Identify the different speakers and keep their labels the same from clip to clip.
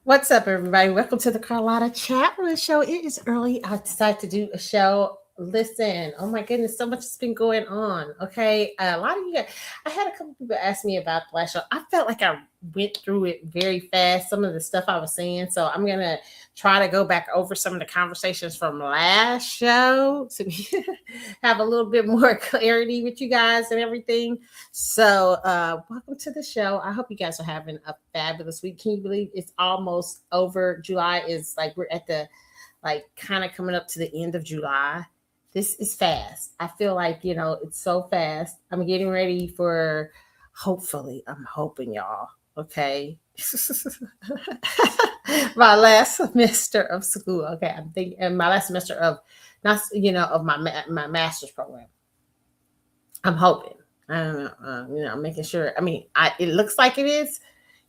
Speaker 1: What's up, everybody? Welcome to the Carlotta Chat Room Show. It is early. I decided to do a show. Listen, oh my goodness, so much has been going on. Okay, a lot of you guys. I had a couple people ask me about the last show. I felt like I went through it very fast. Some of the stuff I was saying, so I'm gonna try to go back over some of the conversations from last show to have a little bit more clarity with you guys and everything. So, welcome to the show. I hope you guys are having a fabulous week. Can you believe it's almost over? July is like we're at the kind of coming up to the end of July. This is fast. I feel like, it's so fast. I'm getting ready for hopefully, I'm hoping y'all, okay. My last semester of school. Okay, I'm thinking and my last semester of not of my master's program. I'm hoping. I don't know. I'm making sure. I mean, it looks like it is,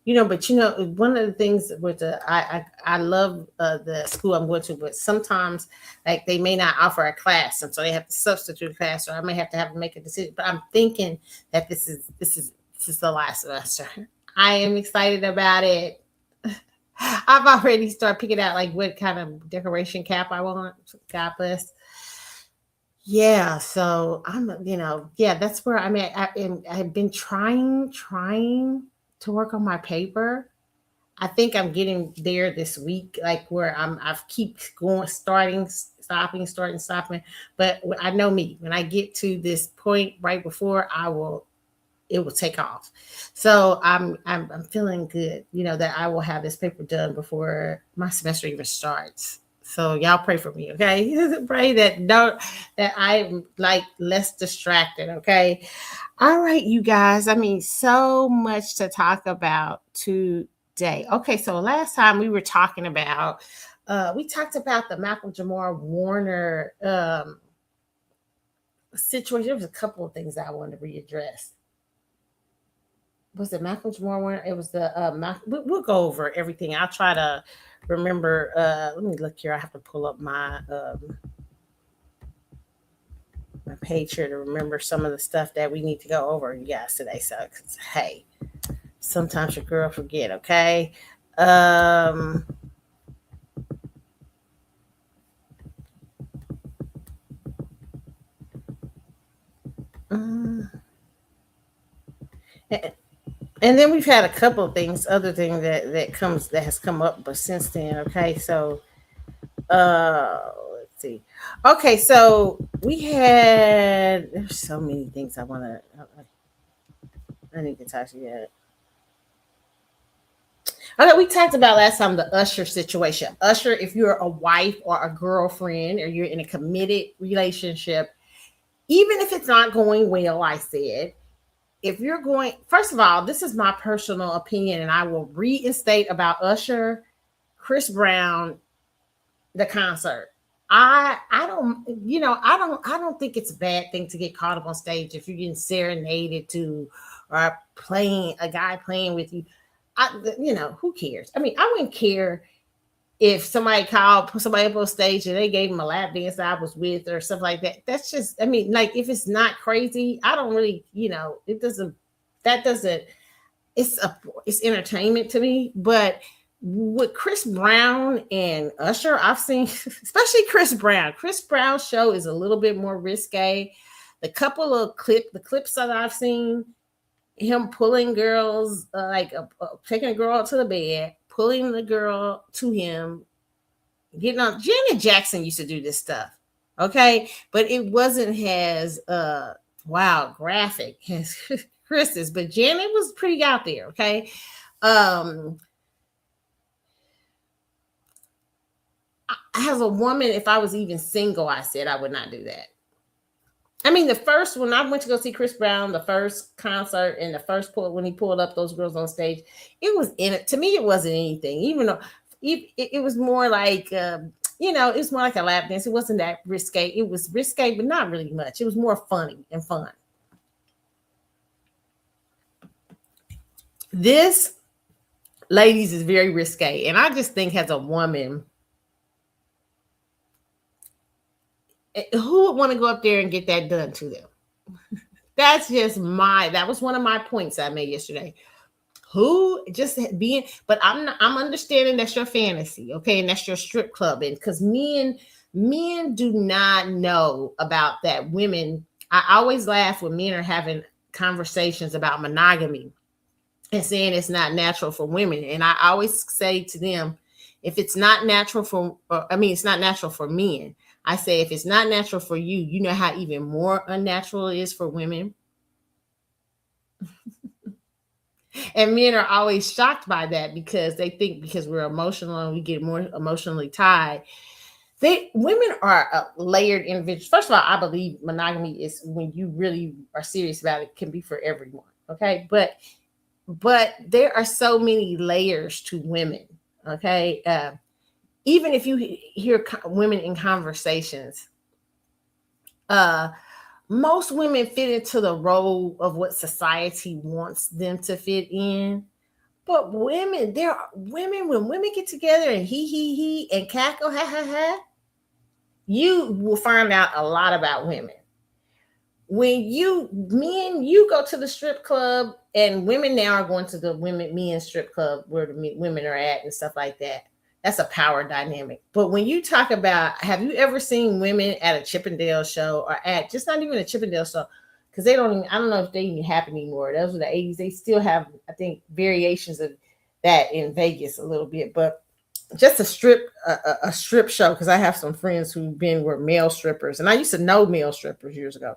Speaker 1: but one of the things with I love the school I'm going to, but sometimes like they may not offer a class, and so they have to substitute a class, or I may have to make a decision. But I'm thinking that this is the last semester. I am excited about it. I've already started picking out like what kind of decoration cap I want. God bless. Yeah, so yeah, that's where I'm at. I've been trying to work on my paper. I think I'm getting there this week, like where I've keep going, stopping, starting, stopping. But I know me, when I get to this point right before it will take off. So I'm feeling good, that I will have this paper done before my semester even starts. So y'all pray for me, okay? Pray that I'm like less distracted, okay? All right, you guys. I mean, so much to talk about today. Okay, so last time we talked about the Malcolm Jamar Warner situation. There was a couple of things that I wanted to readdress. Was it Malcolm Jamar Warner? It was the we'll go over everything. I'll try to remember. Let me look here. I have to pull up my page here to remember some of the stuff that we need to go over, you guys, today. So, hey, sometimes your girl forget. Okay. Um, um and then we've had a couple of things, other thing that has come up, but since then, okay. So, let's see. Okay, so there's so many things I need to talk to you. Okay, we talked about last time the Usher situation. Usher, if you're a wife or a girlfriend or you're in a committed relationship, even if it's not going well, I said, if you're going, first of all, this is my personal opinion, and I will reinstate about Usher, Chris Brown, the concert. I don't I don't think it's a bad thing to get caught up on stage if you're getting serenaded to, or playing a guy playing with you. Who cares? I mean, I wouldn't care if somebody called put somebody up on stage and they gave him a lap dance that I was with or stuff like that. That's just, I mean, like, if it's not crazy, I don't really, it doesn't, that doesn't, it's entertainment to me. But with Chris Brown and Usher, I've seen, especially Chris Brown. Chris Brown's show is a little bit more risque. The clips that I've seen, him pulling girls, taking a girl out to the bed, pulling the girl to him, getting on. Janet Jackson used to do this stuff, okay, but it wasn't as graphic as Chris's. But Janet was pretty out there, okay. As a woman, if I was even single, I said I would not do that. I mean, the first, when I went to go see Chris Brown, the first concert, and the first when he pulled up those girls on stage, it was in it. To me, it wasn't anything. Even though it was more like, it was more like a lap dance. It wasn't that risque. It was risque, but not really much. It was more funny and fun. This, ladies, is very risque, and I just think as a woman, who would want to go up there and get that done to them? That was one of my points I made yesterday. Who just being, but I'm understanding that's your fantasy, okay, and that's your strip club, and because men do not know about that. Women, I always laugh when men are having conversations about monogamy and saying it's not natural for women, and I always say to them, if it's not natural for, it's not natural for men. I say, if it's not natural for you, you know how even more unnatural it is for women. And men are always shocked by that because they think because we're emotional and we get more emotionally tied. Women are layered individuals. First of all, I believe monogamy is, when you really are serious about it, can be for everyone. Okay, but there are so many layers to women. Okay, even if you hear women in conversations, uh, most women fit into the role of what society wants them to fit in. But women, there are women, when women get together and he and cackle, ha ha ha, you will find out a lot about women. When you go to the strip club, and women now are going to the men strip club where the women are at and stuff like that. That's a power dynamic. But when you talk about, have you ever seen women at a Chippendale show, or at just not even a Chippendale show? Because they don't even, I don't know if they even happen anymore. Those were the 80s. They still have, I think, variations of that in Vegas a little bit. But just a strip show, because I have some friends who've been were male strippers, and I used to know male strippers years ago.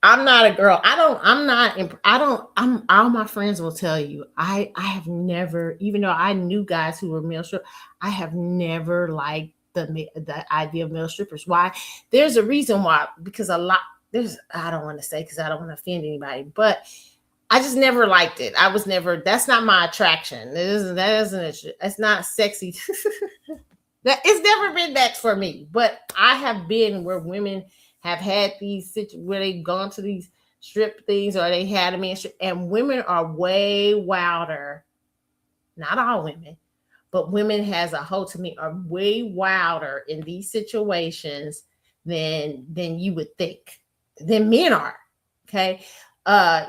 Speaker 1: I'm not a girl. All my friends will tell you, I have never, even though I knew guys who were male strippers, I have never liked the idea of male strippers. Why? There's a reason why, because I don't want to say, because I don't want to offend anybody, but I just never liked it. That's not my attraction. It's not sexy. It's never been that for me, but I have been where women have had these where they've gone to these strip things, or they had a man strip, and women are way wilder. Not all women, but women as a whole, to me, are way wilder in these situations than you would think, than men are. Okay.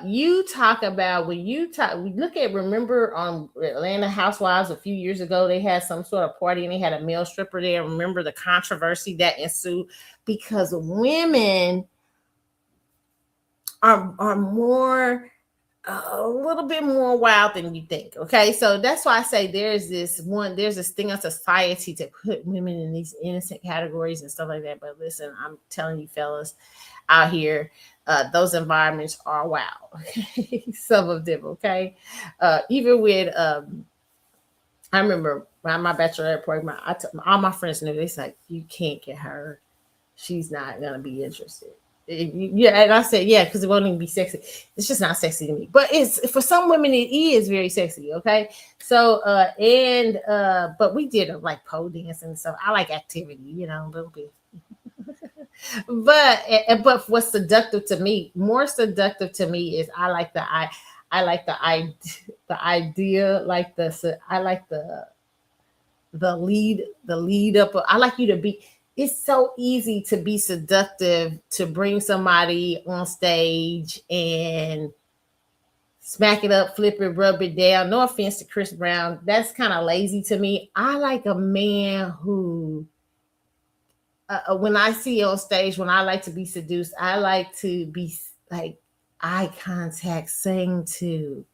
Speaker 1: You talk about, we look at, remember on Atlanta Housewives a few years ago, they had some sort of party and they had a male stripper there. Remember the controversy that ensued because women are more, a little bit more wild than you think. Okay, so that's why I say there's this thing of society to put women in these innocent categories and stuff like that. But listen, I'm telling you, fellas out here, those environments are wild. Okay? Some of them. Okay, even with I remember around my bachelorette program, all my friends knew. They said, "You can't get her. She's not gonna be interested." Yeah, and I said, yeah, because it won't even be sexy. It's just not sexy to me. But it's, for some women, it is very sexy. Okay, so but we did like pole dancing and stuff. I like activity, a little bit. but what's seductive to me, more seductive to me, is I like the idea, like I like the lead up. I like you to be. It's so easy to be seductive, to bring somebody on stage and smack it up, flip it, rub it down. No offense to Chris Brown. That's kind of lazy to me. I like a man who, when I see on stage, when I like to be seduced, I like to be like eye contact, sing to,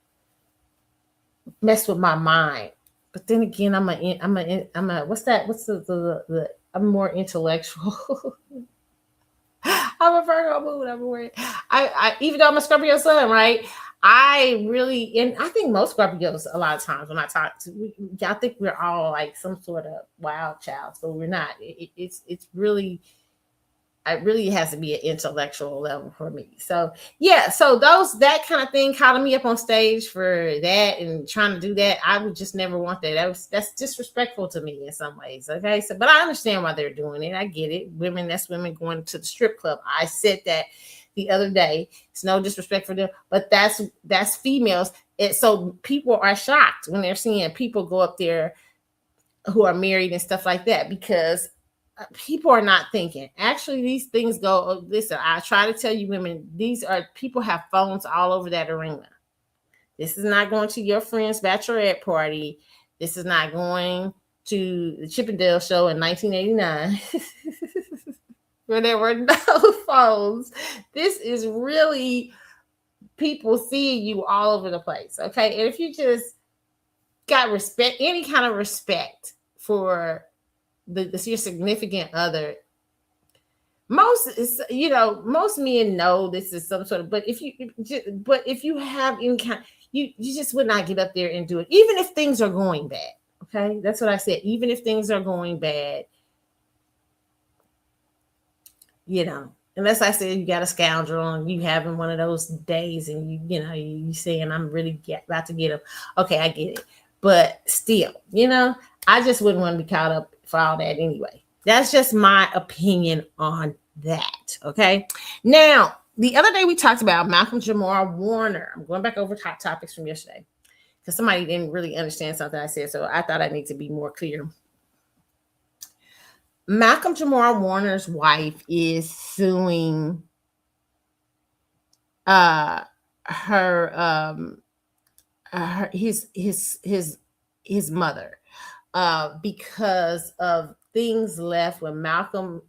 Speaker 1: mess with my mind. But then again, I'm what's that? What's the I'm more intellectual. I'm a Virgo moon. I'm worried. I even though I'm a Scorpio sun, right? And I think most Scorpios, a lot of times when I talk to, I think we're all like some sort of wild child, but we're not. It's really, it really has to be an intellectual level for me. So yeah, so that kind of thing calling me up on stage for that and trying to do that, I would just never want that. That's disrespectful to me in some ways. Okay, so but I understand why they're doing it. I get it. That's women going to the strip club. I said that the other day. It's no disrespect for them, but that's females. So people are shocked when they're seeing people go up there who are married and stuff like that, because people are not thinking. Actually, these things go, listen, I try to tell you women, people have phones all over that arena. This is not going to your friend's bachelorette party. This is not going to the Chippendale show in 1989 where there were no phones. This is really people seeing you all over the place. Okay. And if you just got respect, any kind of respect for your significant other, most men know this is some sort of, but if you have any kind, you just would not get up there and do it, even if things are going bad. Okay, that's what I said. Even if things are going bad, unless I said you got a scoundrel and you having one of those days and you saying I'm really about to get him. Okay, I get it, but still, I just wouldn't want to be caught up for all that anyway. That's just my opinion on that. Okay. Now, the other day we talked about Malcolm Jamal Warner. I'm going back over hot topics from yesterday because somebody didn't really understand something I said. So I thought I need to be more clear. Malcolm Jamal Warner's wife is suing his mother because of things left when Malcolm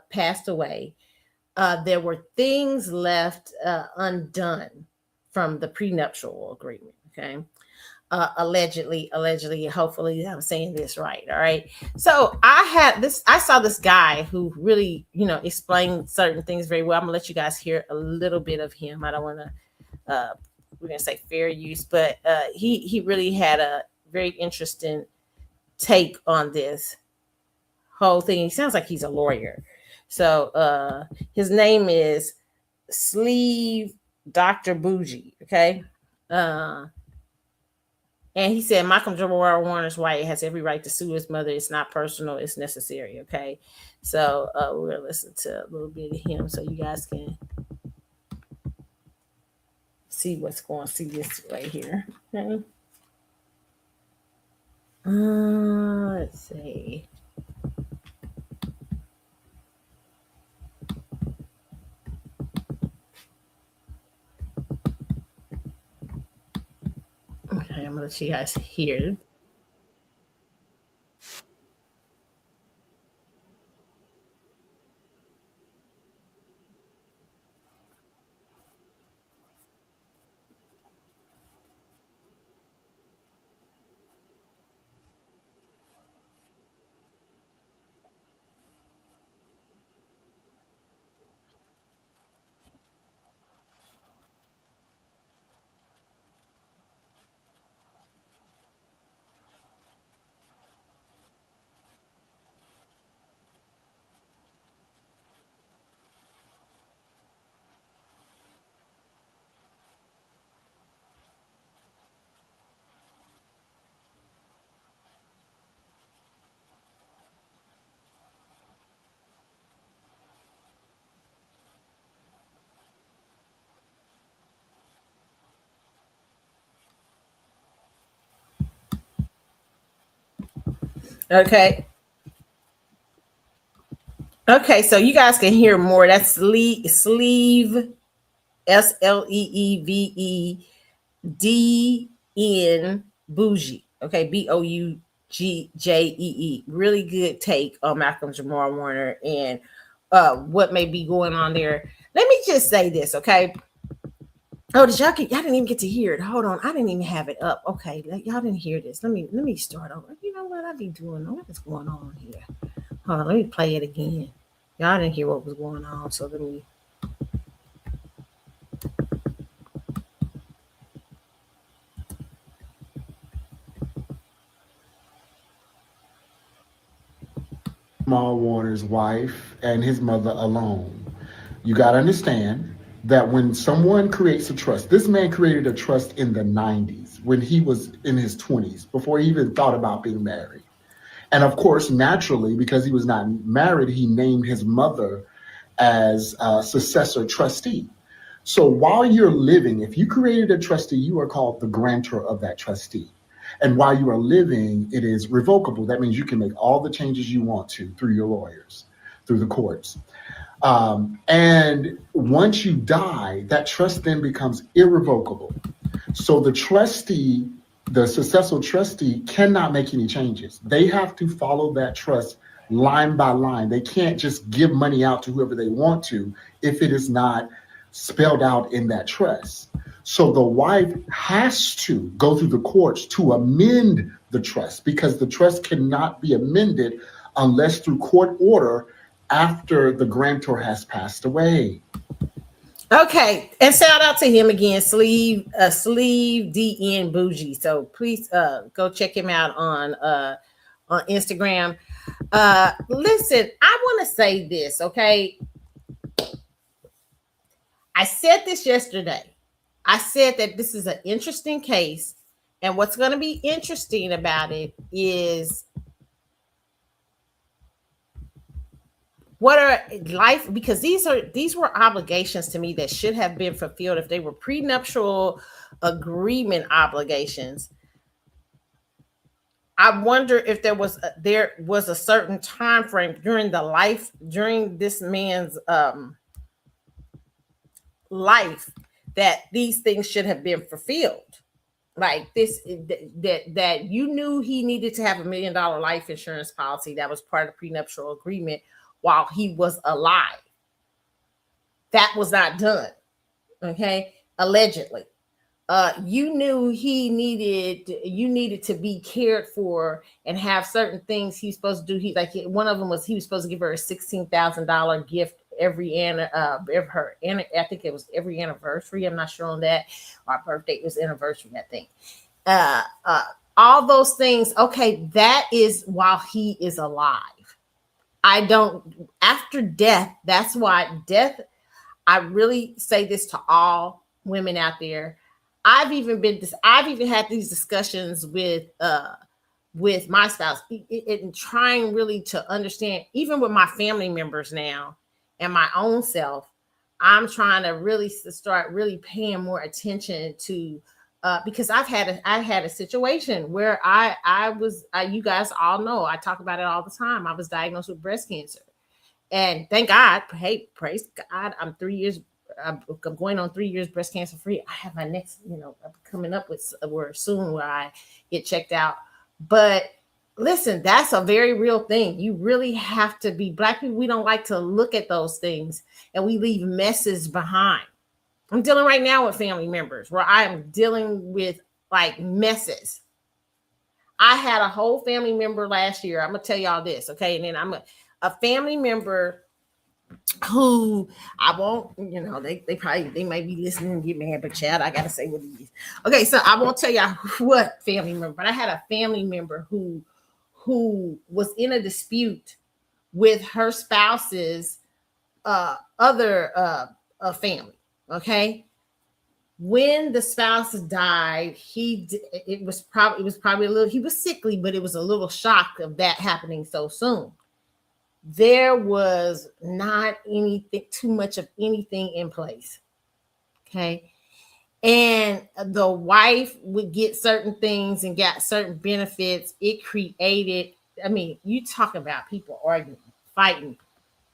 Speaker 1: passed away. There were things left undone from the prenuptial agreement. Okay. Allegedly, hopefully I'm saying this right. All right. So I saw this guy who really, explained certain things very well. I'm gonna let you guys hear a little bit of him. I don't want to, we're going to say fair use, but he really had a very interesting take on this whole thing. He sounds like he's a lawyer. So his name is Sleeve Dr. Bougie. Okay. And he said Malcolm Jamal Warner's wife has every right to sue his mother. It's not personal. It's necessary. Okay. So we're going to listen to a little bit of him so you guys can see what's going on. See this right here. Okay. Let's see. Okay, I'm gonna let you guys hear. Okay. Okay, so you guys can hear more. That's sleeve SleeveDen Bougie. Okay, Boujee. Really good take on Malcolm Jamal Warner and what may be going on there. Let me just say this, okay? Oh, y'all didn't even get to hear it. Hold on, I didn't even have it up. Okay, y'all didn't hear this. Let me start over. You know what I be doing? What is going on here? Hold on, let me play it again. Y'all didn't hear what was going on, so let me.
Speaker 2: Jamal Warner's wife and his mother alone. You got to understand that when someone creates a trust, this man created a trust in the 90s when he was in his 20s, before he even thought about being married. And of course, naturally, because he was not married, he named his mother as a successor trustee. So while you're living, if you created a trustee, you are called the grantor of that trustee. And while you are living, it is revocable. That means you can make all the changes you want to through your lawyers, through the courts. And once you die, that trust then becomes irrevocable. So the trustee, the successful trustee, cannot make any changes. They have to follow that trust line by line. They can't just give money out to whoever they want to if it is not spelled out in that trust. So the wife has to go through the courts to amend the trust, because the trust cannot be amended unless through court order after the grantor has passed away.
Speaker 1: Okay, and shout out to him again, Sleeve DN Bougie. So please go check him out on Instagram. Listen, I want to say this, okay? I said this yesterday. I said that this is an interesting case, and what's going to be interesting about it is what are life, because these were obligations to me that should have been fulfilled if they were prenuptial agreement obligations. I wonder if there was a certain time frame during this man's life that these things should have been fulfilled. Like this, that you knew he needed to have $1 million life insurance policy that was part of the prenuptial agreement while he was alive. That was not done. Okay, allegedly. You knew you needed to be cared for and have certain things he's supposed to do. One of them was he was supposed to give her a $16,000 gift I think it was every anniversary. I'm not sure on that. Our birthday was anniversary, I think. All those things. Okay, that is while he is alive. After death, that's why death, I really say this to all women out there. I've even had these discussions with my spouse and trying really to understand, even with my family members now and my own self. I'm trying to really start really paying more attention to because I had a situation where you guys all know, I talk about it all the time. I was diagnosed with breast cancer, and thank God, hey, praise God, I'm going on 3 years breast cancer free. I have my next, coming up with where soon where I get checked out. But listen, that's a very real thing. You really have to be Black people. We don't like to look at those things, and we leave messes behind. I'm dealing right now with family members where I am dealing with like messes. I had a whole family member last year. I'm gonna tell y'all this, okay? And then I'm a family member who I won't, they might be listening and get mad, but Chad, I gotta say what it is. Okay, so I won't tell y'all what family member, but I had a family member who was in a dispute with her spouse's other family. Okay, when the spouse died, he was probably a little, he was sickly, but it was a little shock of that happening so soon. There was not too much of anything in place. Okay. And the wife would get certain things and got certain benefits. It created, you talk about people arguing, fighting,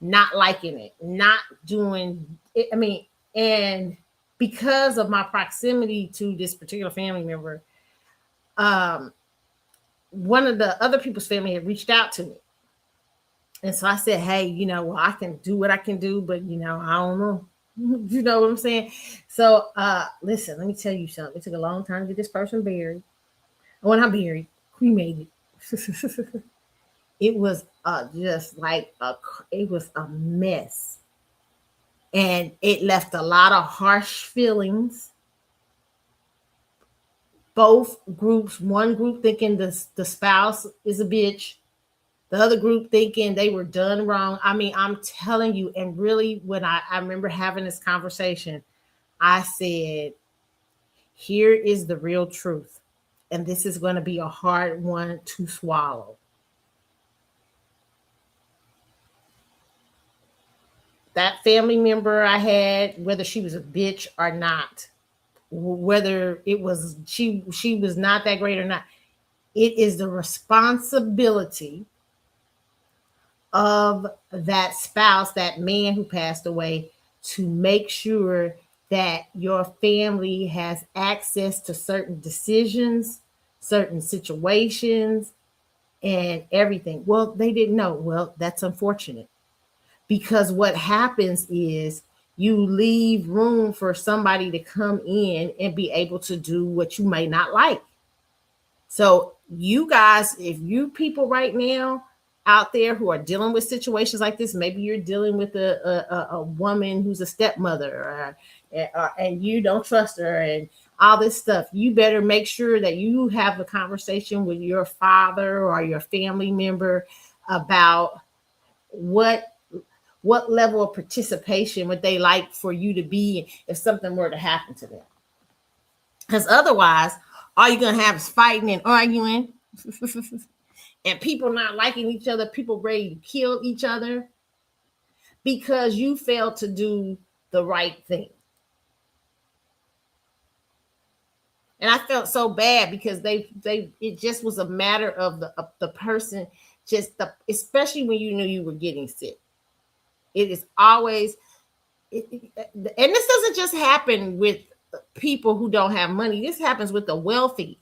Speaker 1: not liking it, not doing it. And because of my proximity to this particular family member, one of the other people's family had reached out to me. And so I said, hey, I can do what I can do, but, I don't know. You know what I'm saying? So listen, let me tell you something. It took a long time to get this person buried. And when I'm buried, cremated. It was it was a mess. And it left a lot of harsh feelings. Both groups, one group thinking the spouse is a bitch. The other group thinking they were done wrong. I'm telling you, and really when I remember having this conversation, I said, here is the real truth. And this is going to be a hard one to swallow. That family member I had, whether she was a bitch or not, whether it was she was not that great or not, it is the responsibility of that spouse, that man who passed away, to make sure that your family has access to certain decisions, certain situations, and everything. Well, they didn't know. Well, that's unfortunate, because what happens is you leave room for somebody to come in and be able to do what you may not like. So, you guys, if you people right now out there who are dealing with situations like this, maybe you're dealing with a woman who's a stepmother, and you don't trust her, and all this stuff, you better make sure that you have a conversation with your father or your family member about what what level of participation would they like for you to be if something were to happen to them. Because otherwise, all you're going to have is fighting and arguing and people not liking each other, people ready to kill each other because you failed to do the right thing. And I felt so bad because it just was a matter of the person, especially when you knew you were getting sick. It is always, and this doesn't just happen with people who don't have money. This happens with the wealthy.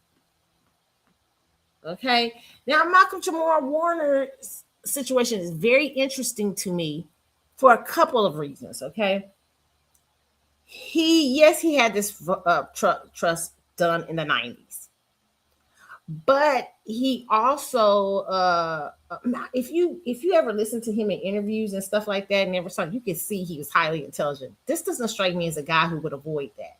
Speaker 1: Okay. Now, Malcolm Jamal Warner's situation is very interesting to me for a couple of reasons. Okay. He had this trust done in the 90s, but he also if you ever listen to him in interviews and stuff like that and ever saw, you can see he was highly intelligent. This doesn't strike me as a guy who would avoid that,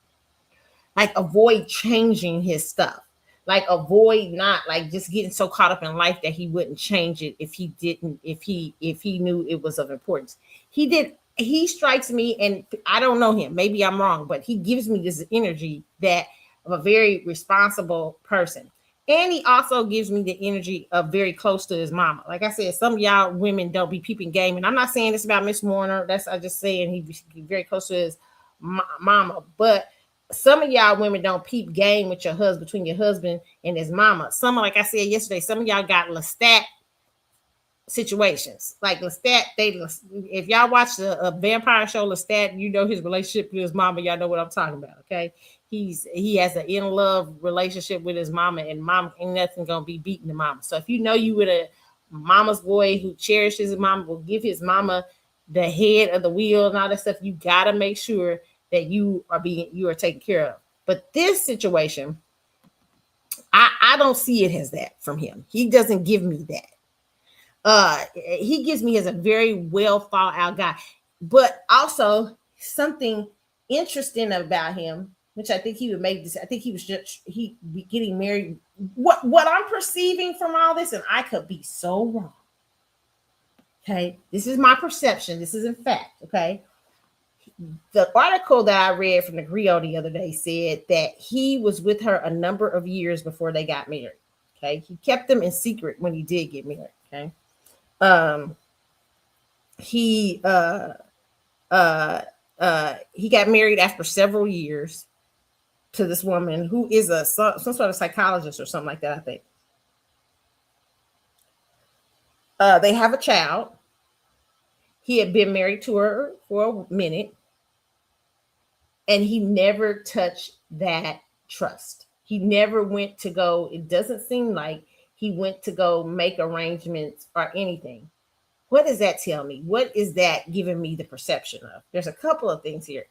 Speaker 1: like avoid changing his stuff, like avoid not like just getting so caught up in life that he wouldn't change it if he knew it was of importance. He strikes me, and I don't know him, maybe I'm wrong, but he gives me this energy that of a very responsible person. And he also gives me the energy of very close to his mama. Like I said, some of y'all women don't be peeping game. And I'm not saying this about Miss Warner. I'm just saying he's very close to his mama. But some of y'all women don't peep game with your husband, between your husband and his mama. Some, like I said yesterday, some of y'all got Lestat situations. Like Lestat, if y'all watch a vampire show, Lestat, you know his relationship with his mama. Y'all know what I'm talking about, okay? He has an in love relationship with his mama, and mom ain't nothing gonna be beating the mama. So if you know you with a mama's boy who cherishes his mama, will give his mama the head of the wheel and all that stuff, you gotta make sure that you are taken care of. But this situation, I don't see it as that from him. He doesn't give me that. He gives me as a very well thought out guy, but also something interesting about him, which I think he would make this. I think he be getting married. What I'm perceiving from all this, and I could be so wrong. Okay, this is my perception. This is in fact. Okay, the article that I read from the Griot the other day said that he was with her a number of years before they got married. Okay, he kept them in secret when he did get married. Okay. He got married after several years to this woman who is some sort of psychologist or something like that, I think. They have a child. He had been married to her for a minute, and he never touched that trust. He never went to go. It doesn't seem like he went to go make arrangements or anything. What does that tell me? What is that giving me the perception of? There's a couple of things here.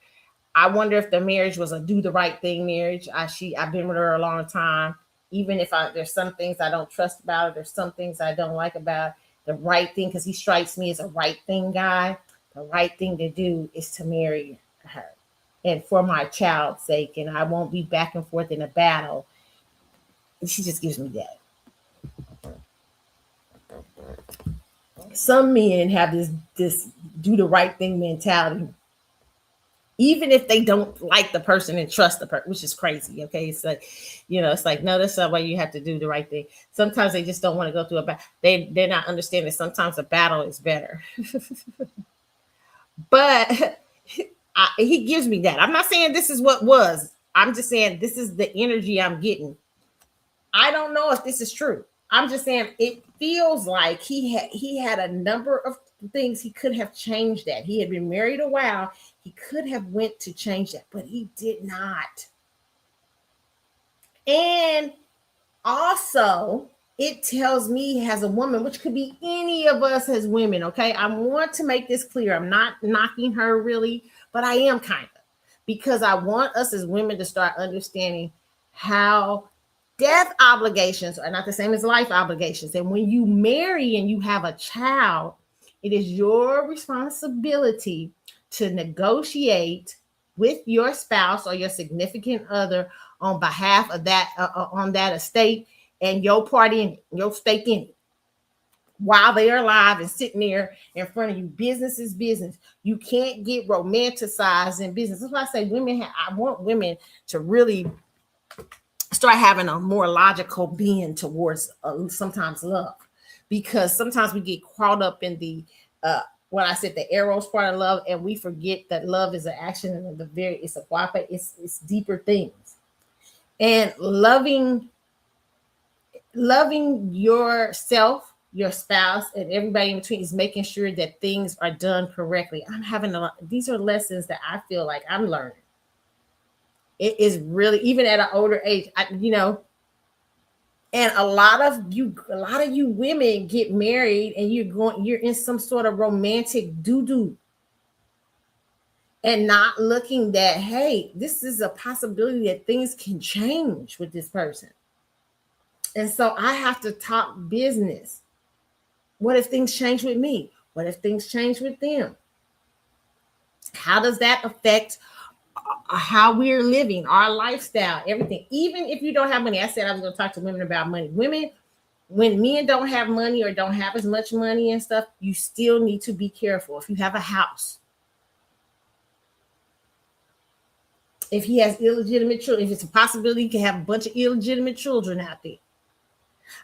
Speaker 1: I wonder if the marriage was a do the right thing marriage. I've been with her a long time. Even if there's some things I don't trust about her, there's some things I don't like about the right thing, because he strikes me as a right thing guy. The right thing to do is to marry her, and for my child's sake, and I won't be back and forth in a battle. And she just gives me that. Some men have this do the right thing mentality, even if they don't like the person and trust the person, which is crazy. Okay, it's like, it's like, no, that's not why you have to do the right thing. Sometimes they just don't want to go through a battle. They're not understanding sometimes a battle is better. But he gives me that. I'm not saying this is what was. I'm just saying this is the energy I'm getting. I don't know if this is true. I'm just saying it feels like he had a number of things he could have changed that. He had been married a while. He could have went to change that, but he did not. And also, it tells me as a woman, which could be any of us as women, okay? I want to make this clear. I'm not knocking her really, but I am kind of, because I want us as women to start understanding how death obligations are not the same as life obligations. And when you marry and you have a child, it is your responsibility to negotiate with your spouse or your significant other on behalf of that on that estate, and your party and your stake in it while they are alive and sitting there in front of you. Business is business. You can't get romanticized in business. That's why I say I want women to really start having a more logical being towards sometimes love, because sometimes we get caught up in the what I said, the eros part of love, and we forget that love is an action, and it's a guapa, it's deeper things. And loving yourself, your spouse, and everybody in between is making sure that things are done correctly. These are lessons that I feel like I'm learning. It is really, even at an older age, and a lot of you women get married and you're in some sort of romantic doo-doo and not looking that, hey, this is a possibility that things can change with this person. And so I have to talk business. What if things change with me? What if things change with them? How does that affect how we're living, our lifestyle, everything? Even if you don't have money, I said I was going to talk to women about money. Women, when men don't have money or don't have as much money and stuff, you still need to be careful. If you have a house, if he has illegitimate children, if it's a possibility he can have a bunch of illegitimate children out there.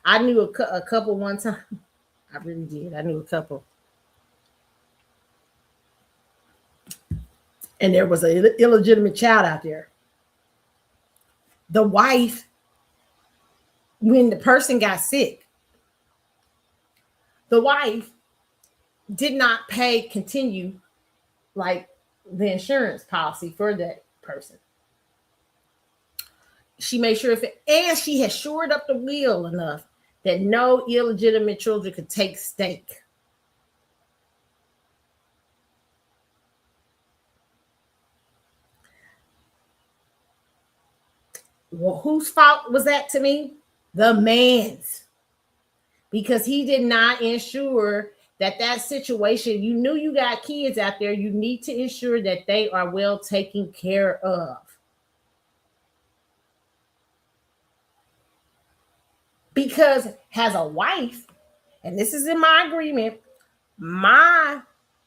Speaker 1: I knew a couple one time. I really did. I knew a couple. And there was an illegitimate child out there. The wife, when the person got sick, the wife did not continue like the insurance policy for that person. She made sure and she had shored up the will enough that no illegitimate children could take stake. Well, whose fault was that to me? The man's. Because he did not ensure that situation, you knew you got kids out there, you need to ensure that they are well taken care of. Because as a wife, and this is in my agreement, my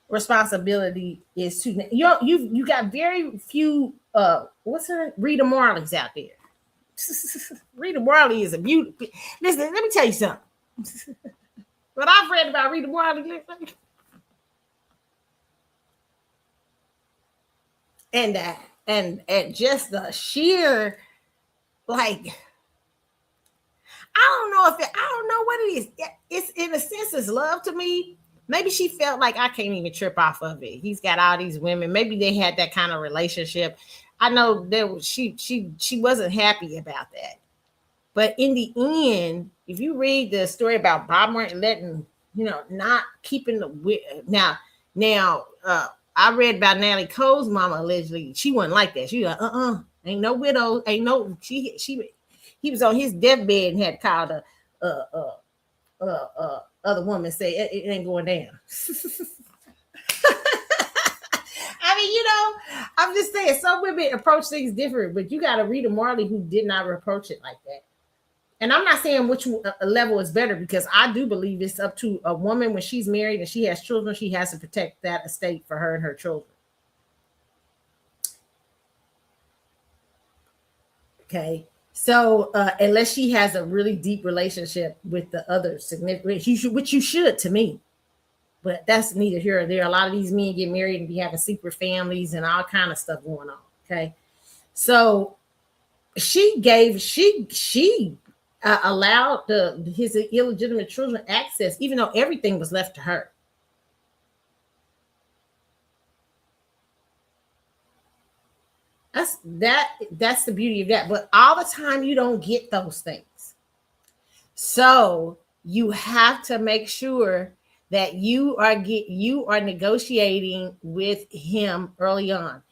Speaker 1: responsibility is to you got very few what's her Rita Marley's out there. Rita Marley is a beauty. Listen, let me tell you something. What I've read about Rita Marley, and just the sheer, like, I don't know what it is. It's in a sense, it's love to me. Maybe she felt like I can't even trip off of it. He's got all these women. Maybe they had that kind of relationship. I know that she wasn't happy about that. But in the end, if you read the story about Bob Martin letting, not keeping now, I read about Natalie Cole's mama allegedly. She wasn't like that. She was like, ain't no widow, ain't no he was on his deathbed and had called other woman, say it ain't going down. I mean, I'm just saying some women approach things different, but you got to read a Marley who did not approach it like that. And I'm not saying which level is better, because I do believe it's up to a woman when she's married and she has children, she has to protect that estate for her and her children. Okay. So unless she has a really deep relationship with the other significant, which you should to me, but that's neither here or there. A lot of these men get married and be having secret families and all kind of stuff going on. Okay. So she allowed his illegitimate children access, even though everything was left to her. That's the beauty of that. But all the time you don't get those things. So you have to make sure that you are negotiating with him early on.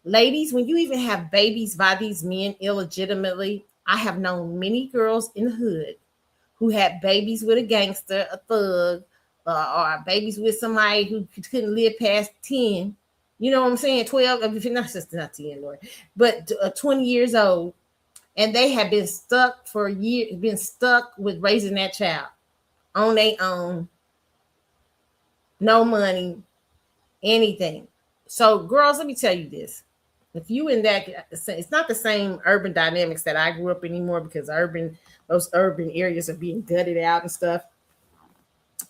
Speaker 1: Ladies, when you even have babies by these men illegitimately, I have known many girls in the hood who had babies with a gangster, a thug, or babies with somebody who couldn't live past 10. You know what I'm saying? 12, if you're not 10, Lord, but 20 years old. And they have been stuck for years, been stuck with raising that child on their own, no money, anything. So, girls, let me tell you this. If you in that, it's not the same urban dynamics that I grew up anymore, because those urban areas are being gutted out and stuff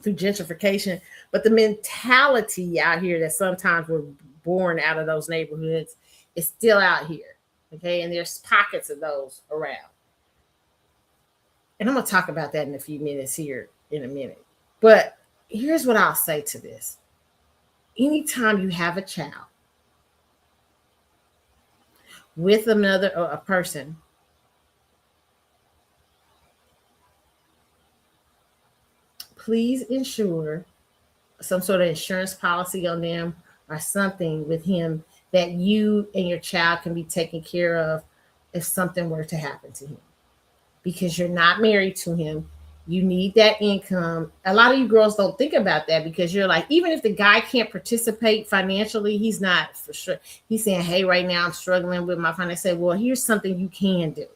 Speaker 1: through gentrification. But the mentality out here that sometimes we're born out of those neighborhoods is still out here. Okay. And there's pockets of those around. And I'm going to talk about that in a few minutes here in a minute. But here's what I'll say to this. Anytime you have a child with another or a person, please ensure some sort of insurance policy on them or something with him that you and your child can be taken care of if something were to happen to him. Because you're not married to him. You need that income. A lot of you girls don't think about that, because you're like, even if the guy can't participate financially, he's not for sure. He's saying, hey, right now I'm struggling with my finance. I say, well, here's something you can do.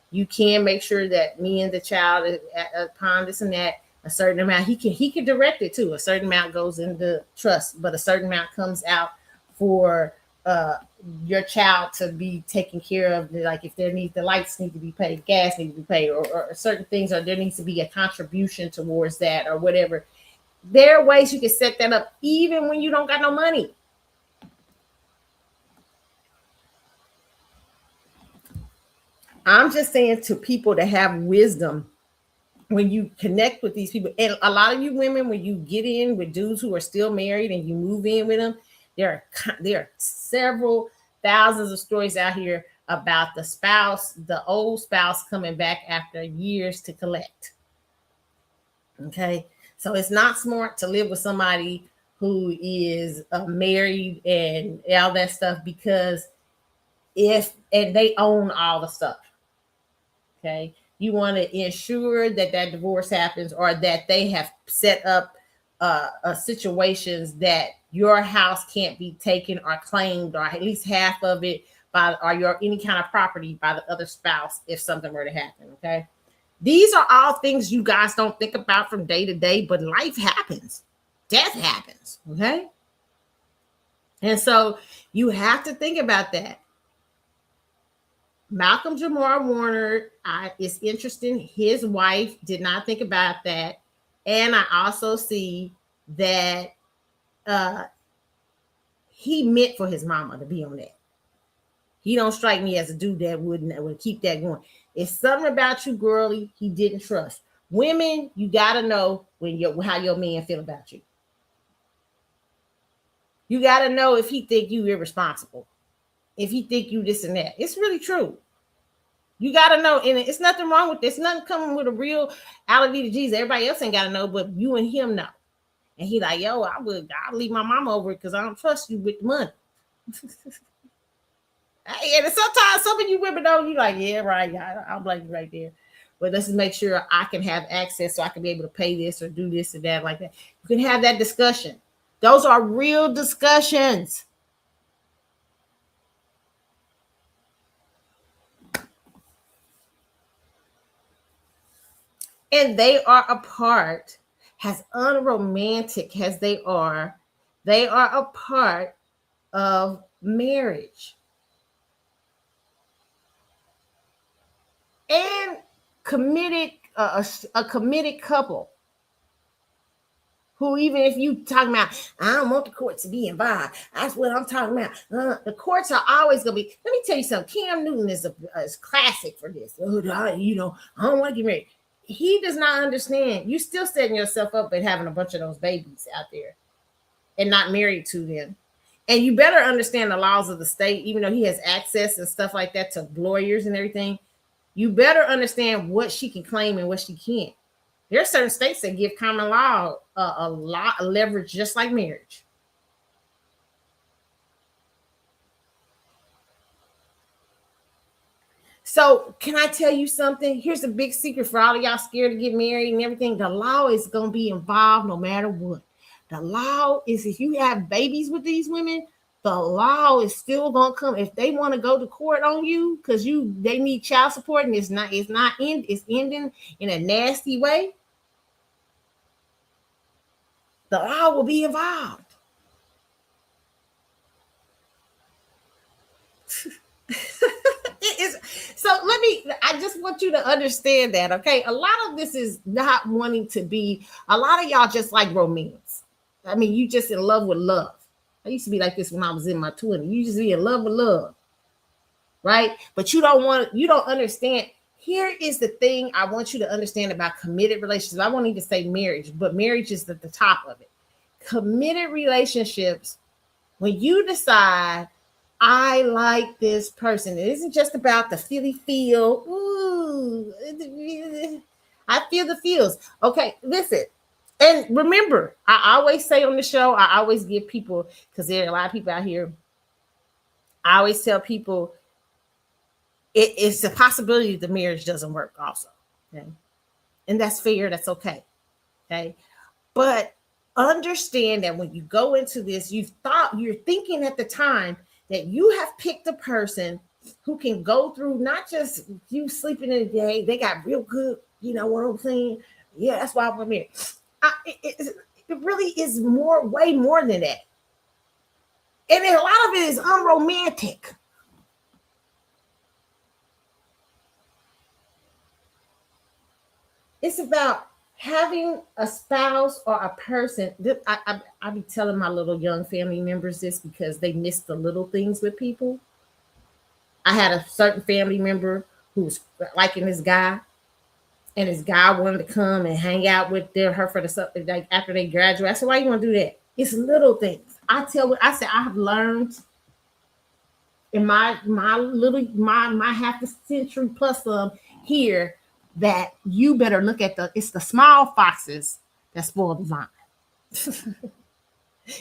Speaker 1: You can make sure that me and the child, upon this and that, a certain amount, he can direct it too. A certain amount goes into trust, but a certain amount comes out for your child to be taken care of. Like if the lights need to be paid, gas need to be paid, or certain things, or there needs to be a contribution towards that, or whatever. There are ways you can set that up even when you don't got no money. I'm just saying to people to have wisdom when you connect with these people. And a lot of you women, when you get in with dudes who are still married and you move in with them, there are several thousands of stories out here about the old spouse coming back after years to collect. Okay. So it's not smart to live with somebody who is married and all that stuff, because and they own all the stuff. Okay. You want to ensure that divorce happens, or that they have set up situations that your house can't be taken or claimed, or at least half of it or any kind of property by the other spouse if something were to happen. Okay. These are all things you guys don't think about from day to day, but life happens. Death happens. Okay. And so you have to think about that. Malcolm Jamar Warner is interesting. His wife did not think about that. And I also see that he meant for his mama to be on that. He don't strike me as a dude that would keep that going. It's something about you, girly, he didn't trust. Women, you got to know how your man feel about you. You got to know if he think you irresponsible, if he think you this and that. It's really true. You got to know, and it's nothing wrong with this. Nothing coming with a real I'll to Jesus. Everybody else ain't got to know, but you and him know. And he like, yo, I'll leave my mama over because I don't trust you with the money. And sometimes some of you women know, you like, yeah, right. I'll blame you right there. But let's just make sure I can have access so I can be able to pay this or do this or that like that. You can have that discussion. Those are real discussions. And they are a part, as unromantic as they are a part of marriage. And committed, a committed couple who, even if you talking about, I don't want the court to be involved. That's what I'm talking about. The courts are always going to be. Let me tell you something. Cam Newton is classic for this. I don't want to get married. He does not understand. You still setting yourself up and having a bunch of those babies out there and not married to them. And you better understand the laws of the state, even though he has access and stuff like that to lawyers and everything. You better understand what she can claim and what she can't. There are certain states that give common law a lot of leverage, just like marriage. So can I tell you something? Here's a big secret for all of y'all scared to get married and everything. The law is going to be involved no matter what. The law is, if you have babies with these women, the law is still going to come. If they want to go to court on you because they need child support and it's ending in a nasty way, the law will be involved. So I just want you to understand that, okay? A lot of this is not wanting to be, a lot of y'all just like romance. I mean, you just in love with love. I used to be like this when I was in my 20s. You just be in love with love, right? But you don't understand. Here is the thing I want you to understand about committed relationships. I won't even say marriage, but marriage is at the top of it. Committed relationships, when you decide, I like this person. It isn't just about the feel. Ooh, I feel the feels. Okay, listen. And remember, I always say on the show, I always give people, because there are a lot of people out here, I always tell people it's a possibility the marriage doesn't work also. Okay? And that's fair. That's okay. Okay. But understand that when you go into this, you're thinking at the time that you have picked a person who can go through not just you sleeping in the day, they got real good, you know what I'm saying? Yeah, that's why I'm married. It really is way more than that. And a lot of it is unromantic. It's about having a spouse or a person. I be telling my little young family members this because they miss the little things with people. I had a certain family member who was liking this guy, and this guy wanted to come and hang out with her for the like after they graduate. I said, "Why you want to do that?" It's little things. I said I have learned in my half a century plus here that you better look at it's the small foxes that spoil the vine.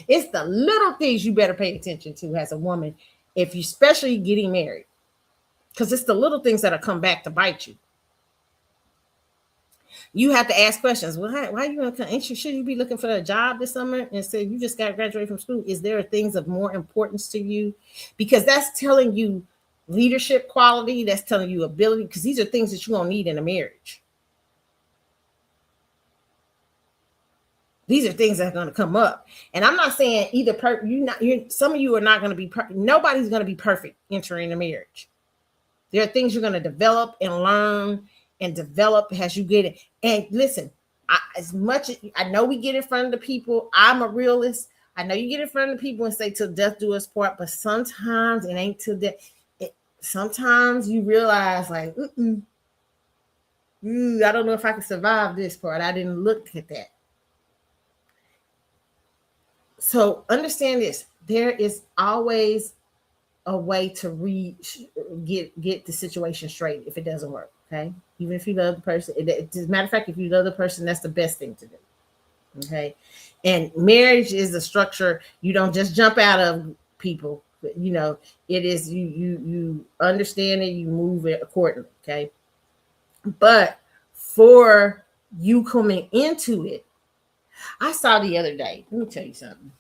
Speaker 1: It's the little things you better pay attention to as a woman, if you especially getting married, because it's the little things that'll come back to bite you. You have to ask questions. Well, why are you going to come? Should you be looking for a job this summer and say you just got graduated from school? Is there things of more importance to you? Because that's telling you leadership quality. That's telling you ability. Because these are things that you won't need in a marriage. These are things that are going to come up. And I'm not saying either some of you are not going to be nobody's going to be perfect entering a marriage. There are things you're going to develop and learn and develop as you get it. And listen, as much as I know we get in front of the people, I'm a realist. I know you get in front of the people and say till death do us part, but sometimes it ain't till death. Sometimes you realize like, I don't know if I can survive this part. I didn't look at that. So understand this. There is always a way to get the situation straight if it doesn't work. Okay. Even if you love the person, as a matter of fact, if you love the person, that's the best thing to do. Okay. And marriage is a structure you don't just jump out of, people. You know, it is you understand it, you move it accordingly. Okay. But for you coming into it, I saw the other day, let me tell you something.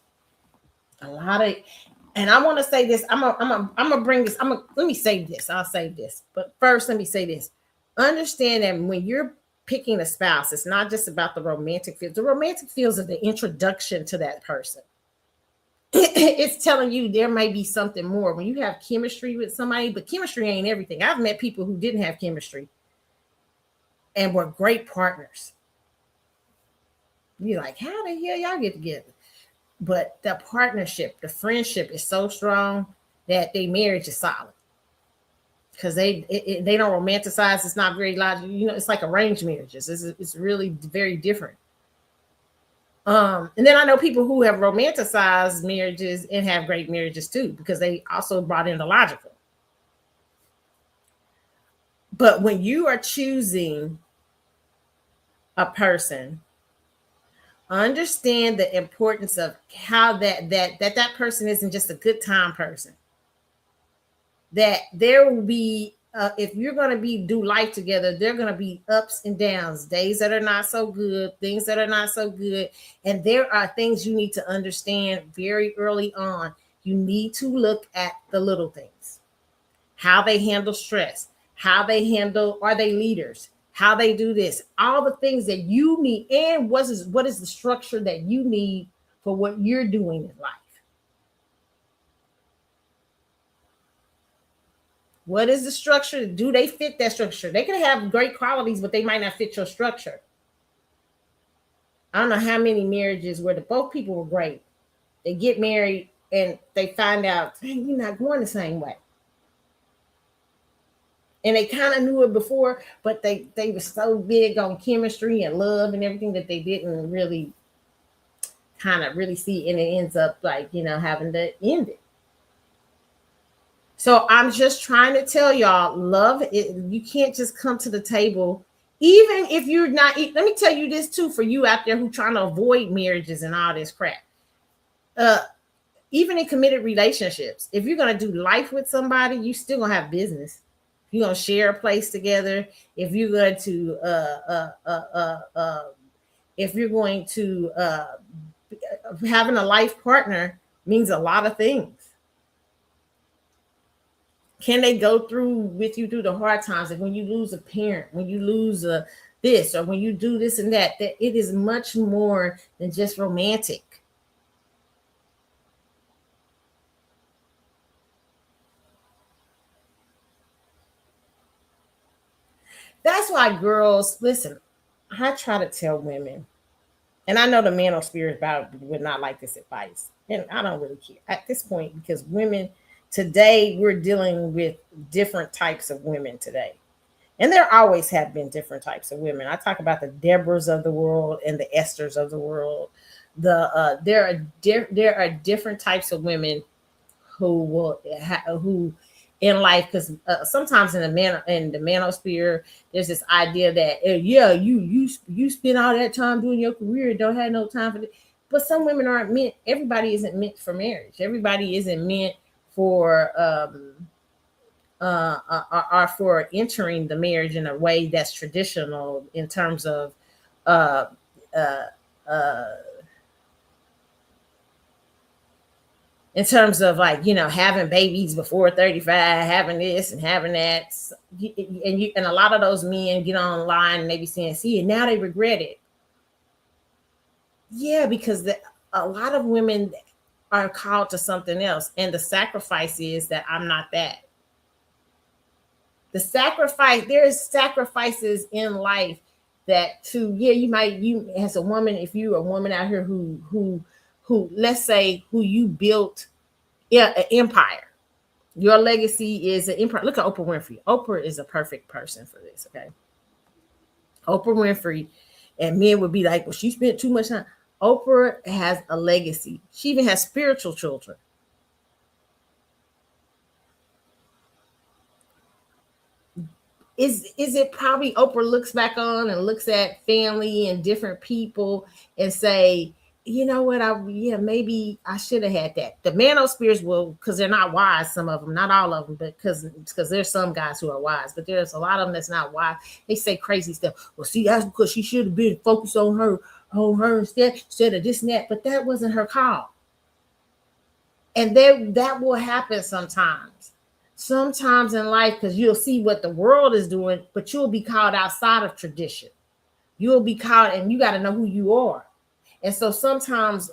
Speaker 1: And I want to say this. I'm gonna bring this. Let me say this. I'll say this. But first, let me say this. Understand that when you're picking a spouse, it's not just about the romantic feels. The romantic feels are the introduction to that person. It's telling you there may be something more when you have chemistry with somebody, but chemistry ain't everything. I've met people who didn't have chemistry and were great partners. You're like, how the hell y'all get together? But the partnership, the friendship is so strong that their marriage is solid. Because they don't romanticize. It's not very logical. It's like arranged marriages. It's really very different. And then I know people who have romanticized marriages and have great marriages too, because they also brought in the logical. But when you are choosing a person, understand the importance of how that person isn't just a good time person. That there will be, if you're going to do life together, there are going to be ups and downs, days that are not so good, things that are not so good. And there are things you need to understand very early on. You need to look at the little things, how they handle stress, how they handle, are they leaders, how they do this, all the things that you need, and what is the structure that you need for what you're doing in life. What is the structure? Do they fit that structure? They can have great qualities, but they might not fit your structure. I don't know how many marriages where both people were great. They get married and they find out, hey, you're not going the same way. And they kind of knew it before, but they were so big on chemistry and love and everything that they didn't really kind of really see. And it ends up like, having to end it. So I'm just trying to tell y'all, love it. You can't just come to the table, even if you're not. Let me tell you this too, for you out there who trying to avoid marriages and all this crap. Even in committed relationships, if you're gonna do life with somebody, you still gonna have business. You're gonna share a place together. If you're going to, having a life partner means a lot of things. Can they go through with you through the hard times? Like when you lose a parent, when you lose this, or when you do this and that it is much more than just romantic. That's why, girls, listen, I try to tell women, and I know the manosphere would not like this advice, and I don't really care at this point, because women today, we're dealing with different types of women today. And there always have been different types of women. I talk about the Deborahs of the world and the Esthers of the world. There are different types of women who in life, because sometimes in the manosphere, there's this idea that you spend all that time doing your career and don't have no time for it. But some women aren't meant. Everybody isn't meant for marriage. Everybody isn't meant for for entering the marriage in a way that's traditional in terms of like, having babies before 35, having this and having that. And a lot of those men get online and they be saying, see, and now they regret it. Yeah, because a lot of women are called to something else. And the sacrifice is that I'm not that. There's sacrifices in life that you as a woman, if you're a woman out here who let's say who you built an empire. Your legacy is an empire. Look at Oprah Winfrey. Oprah is a perfect person for this, okay? Oprah Winfrey, and men would be like, well, she spent too much time. Oprah has a legacy. She even has spiritual children. Is it probably Oprah looks back on and looks at family and different people and say, you know what, maybe I should have had that. The manospheres will, because they're not wise, some of them, not all of them, but because there's some guys who are wise, but there's a lot of them that's not wise. They say crazy stuff. Well, see, that's because she should have been focused on her instead of this and that, but that wasn't her call. And that will happen sometimes in life, because you'll see what the world is doing, but you'll be called outside of tradition. You'll be called, and you got to know who you are. And so sometimes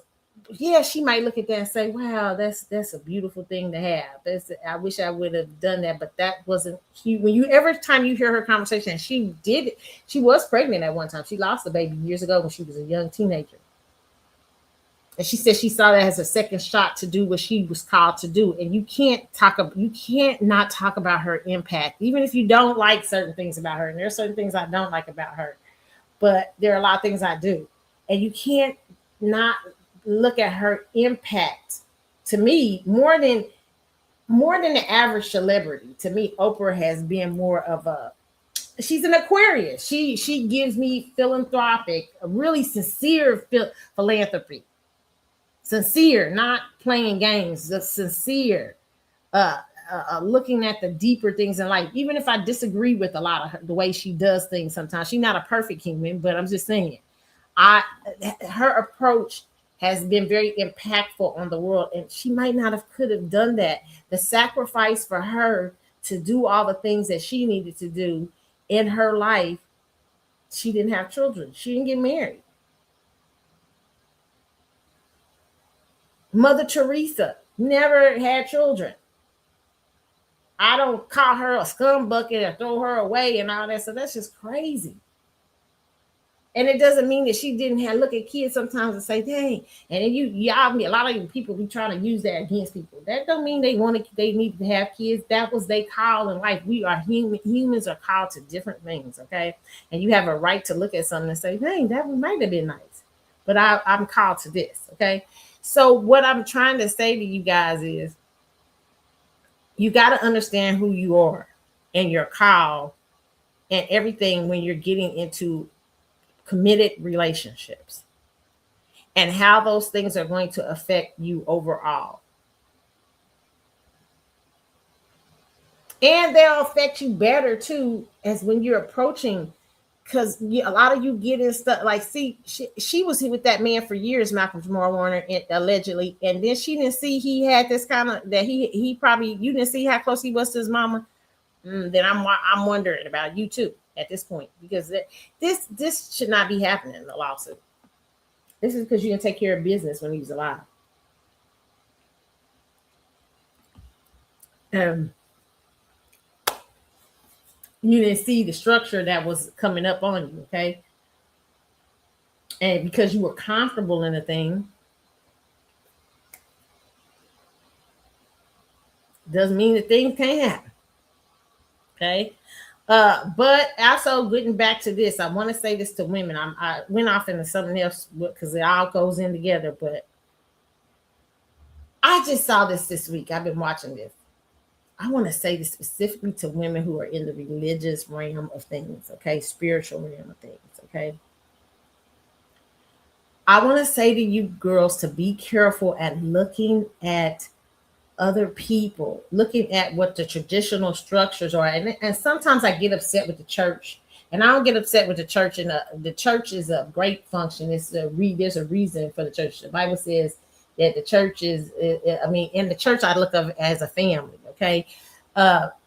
Speaker 1: yeah, she might look at that and say, "Wow, that's a beautiful thing to have. I wish I would have done that, but that wasn't." When you every time you hear her conversation, she did. She was pregnant at one time. She lost a baby years ago when she was a young teenager, and she said she saw that as a second shot to do what she was called to do. And you can't not talk about her impact, even if you don't like certain things about her. And there are certain things I don't like about her, but there are a lot of things I do, and you can't not look at her impact. To me, more than the average celebrity. To me, Oprah has been more of a, she's an Aquarius. She gives me philanthropic, a really sincere philanthropy, sincere, not playing games, the sincere. Uh, Looking at the deeper things in life, even if I disagree with a lot of the way she does things. Sometimes she's not a perfect human, but I'm just saying I her approach has been very impactful on the world, and she might not have could have done that. The sacrifice for her to do all the things that she needed to do in her life, she didn't have children, she didn't get married. Mother Teresa never had children. I don't call her a scum bucket or throw her away and all that, so that's just crazy. And it doesn't mean that she didn't have look at kids sometimes and say, "Dang," and then y'all, a lot of you people be trying to use that against people. That don't mean they need to have kids. That was they call in life. We are human. Humans are called to different things, okay? And you have a right to look at something and say, "Dang, that might have been nice," but I'm called to this, okay? So what I'm trying to say to you guys is, you got to understand who you are and your call and everything when you're getting into committed relationships, and how those things are going to affect you overall. And they'll affect you better too, as when you're approaching, because a lot of you get in stuff like, see, she was with that man for years, Malcolm Jamal Warner, allegedly, and then she didn't see he had this kind of that he probably, you didn't see how close he was to his mama. Then I'm wondering about you too at this point, because this should not be happening in the lawsuit. This is because you didn't take care of business when he was alive. Um, you didn't see the structure that was coming up on you, okay? And because you were comfortable in the thing, doesn't mean that things can't happen, okay? But also getting back to this, I want to say this to women. I went off into something else because it all goes in together. But I just saw this week. I've been watching this. I want to say this specifically to women who are in the religious realm of things, okay, spiritual realm of things, okay. I want to say to you girls to be careful at looking at other people, looking at what the traditional structures are. And sometimes I get upset with the church, and I don't get upset with the church. And the church is a great function. There's a reason for the church. The Bible says that the church is, I mean, in the church, I look of as a family. Okay.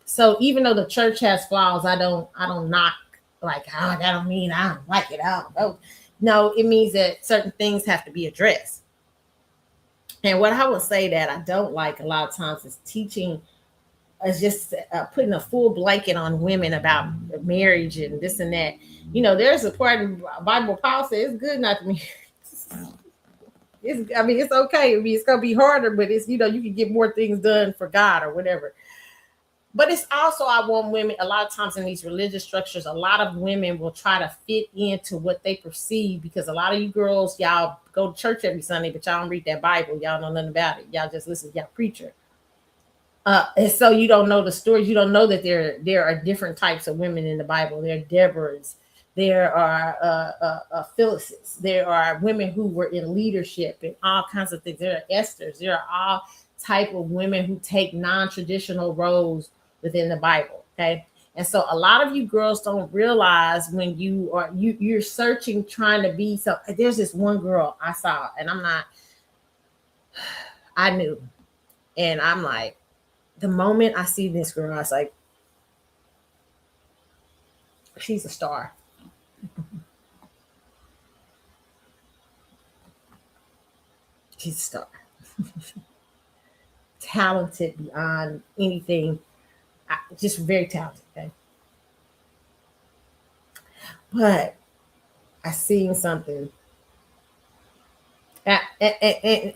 Speaker 1: So even though the church has flaws, I don't knock like, oh, that don't mean I don't like it. I don't know. No, it means that certain things have to be addressed. And what I would say that I don't like a lot of times is teaching, is just putting a full blanket on women about marriage and this and that. You know, there's a part in Bible Paul says it's good not to be. I mean, it's okay. I mean, it's gonna be harder, but it's, you know, you can get more things done for God or whatever. But it's also, I want women, a lot of times in these religious structures, a lot of women will try to fit into what they perceive, because a lot of you girls, y'all go to church every Sunday, but y'all don't read that Bible. Y'all know nothing about it. Y'all just listen to y'all preacher. And so you don't know the stories. You don't know that there are different types of women in the Bible. There are Deborahs. There are Phyllis's. There are women who were in leadership and all kinds of things. There are Esthers. There are all type of women who take non-traditional roles within the Bible. Okay. And so a lot of you girls don't realize when you're searching, trying to be so. There's this one girl I saw, and I knew, and I'm like, the moment I see this girl, I was like, she's a star. She's a star. Talented beyond anything. Just very talented. Okay. But I seen something. And, and, and,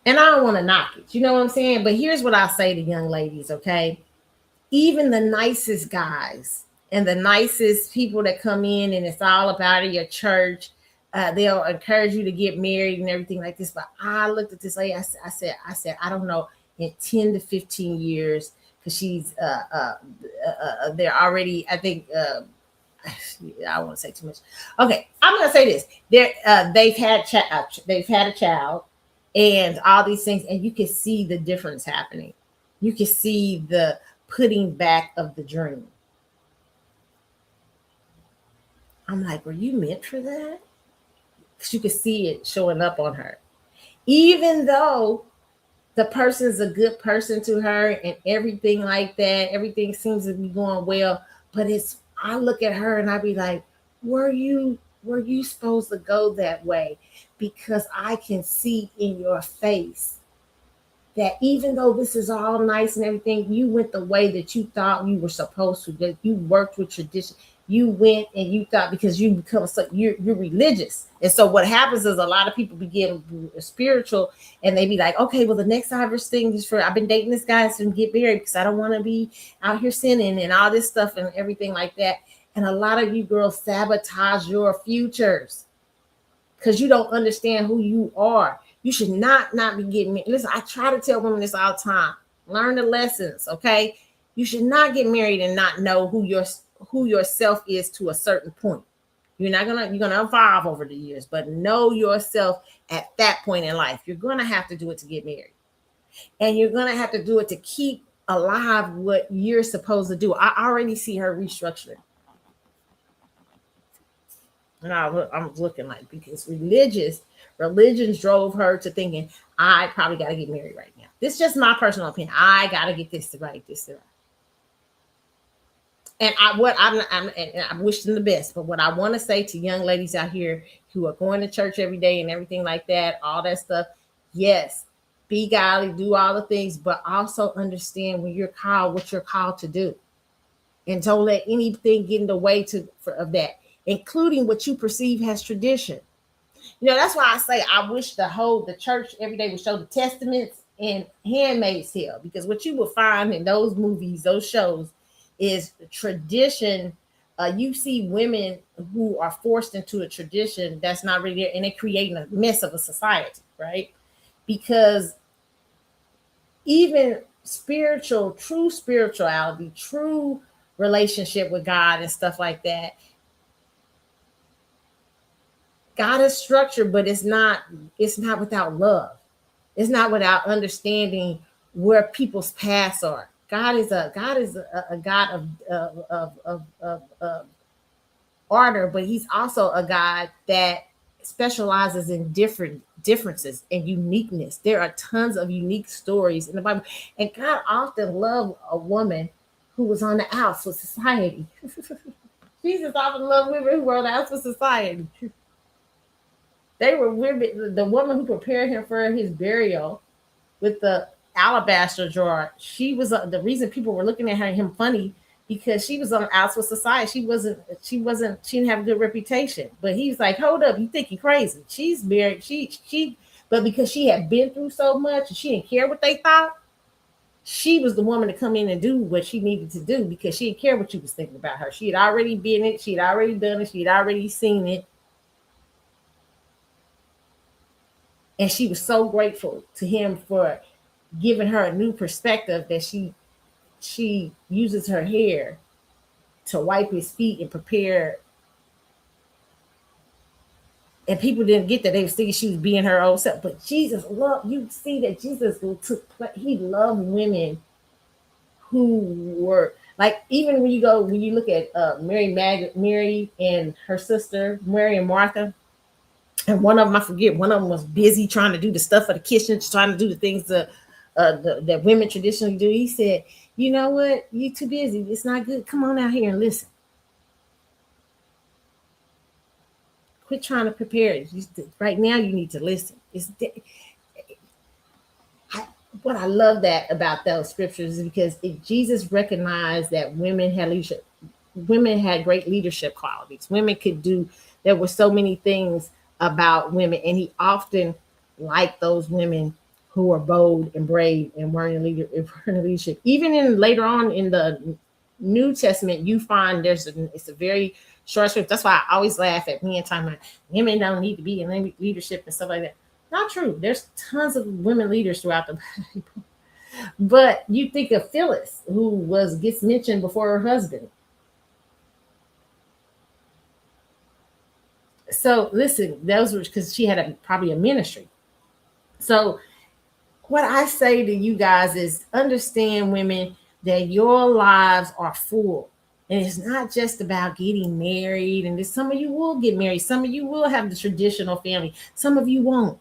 Speaker 1: and I don't want to knock it. You know what I'm saying? But here's what I say to young ladies, okay? Even the nicest guys and the nicest people that come in and it's all about your church, they'll encourage you to get married and everything like this. But I looked at this lady. I said, I don't know, in 10 to 15 years, because she's they're already, I think. I don't want to say too much. Okay, I'm gonna say this. They've had a child, and all these things, and you can see the difference happening. You can see the putting back of the dream. I'm like, were you meant for that? Because you could see it showing up on her, even though the person's a good person to her and everything like that. Everything seems to be going well, but I look at her and I be like, were you supposed to go that way? Because I can see in your face that even though this is all nice and everything, you went the way that you thought you were supposed to. That you worked with tradition. You went and you thought, because you become you're religious. And so what happens is a lot of people begin spiritual and they be like, okay, well, the next Irish thing is I've been dating this guy to get married because I don't want to be out here sinning and all this stuff and everything like that. And a lot of you girls sabotage your futures because you don't understand who you are. You should not be getting married. Listen, I try to tell women this all the time. Learn the lessons, okay? You should not get married and not know who yourself is to a certain point. You're gonna evolve over the years, but know yourself at that point in life. You're gonna have to do it to get married, and you're gonna have to do it to keep alive what you're supposed to do. I already see her restructuring. And I'm looking like, because religions drove her to thinking, I probably got to get married right now. This is just my personal opinion. I got to get this right. And I wish them the best. But what I want to say to young ladies out here who are going to church every day and everything like that, all that stuff, yes, be godly, do all the things, but also understand when you're called, what you're called to do. And don't let anything get in the way of that, including what you perceive as tradition. That's why I say I wish the church every day would show the Testaments and Handmaid's Tale, because what you will find in those movies, those shows, is tradition. You see women who are forced into a tradition that's not really there, and they're creating a mess of a society, right? Because even true spirituality, true relationship with God and stuff like that, God is structured, but it's not without love. It's not without understanding where people's paths are. God is a God of order, but he's also a God that specializes in differences and uniqueness. There are tons of unique stories in the Bible, and God often loved a woman who was on the outs with society. Jesus often loved women who were on the outs with society. They were women. The woman who prepared him for his burial with the alabaster jar, she was the reason people were looking at him funny, because she was on the outs with society. She didn't have a good reputation. But he was like, hold up, you think you're crazy? She's married. But because she had been through so much and she didn't care what they thought, she was the woman to come in and do what she needed to do, because she didn't care what you was thinking about her. She had already been it. She had already done it. She had already seen it. And she was so grateful to him for giving her a new perspective, that she uses her hair to wipe his feet and prepare. And people didn't get that. They were thinking she was being her own self. But Jesus loved, you see that Jesus he loved women who were like, even when you look at Mary and her sister, Mary and Martha. And one of them, I forget, one of them was busy trying to do the stuff for the kitchen, trying to do the things that women traditionally do. He said, you know what? You're too busy. It's not good. Come on out here and listen. Quit trying to prepare. Right now, you need to listen. What I love that about those scriptures is because Jesus recognized that women had leadership. Women had great leadership qualities. Women could do. There were so many things about women, and he often liked those women who were bold and brave and weren't in leadership. Even in later on in the New Testament, you find it's a very short script. That's why I always laugh at me and time like women don't need to be in leadership and stuff like that. Not true. There's tons of women leaders throughout the Bible. But you think of Phyllis, who gets mentioned before her husband. So listen, those were because she had probably a ministry. So what I say to you guys is understand, women, that your lives are full. And it's not just about getting married. And some of you will get married. Some of you will have the traditional family. Some of you won't.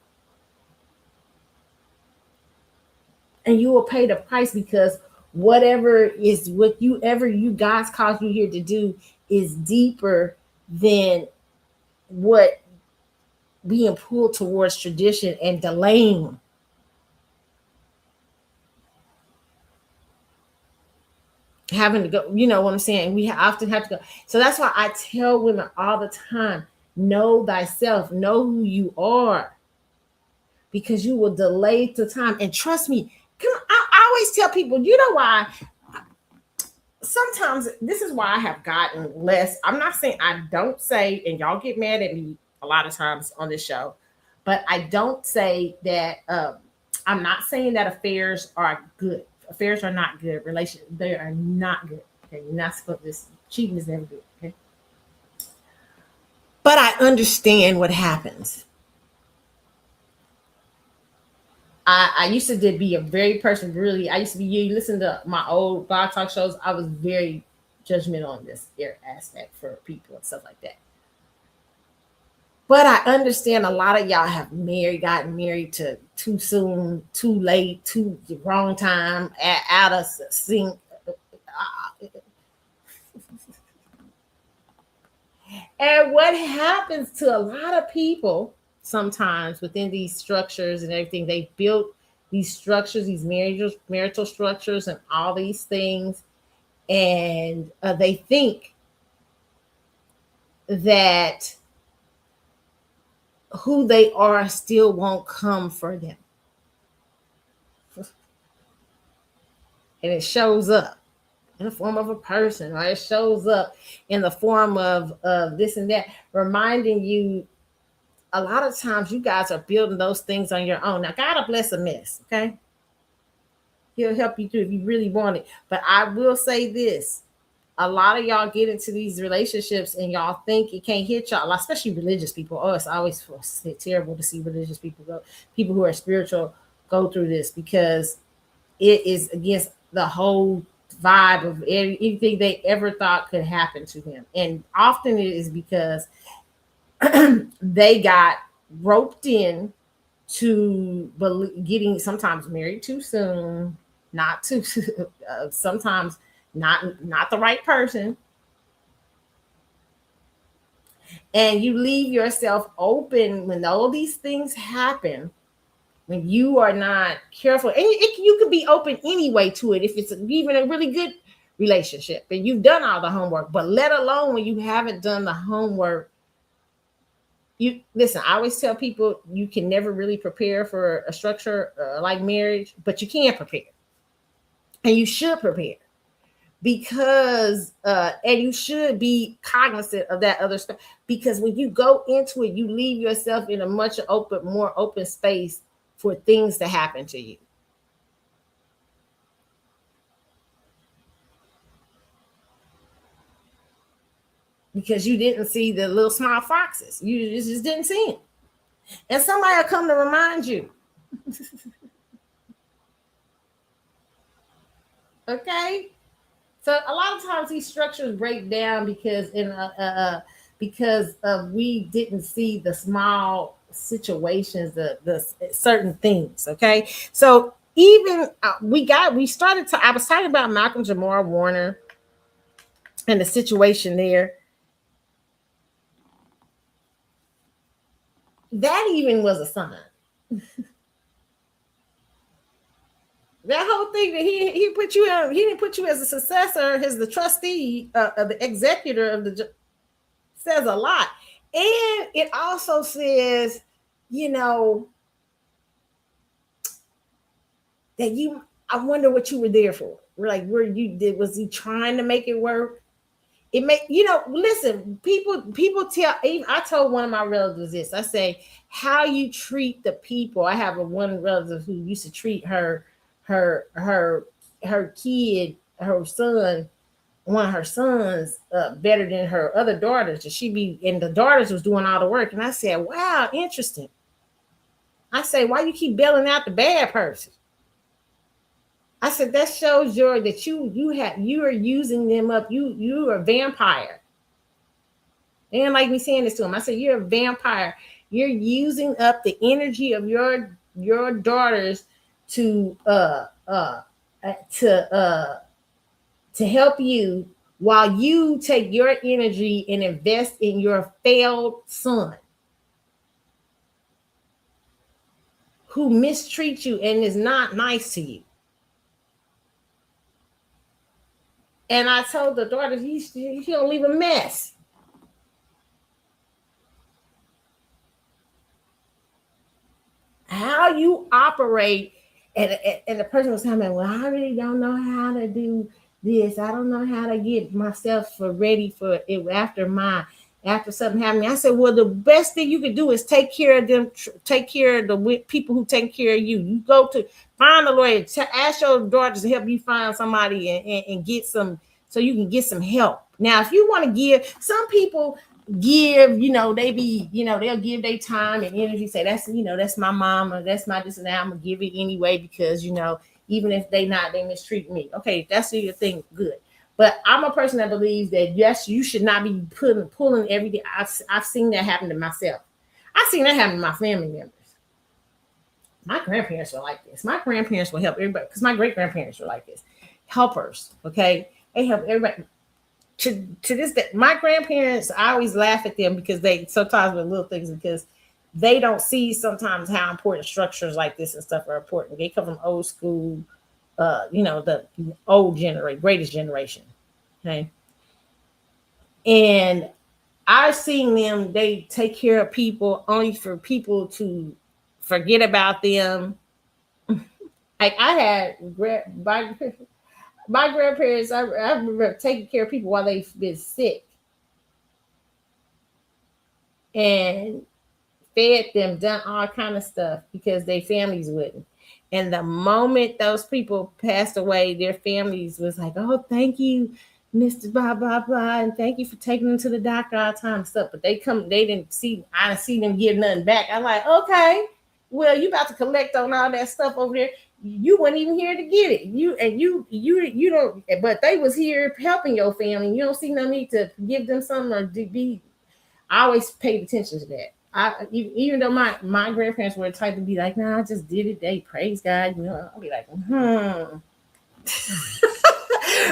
Speaker 1: And you will pay the price because whatever you God's caused you here to do is deeper than what being pulled towards tradition and delaying. Having to go, you know what I'm saying? We often have to go. So that's why I tell women all the time, know thyself, know who you are, because you will delay the time. And trust me, I always tell people, you know why? Sometimes this is why I have gotten less. I'm not saying I don't say, and y'all get mad at me a lot of times on this show, but I don't say that. I'm not saying that affairs are good. Affairs are not good. Relations, they are not good. Okay, you're not supposed to. This cheating is never good. Okay, but I understand what happens. I used to be a very person. Really, I used to be. You listen to my old blog talk shows. I was very judgmental on this aspect for people and stuff like that. But I understand a lot of y'all have gotten married to too soon, too late, too wrong time, out of sync. And what happens to a lot of people sometimes within these structures and everything, they built these structures, these marital structures and all these things. And they think that who they are still won't come for them. And it shows up in the form of a person, or it shows up in the form of this and that, reminding you a lot of times you guys are building those things on your own. Now, God bless a mess, okay? He'll help you through if you really want it. But I will say this. A lot of y'all get into these relationships and y'all think it can't hit y'all, especially religious people. Oh, it's always terrible to see religious people people who are spiritual go through this, because it is against the whole vibe of anything they ever thought could happen to them. And often it is because they got roped in to getting sometimes married too soon, not too sometimes not the right person, and you leave yourself open when all these things happen. When you are not careful, and you could be open anyway to it if it's even a really good relationship and you've done all the homework, but let alone when you haven't done the homework. You listen, I always tell people you can never really prepare for a structure like marriage, but you can prepare, and you should prepare, because and you should be cognizant of that other stuff, because when you go into it, you leave yourself in a more open space for things to happen to you. Because you didn't see the little small foxes. You just didn't see them. And somebody will come to remind you. Okay? So a lot of times these structures break down because we didn't see the small situations, the certain things. Okay, so even I was talking about Malcolm Jamal Warner and the situation there. That even was a sign. That whole thing that he put you in, he didn't put you as a successor, as the trustee, the executor of the, says a lot. And it also says, you know, that you, I wonder what you were there for. Like, where you did, was he trying to make it work? It make, you know, listen, people tell, even I told one of my relatives this. I say, how you treat the people. I have a one relative who used to treat her her her kid, her son, one of her sons, better than her other daughters. And she be, and the daughters was doing all the work. And I said, wow, interesting. I say, why you keep bailing out the bad person? I said, that shows your, that you are using them up. You are a vampire. They didn't like me saying this to him. I said, you're a vampire. You're using up the energy of your daughters to to help you, while you take your energy and invest in your failed son who mistreats you and is not nice to you. And I told the daughter, he don't leave a mess. How you operate, and the person was telling me, well, I really don't know how to do this. I don't know how to get myself ready for it after something happened. I said, well, the best thing you can do is take care of them, take care of the people who take care of you. You go to find a lawyer, ask your daughters to help you find somebody and get some, so you can get some help. Now, if you want to give, some people give, you know, they be, you know, they'll give their time and energy, say, that's, you know, that's my mama, that's my this and that, I'm gonna give it anyway, because, you know, even if they mistreat me. Okay, that's your thing, good. But I'm a person that believes that, yes, you should not be pulling everything. I've seen that happen to myself. I've seen that happen to my family members. My grandparents were like this. My grandparents will help everybody, because my great grandparents were like this. Helpers, okay? They help everybody. To this day, my grandparents, I always laugh at them because they sometimes with little things, because they don't see sometimes how important structures like this and stuff are important. They come from old school, you know, the old generation, greatest generation. Okay. And I've seen them, they take care of people only for people to forget about them. Like I had my grandparents, I remember taking care of people while they've been sick and fed them, done all kind of stuff because their families wouldn't. And the moment those people passed away, their families was like, oh, thank you, Mr. Blah, blah, blah. And thank you for taking them to the doctor all the time and stuff. But they didn't see, I didn't see them give nothing back. I'm like, okay, well, you about to collect on all that stuff over there. You weren't even here to get it. You don't, but they was here helping your family. You don't see no need to give them something or to be. I always paid attention to that. Even though my grandparents were the type to be like, nah, I just did it. They praise God. You know, I'll be like,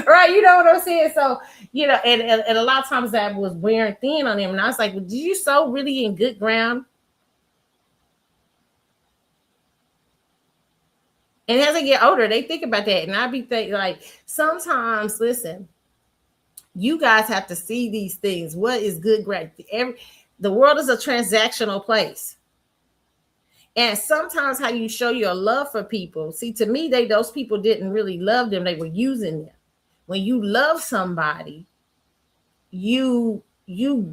Speaker 1: right? You know what I'm saying? So, you know, and a lot of times that was wearing thin on them. And I was like, well, did you sow really in good ground? And as they get older, they think about that. And I be thinking, like, sometimes, listen, you guys have to see these things. What is good ground? The world is a transactional place. And sometimes how you show your love for people, see, to me, those people didn't really love them. They were using them. When you love somebody, you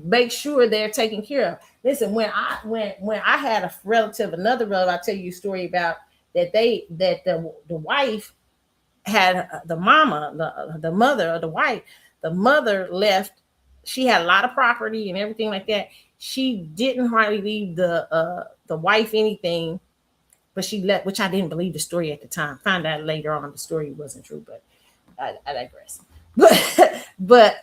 Speaker 1: make sure they're taken care of. Listen, when I had a relative, another relative, I'll tell you a story about that the wife had the mama, the mother of the wife, the mother left. She had a lot of property and everything like that. She didn't hardly leave the wife anything, but she left, which I didn't believe the story at the time. Found out later on the story wasn't true, but I digress. But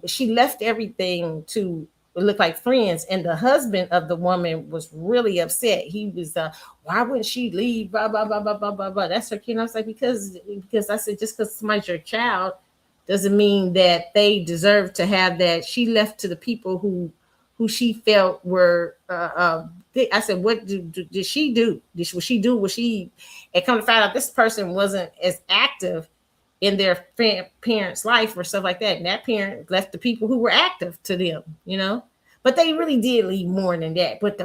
Speaker 1: she left everything to look like friends, and the husband of the woman was really upset. He was why wouldn't she leave, blah blah blah blah blah blah blah, that's her kid. And I was like, because I said, just because somebody's your child doesn't mean that they deserve to have that. She left to the people who she felt were. I said, what did she do? Was she do? Was she? And come to find out, this person wasn't as active in their parents' life or stuff like that. And that parent left the people who were active to them, you know. But they really did leave more than that. But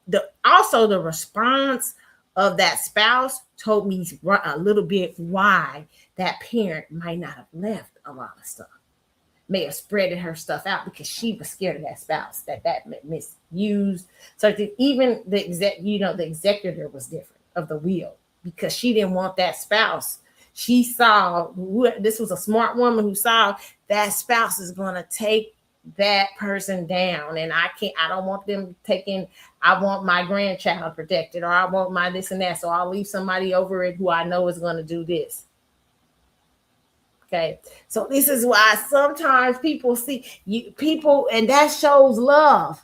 Speaker 1: the also the response of that spouse told me a little bit why that parent might not have left a lot of stuff. May have spreaded her stuff out because she was scared of that spouse that misused. So even the the executor was different of the will because she didn't want that spouse. She saw this was a smart woman who saw that spouse is going to take that person down, and I don't want them taking. I want my grandchild protected, or I want my this and that. So I'll leave somebody over it who I know is going to do this. Okay, so this is why sometimes people see people, and that shows love.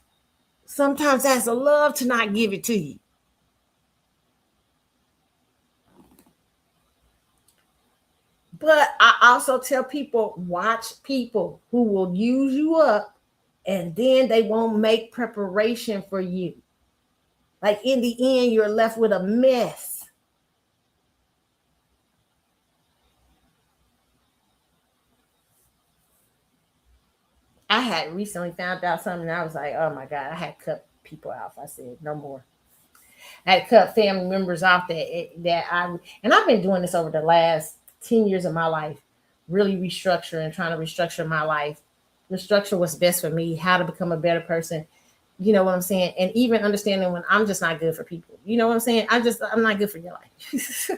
Speaker 1: Sometimes that's a love to not give it to you. But I also tell people, watch people who will use you up and then they won't make preparation for you. Like in the end, you're left with a mess. I had recently found out something, and I was like, oh my God, I had cut people off. I said, no more. I had cut family members off and I've been doing this over the last 10 years of my life, really restructuring, trying to restructure my life, restructure what's best for me, how to become a better person. You know what I'm saying? And even understanding when I'm just not good for people. You know what I'm saying? I'm not good for your life.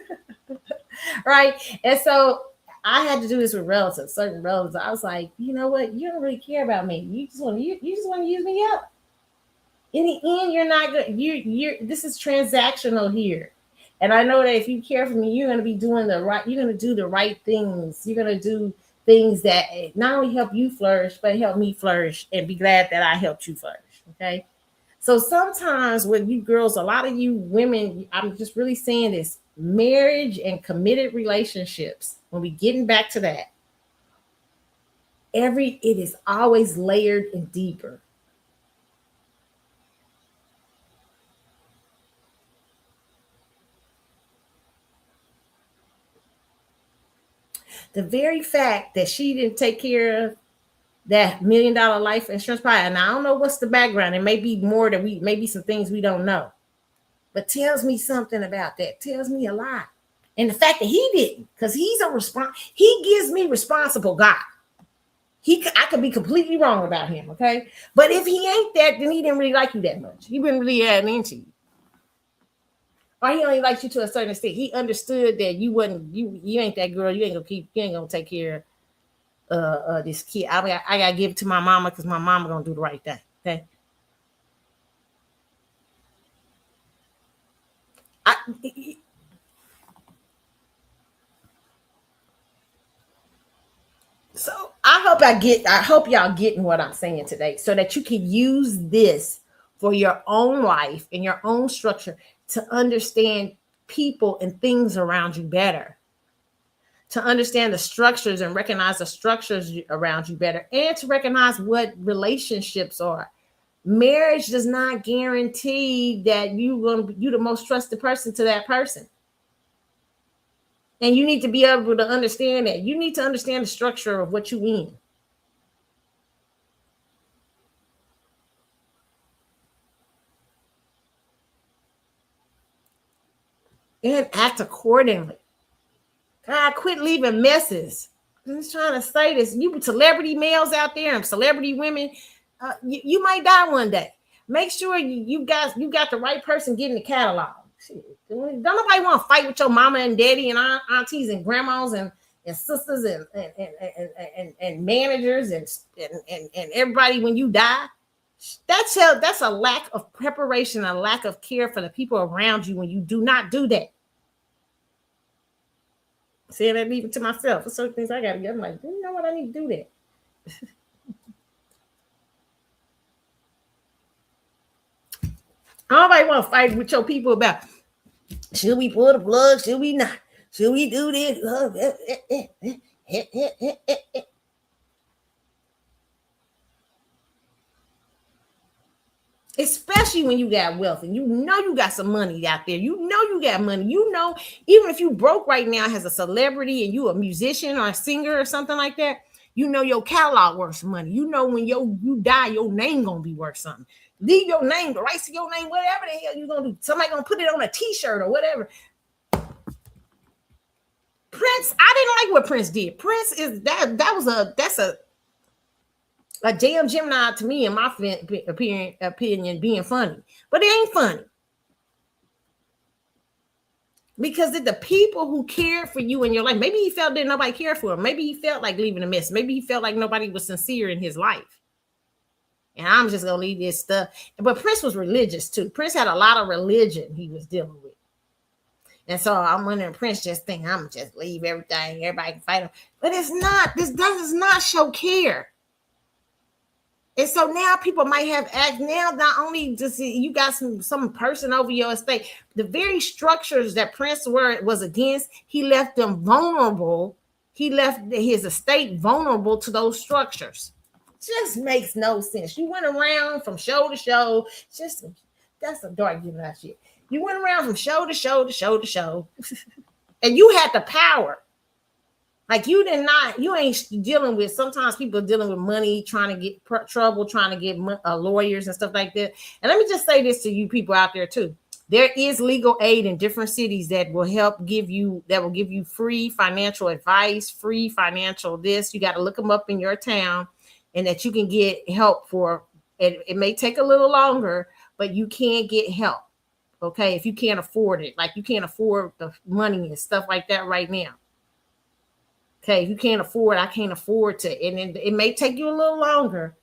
Speaker 1: Right? And so I had to do this with relatives, certain relatives. I was like, you know what? You don't really care about me. You just want to use me up. In the end, you're not good. This is transactional here. And I know that if you care for me, you're going to be doing you're going to do the right things. You're going to do things that not only help you flourish, but help me flourish and be glad that I helped you flourish. Okay. So sometimes with you girls, a lot of you women, I'm just really saying this, marriage and committed relationships, when we getting back to that, it is always layered and deeper. The very fact that she didn't take care of that $1 million life insurance policy, and I don't know what's the background. It may be more that maybe some things we don't know, but tells me something about that. Tells me a lot. And the fact that he didn't, because he gives me responsible God. I could be completely wrong about him, okay? But if he ain't that, then he didn't really like you that much. He didn't really add into you. Or he only liked you to a certain extent. He understood that you ain't that girl. You ain't gonna take care of this kid. I gotta give it to my mama because my mama gonna do the right thing. Okay. So I hope y'all getting what I'm saying today so that you can use this for your own life and your own structure to understand people and things around you better, to understand the structures and recognize the structures around you better, and to recognize what relationships are. Marriage does not guarantee that you're the most trusted person to that person. And you need to be able to understand that. You need to understand the structure of what you in. And act accordingly. God, quit leaving messes. I'm just trying to say this. You celebrity males out there and celebrity women, you might die one day. Make sure you got the right person getting the catalog. Don't nobody want to fight with your mama and daddy and aunties and grandmas and sisters and managers and everybody when you die. That's a lack of preparation, a lack of care for the people around you when you do not do that. Saying that even to myself. For certain things I gotta get. I'm like, you know what? I need to do that. Nobody want to fight with your people about should we pull the plug? Should we not? Should we do this? especially when you got wealth and you know you got some money out there. You know you got money. You know, even if you broke right now as a celebrity and you a musician or a singer or something like that, you know your catalog worth some money. You know when you die, your name gonna be worth something. Leave your name, the rights to your name, whatever the hell you gonna do. Somebody gonna put it on a t-shirt or whatever. Prince, I didn't like what Prince did. Prince is that's a damn Gemini to me, in my opinion, being funny. But it ain't funny. Because the people who cared for you in your life, maybe he felt that nobody cared for him. Maybe he felt like leaving a mess. Maybe he felt like nobody was sincere in his life. And I'm just going to leave this stuff. But Prince was religious too. Prince had a lot of religion he was dealing with. And so I'm wondering, Prince just think, I'm just leave everything. Everybody can fight him. But it's not. This does not show care. And so now people might have asked, now not only to see you got some person over your estate, the very structures that Prince was against, he left them vulnerable. He left his estate vulnerable to those structures. Just makes no sense. You went around from show to show. That's a dark that shit. You went around from show to show to show to show, and you had the power. Like you ain't dealing with, sometimes people are dealing with money, trying to get trouble, trying to get lawyers and stuff like that. And let me just say this to you people out there too. There is legal aid in different cities that will give you free financial advice, free financial this. You got to look them up in your town, and that you can get help for. It may take a little longer, but you can get help. Okay. If you can't afford it, like you can't afford the money and stuff like that right now. Okay, if you can't afford, I can't afford to, and it may take you a little longer,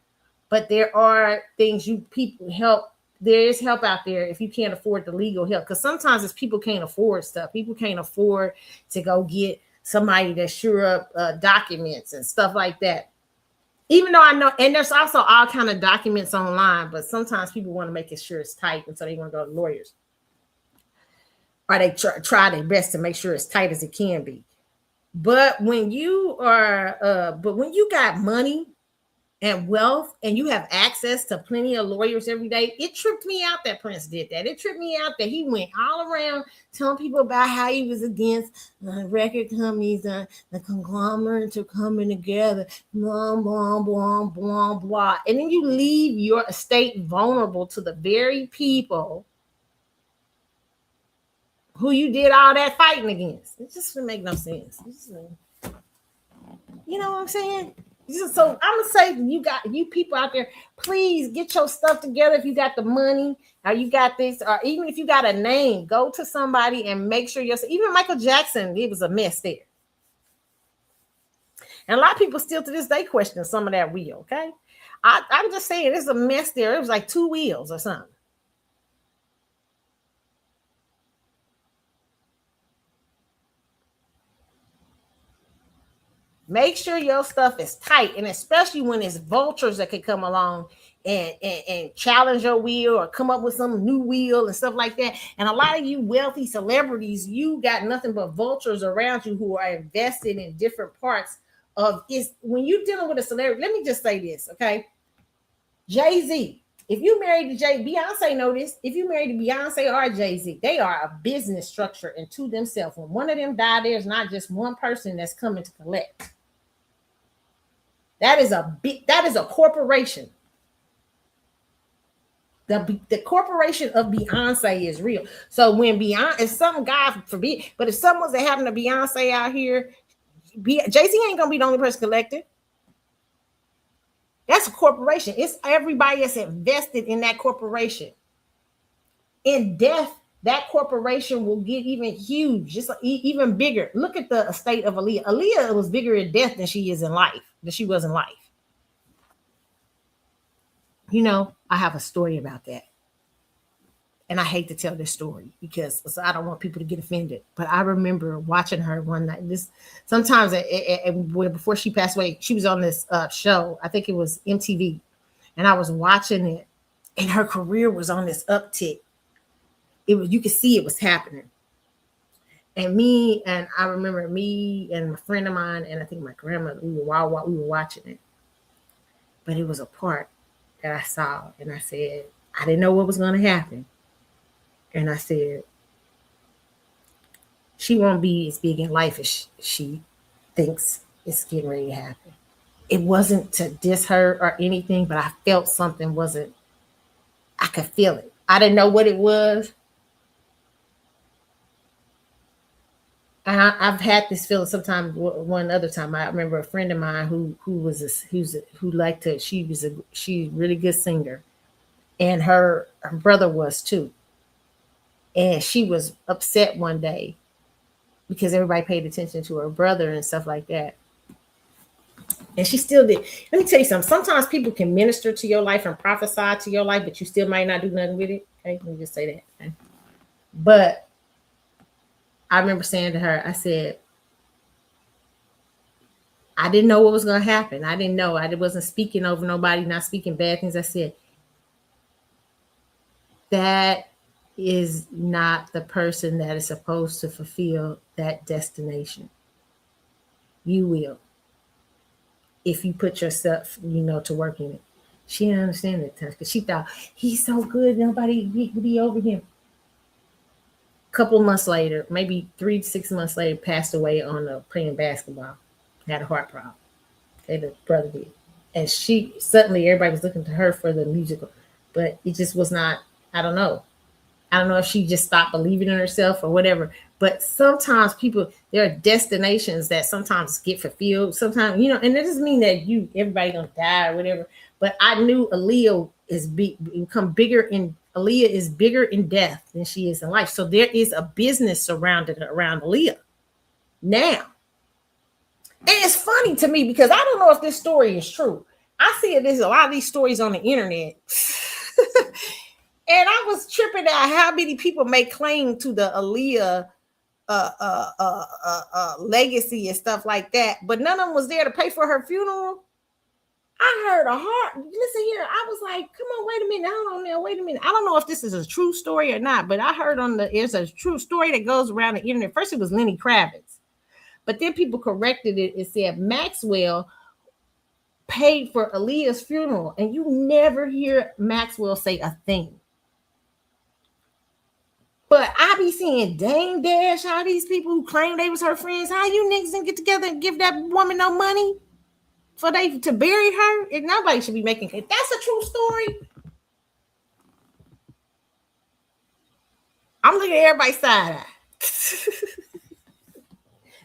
Speaker 1: but there are things people help. There is help out there if you can't afford the legal help, because sometimes it's people can't afford stuff. People can't afford to go get somebody to sure up documents and stuff like that. Even though I know, and there's also all kind of documents online, but sometimes people want to make it sure it's tight, and so they want to go to lawyers, or they try their best to make sure it's tight as it can be. But when you got money and wealth and you have access to plenty of lawyers every day, it tripped me out that Prince did that. It tripped me out that he went all around telling people about how he was against record companies, the conglomerates are coming together, blah, blah, blah, blah, blah. And then you leave your estate vulnerable to the very people who you did all that fighting against. It just doesn't make no sense. You know what I'm saying? So I'm gonna say, you people out there, please get your stuff together. If you got the money, or you got this, or even if you got a name, go to somebody and make sure even Michael Jackson, it was a mess there. And a lot of people still to this day question some of that wheel. Okay, I'm just saying there's a mess there. It was like 2 wheels or something. Make sure your stuff is tight, and especially when it's vultures that can come along and challenge your wheel or come up with some new wheel and stuff like that. And a lot of you wealthy celebrities, you got nothing but vultures around you who are invested in different parts of it. When you're dealing with a celebrity, let me just say this, okay? Jay-Z, if you married to Beyonce, know this, if you married to Beyonce or Jay-Z, they are a business structure into themselves. When one of them die, there's not just one person that's coming to collect. That is a corporation. The corporation of Beyonce is real. So when if some God forbid, but if someone's having a Beyonce out here, Jay-Z ain't gonna be the only person collected. That's a corporation. It's everybody that's invested in that corporation. In death, that corporation will get even huge, just even bigger. Look at the estate of Aaliyah. Aaliyah was bigger in death than she was in life. You know, I have a story about that. And I hate to tell this story because I don't want people to get offended. But I remember watching her one night. Sometimes before she passed away, she was on this show. I think it was MTV. And I was watching it. And her career was on this uptick. You could see it was happening. And I remember me and a friend of mine, and I think my grandmother, we were watching it. But it was a part that I saw, and I said, I didn't know what was going to happen. And I said, she won't be as big in life as she thinks it's getting ready to happen. It wasn't to diss her or anything, but I felt something wasn't, I could feel it. I didn't know what it was. And I've had this feeling sometimes. One other time, I remember a friend of mine who liked to. She's a really good singer, and her brother was too. And she was upset one day because everybody paid attention to her brother and stuff like that. And she still did. Let me tell you something. Sometimes people can minister to your life and prophesy to your life, but you still might not do nothing with it. Okay, let me just say that. Okay? But I remember saying to her, I said, I didn't know what was going to happen. I didn't know. I wasn't speaking over nobody, not speaking bad things. I said, that is not the person that is supposed to fulfill that destination. You will, if you put yourself, to work in it. She didn't understand that time because she thought he's so good, nobody be over him. A couple of months later, maybe 3 to 6 months later, passed away on playing basketball. Had a heart problem. Okay, the brother did, and she suddenly everybody was looking to her for the musical, but it just was not. I don't know. I don't know if she just stopped believing in herself or whatever. But sometimes there are destinations that sometimes get fulfilled. Sometimes, and it doesn't mean that everybody gonna die or whatever. But I knew Aaliyah is bigger in death than she is in life. So there is a business surrounded around Aaliyah now. And it's funny to me because I don't know if this story is true. I see there's a lot of these stories on the internet. And I was tripping at how many people may claim to the Aaliyah legacy and stuff like that, but none of them was there to pay for her funeral. I heard a heart. Listen here, I was like, "Come on, wait a minute, hold on now, wait a minute." I don't know if this is a true story or not, but I heard it's a true story that goes around the internet. First, it was Lenny Kravitz, but then people corrected it and said Maxwell paid for Aaliyah's funeral, and you never hear Maxwell say a thing. But I be seeing Dame Dash, all these people who claim they was her friends. How you niggas didn't get together and give that woman no money for they to bury her? And nobody should be making it. That's a true story. I'm looking at everybody's side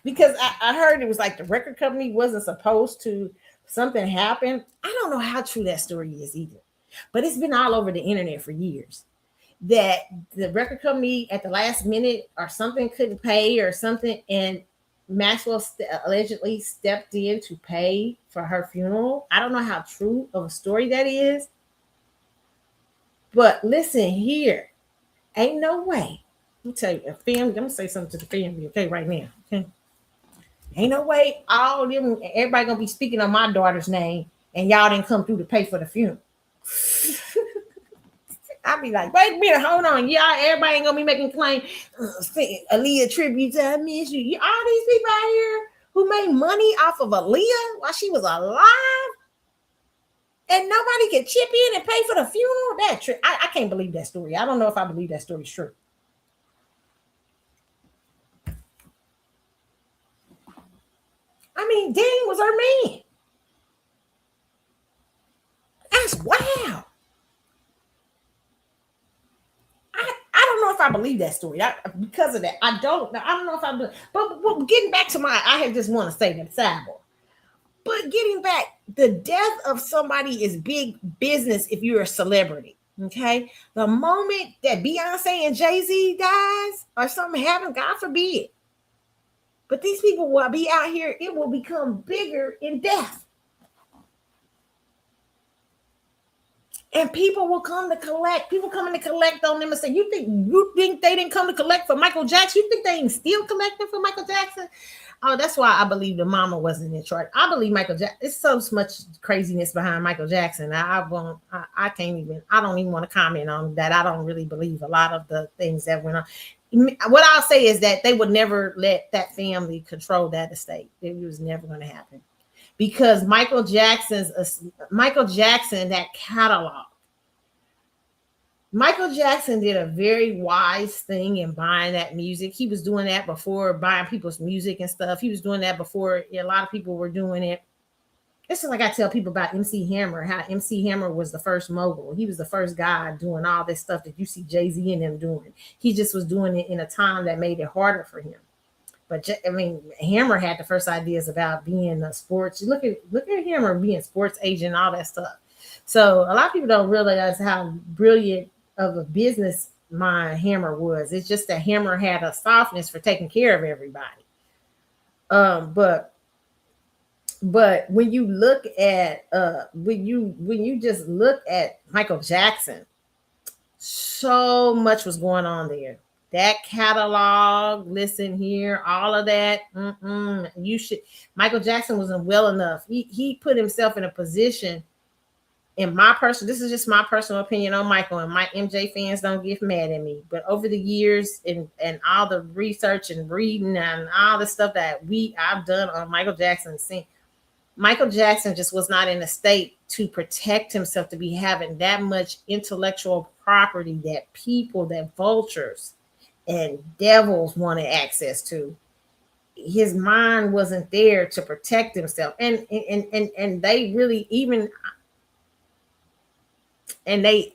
Speaker 1: because I heard it was like the record company wasn't supposed to. Something happened. I don't know how true that story is either, but it's been all over the internet for years. That the record company at the last minute or something couldn't pay or something, and Maxwell allegedly stepped in to pay for her funeral. I don't know how true of a story that is, but listen here, ain't no way. Let me tell you, family. I'm gonna say something to the family, okay, right now. Okay, ain't no way all them everybody gonna be speaking on my daughter's name, and y'all didn't come through to pay for the funeral. I'll be like, wait a minute, hold on. Y'all, everybody ain't gonna be making claim. Aaliyah tribute to I miss you. All these people out here who made money off of Aaliyah while she was alive, and nobody can chip in and pay for the funeral. I can't believe that story. I don't know if I believe that story's true. I mean, Dane was her man. That's wow. I don't know if I believe that story because of that. I don't know if I believe. But getting back to I just want to say that sidebar. But getting back, the death of somebody is big business if you're a celebrity. Okay, the moment that Beyonce and Jay-Z dies or something happens, God forbid. But these people will be out here. It will become bigger in death. And people will come to collect. People coming to collect on them and say, you think they didn't come to collect for Michael Jackson? You think they ain't still collecting for Michael Jackson? Oh, that's why I believe the mama wasn't in charge. I believe Michael Jackson. It's so much craziness behind Michael Jackson. I don't even want to comment on that. I don't really believe a lot of the things that went on. What I'll say is that they would never let that family control that estate. It was never going to happen. Because Michael Jackson, that catalog, Michael Jackson did a very wise thing in buying that music. He was doing that before buying people's music and stuff. He was doing that before a lot of people were doing it. It's just like I tell people about MC Hammer, how MC Hammer was the first mogul. He was the first guy doing all this stuff that you see Jay-Z and them doing. He just was doing it in a time that made it harder for him. But I mean, Hammer had the first ideas about being a sports. Look at Hammer being sports agent, all that stuff. So a lot of people don't realize how brilliant of a business mind Hammer was. It's just that Hammer had a softness for taking care of everybody. But when you look at when you just look at Michael Jackson, so much was going on there. That catalog, listen here, all of that. You should. Michael Jackson wasn't well enough. He put himself in a position. In my personal, this is just my personal opinion on Michael, and my MJ fans don't get mad at me. But over the years and all the research and reading and all the stuff that I've done on Michael Jackson, Michael Jackson just was not in a state to protect himself, to be having that much intellectual property that people, that vultures and devils wanted access to. His mind wasn't there to protect himself. And they really even, and they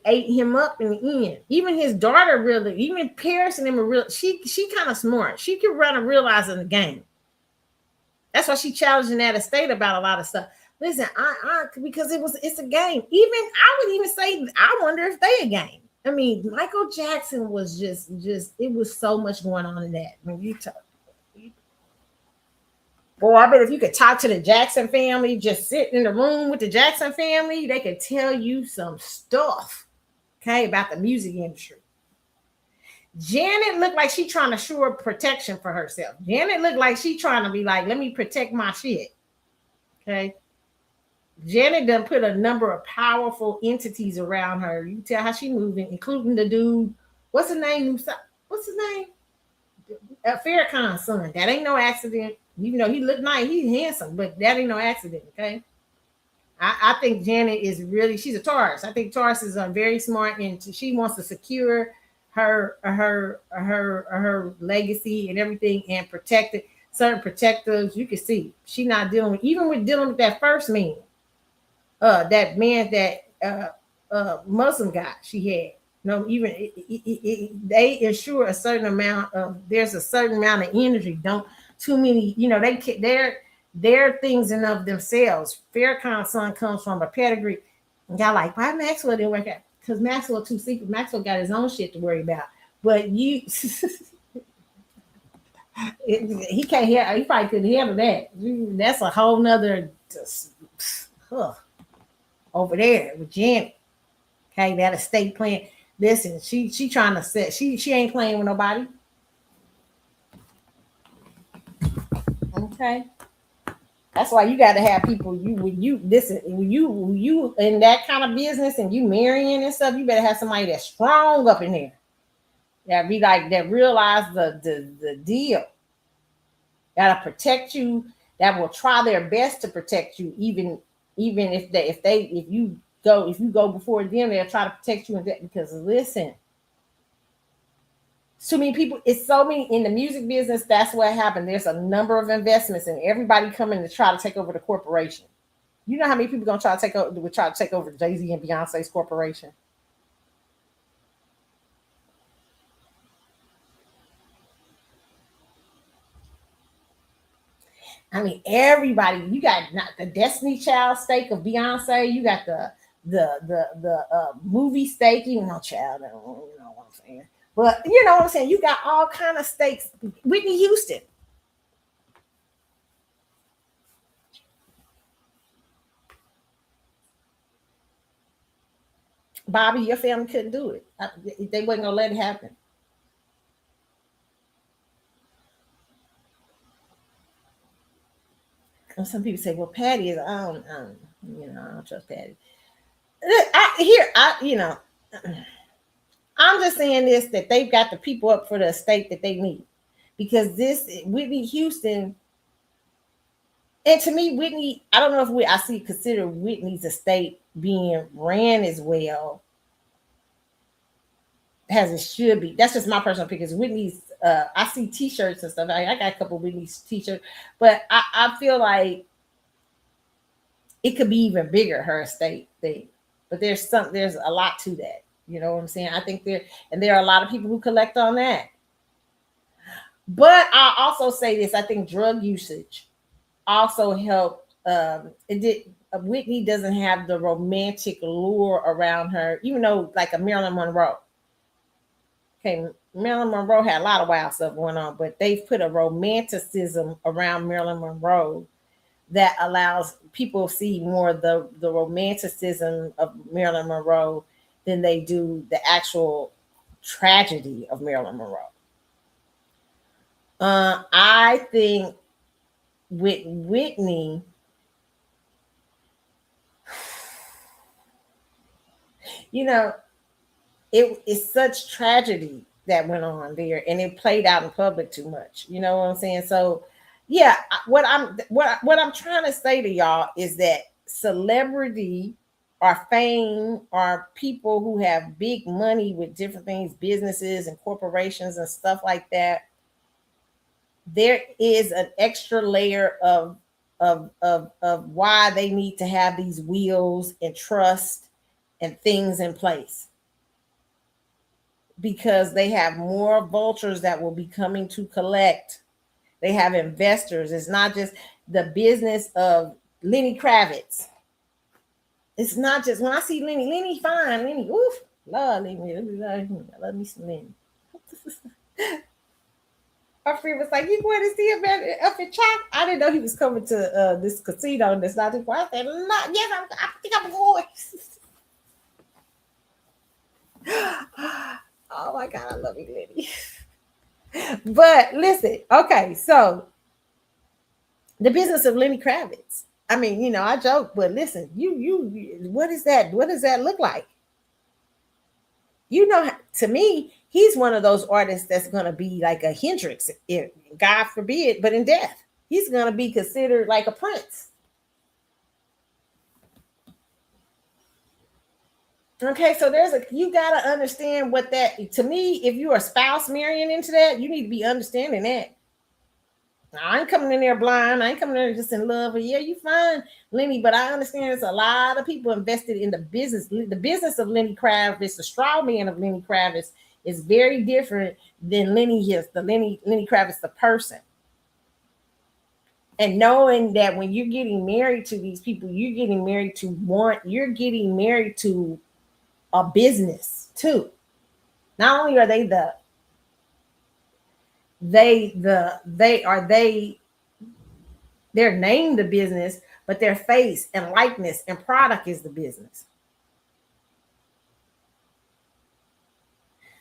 Speaker 1: ate him up in the end. Even his daughter really, even Paris and them were real. She kind of smart. She could run a realizing the game. That's why she challenging that estate about a lot of stuff. Listen, because it's a game. Even I would even say I wonder if they a game. I mean, Michael Jackson was just it was so much going on in that. When you talk, boy, I bet if you could talk to the Jackson family, just sit in the room with the Jackson family, they could tell you some stuff, okay, about the music industry. Janet looked like she trying to shore protection for herself. Janet looked like she trying to be like, let me protect my shit. Okay. Janet done put a number of powerful entities around her. You can tell how she moving, including the dude. What's his name? What's his name? Farrakhan's son. That ain't no accident. Even though he looked nice, he's handsome, but that ain't no accident. Okay. I think Janet is really, she's a Taurus. I think Taurus is very smart, and she wants to secure her legacy and everything, and protect it. Certain protectives, you can see she not dealing with, even with dealing with that first man, that man, that Muslim guy she had. No, even they ensure a certain amount of, there's a certain amount of energy. Don't too many, they're things in of themselves. Farrakhan's son comes from a pedigree. And y'all like, why Maxwell didn't work out? Because Maxwell too secret. Maxwell got his own shit to worry about. But he can't hear. He probably couldn't handle that. That's a whole nother over there with Janet. Okay, that estate plan. Listen, she trying to set. She ain't playing with nobody. Okay. That's why you got to have people. When you in that kind of business and you marrying and stuff, you better have somebody that's strong up in there. That be like, that realize the deal. Gotta protect you. That will try their best to protect you, even if you go before them, they'll try to protect you. Because listen, too many people, it's so many in the music business. That's what happened. There's a number of investments and everybody coming to try to take over the corporation. You know how many people gonna try to take over Jay-Z and Beyonce's corporation? I mean, everybody. You got not the Destiny Child stake of Beyonce. You got the movie stake. Even though Child, you know what I'm saying. But you know what I'm saying. You got all kind of stakes. Whitney Houston. Bobby, your family couldn't do it. They wasn't gonna let it happen. And some people say, "Well, Patty is I don't trust Patty." I'm just saying this, that they've got the people up for the estate that they need, because this Whitney Houston, and to me, Whitney, I don't know if consider Whitney's estate being ran as well as it should be. That's just my personal opinion. Because Whitney's, I see T-shirts and stuff. I got a couple of Whitney's T-shirts, but I feel like it could be even bigger, her estate thing. But there's a lot to that. You know what I'm saying? I think there are a lot of people who collect on that. But I'll also say this: I think drug usage also helped. It did. Whitney doesn't have the romantic lure around her, even though like a Marilyn Monroe. Okay, Marilyn Monroe had a lot of wild stuff going on, but they've put a romanticism around Marilyn Monroe that allows people to see more the romanticism of Marilyn Monroe than they do the actual tragedy of Marilyn Monroe. I think with Whitney, you know, it's such tragedy that went on there, and it played out in public too much. You know what I'm saying? So, yeah, what I'm trying to say to y'all is that celebrity or fame or people who have big money with different things, businesses and corporations and stuff like that, there is an extra layer of why they need to have these wheels and trust and things in place, because they have more vultures that will be coming to collect. They have investors. It's not just the business of Lenny Kravitz. It's not just when I see Lenny fine, Lenny, oof, love Lenny, I love me some Lenny. My friend was like, "You going to see him up in China?" I didn't know he was coming to this casino that's not too far. I said, "No, yes, I think I'm going." Oh my God, I love you, Lenny. But listen, okay, so the business of Lenny Kravitz. I mean, I joke, but listen, what is that? What does that look like? To me, he's one of those artists that's going to be like a Hendrix, God forbid, but in death. He's going to be considered like a Prince. Okay, so you got to understand what that, to me, if you're a spouse marrying into that, you need to be understanding that. I ain't coming in there blind. I ain't coming in there just in love. Yeah, you fine, Lenny, but I understand there's a lot of people invested in the business. The business of Lenny Kravitz, the straw man of Lenny Kravitz, is very different than Lenny Kravitz, the person. And knowing that when you're getting married to these people, you're getting married to a business too. Not only are they're named the business, but their face and likeness and product is the business.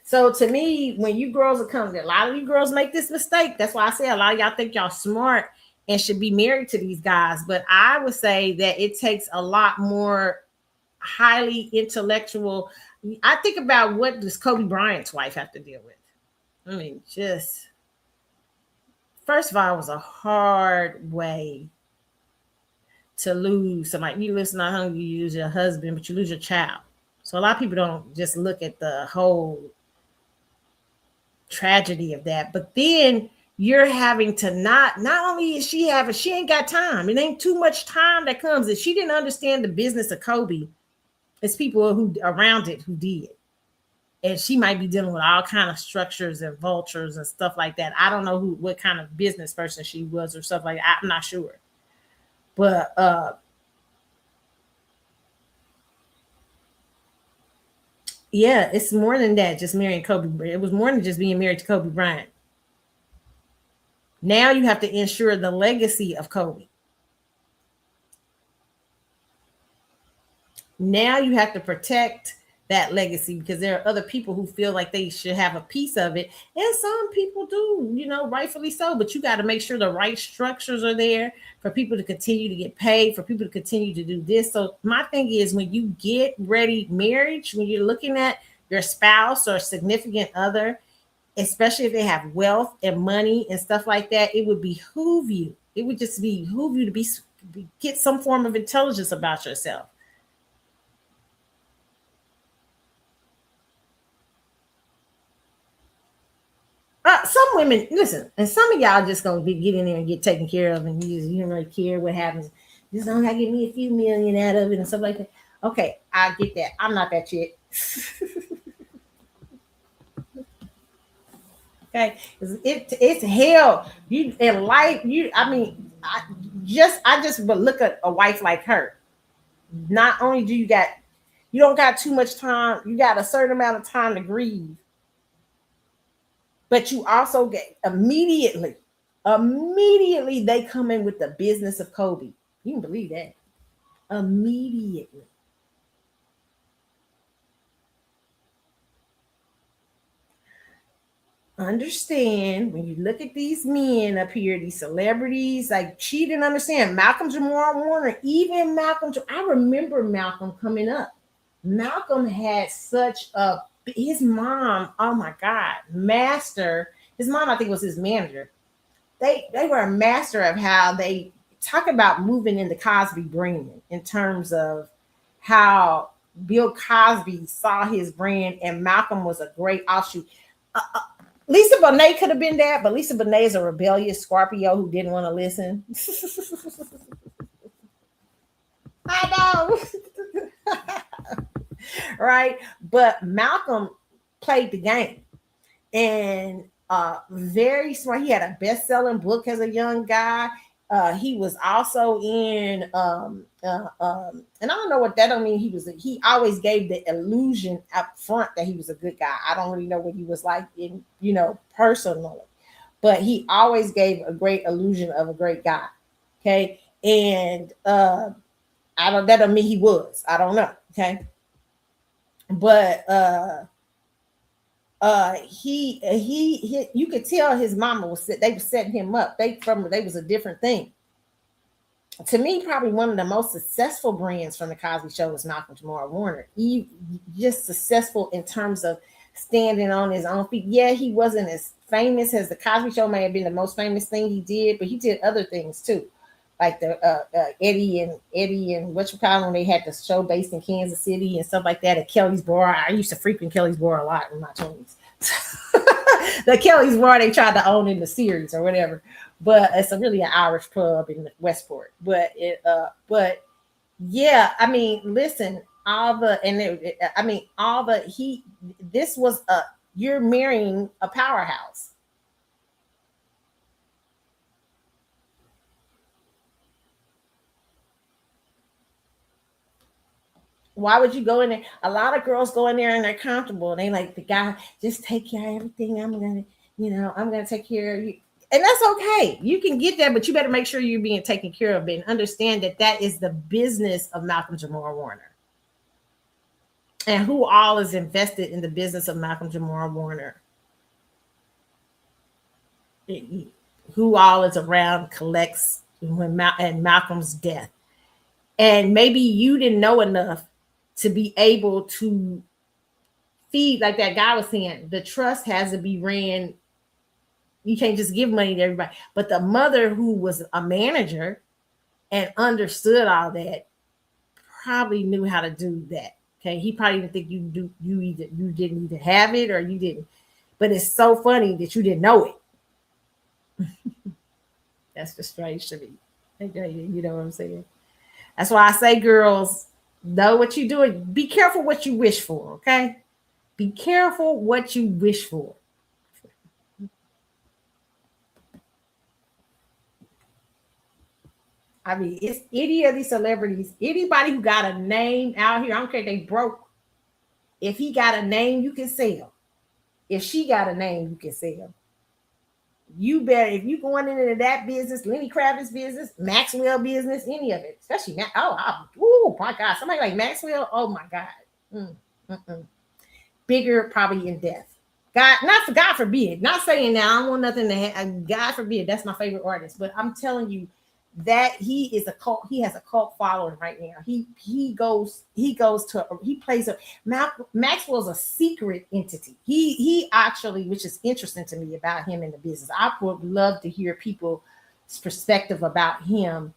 Speaker 1: So to me, when you girls are coming, a lot of you girls make this mistake. That's why I say a lot of y'all think y'all smart and should be married to these guys. But I would say that it takes a lot more highly intellectual. I think about, what does Kobe Bryant's wife have to deal with? I mean, just first of all, it was a hard way to lose somebody. You listen, not only you lose your husband, but you lose your child. So a lot of people don't just look at the whole tragedy of that. But then you're having to not only is she ain't got time. It ain't too much time that comes. If she didn't understand the business of Kobe, it's people who around it who did. And she might be dealing with all kind of structures and vultures and stuff like that. I don't know what kind of business person she was or stuff like that. I'm not sure. But yeah, it's more than that. Just marrying Kobe. It was more than just being married to Kobe Bryant. Now you have to ensure the legacy of Kobe. Now you have to protect that legacy, because there are other people who feel like they should have a piece of it. And some people do, rightfully so. But you got to make sure the right structures are there for people to continue to get paid, for people to continue to do this. So my thing is, when you get ready marriage, when you're looking at your spouse or significant other, especially if they have wealth and money and stuff like that, it would behoove you. It would just behoove you to get some form of intelligence about yourself. some women listen, and some of y'all just gonna be get in there and get taken care of, and you don't really care what happens. Just don't have to give me a few million out of it and stuff like that. Okay, I get that. I'm not that chick. Okay, it's hell. You in life, you. I mean, I just but look at a wife like her. Not only do you don't got too much time. You got a certain amount of time to grieve, but you also get immediately they come in with the business of Kobe. You can believe that. Immediately. Understand when you look at these men up here, these celebrities, like she didn't understand Malcolm Jamal Warner, even Malcolm. I remember Malcolm coming up. Malcolm had such a his mom. Oh my God, master. His mom, I think, was his manager. They were a master of how they talk about moving in the Cosby brand in terms of how Bill Cosby saw his brand, and Malcolm was a great offshoot. Lisa Bonet could have been that, but Lisa Bonet is a rebellious Scorpio who didn't want to listen. I know. Right? But Malcolm played the game and very smart. He had a best-selling book as a young guy. He was also in and I don't know what that don't mean. He always gave the illusion up front that he was a good guy. I don't really know what he was like in personally, but he always gave a great illusion of a great guy. Okay. And that don't mean he was. I don't know. Okay. But he you could tell his mama they were setting him up. They was a different thing. To me, probably one of the most successful brands from the Cosby Show was Malcolm Jamal Warner. He just successful in terms of standing on his own feet. Yeah, he wasn't as famous as the Cosby Show may have been the most famous thing he did, but he did other things too, like the Eddie and what you call when they had the show based in Kansas City and stuff like that at Kelly's Bar. I used to frequent Kelly's Bar a lot in my 20s. The Kelly's Bar they tried to own in the series or whatever, but it's really an Irish pub in Westport. But yeah, I mean, listen, this was you're marrying a powerhouse. Why would you go in there? A lot of girls go in there and they're comfortable. And they like the guy, just take care of everything. I'm gonna take care of you. And that's okay. You can get that, but you better make sure you're being taken care of and understand that is the business of Malcolm Jamal Warner. And who all is invested in the business of Malcolm Jamal Warner? Who all is around collects and Malcolm's death. And maybe you didn't know enough to be able to feed, like that guy was saying, the trust has to be ran. You can't just give money to everybody. But the mother who was a manager and understood all that probably knew how to do that. Okay. He probably didn't think you didn't either have it or you didn't. But it's so funny that you didn't know it. That's just strange to me. You know what I'm saying? That's why I say, girls, know what you're doing. Be careful what you wish for, okay? Be careful what you wish for. I mean, it's any of these celebrities, anybody who got a name out here, I don't care if they broke. If he got a name, you can sell. If she got a name, you can sell. You better, if you going into that business, Lenny Kravitz's business, Maxwell business, any of it, especially oh my God, somebody like Maxwell, oh my God, bigger probably in death. God forbid, not saying now I don't want nothing to happen. God forbid, that's my favorite artist, but I'm telling you that he is a cult. He has a cult following right now. He plays a Maxwell's a secret entity. He actually, which is interesting to me about him in the business. I would love to hear people's perspective about him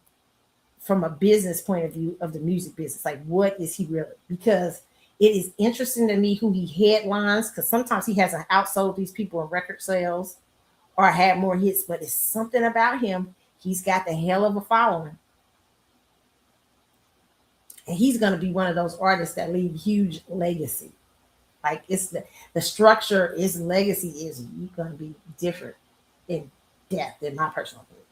Speaker 1: from a business point of view of the music business. Like, what is he really? Because it is interesting to me who he headlines, because sometimes he hasn't outsold these people in record sales. or had more hits, but it's something about him. He's got the hell of a following. And he's going to be one of those artists that leave huge legacy. Like it's the structure, his legacy is going to be different in death, in my personal opinion.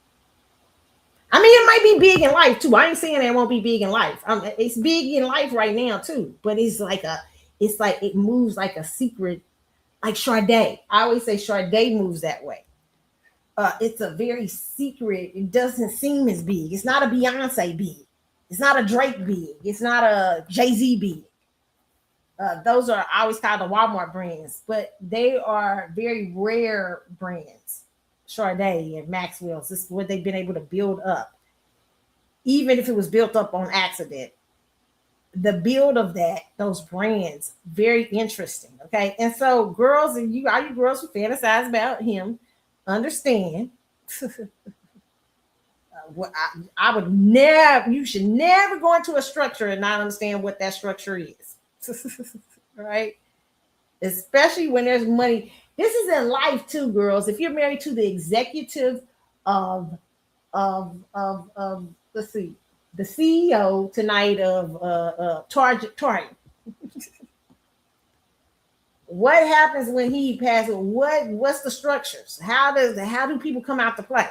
Speaker 1: I mean, it might be big in life too. I ain't saying it won't be big in life. It's big in life right now too. But it's like it moves like a secret, like Sade. I always say Sade moves that way. It's a very secret. It doesn't seem as big. It's not a Beyonce big. It's not a Drake big. It's not a Jay-Z big. Those are always called the Walmart brands, but they are very rare brands. Sade and Maxwell's. This is what they've been able to build up. Even if it was built up on accident, the build of those brands, very interesting. Okay. And so girls, and all you girls who fantasize about him, understand what I would never, you should never go into a structure and not understand what that structure is. Right? Especially when there's money. This is in life too, girls. If you're married to the executive of let's see, the CEO tonight of Target. What happens when he passes? What's the structures? How do people come out to play?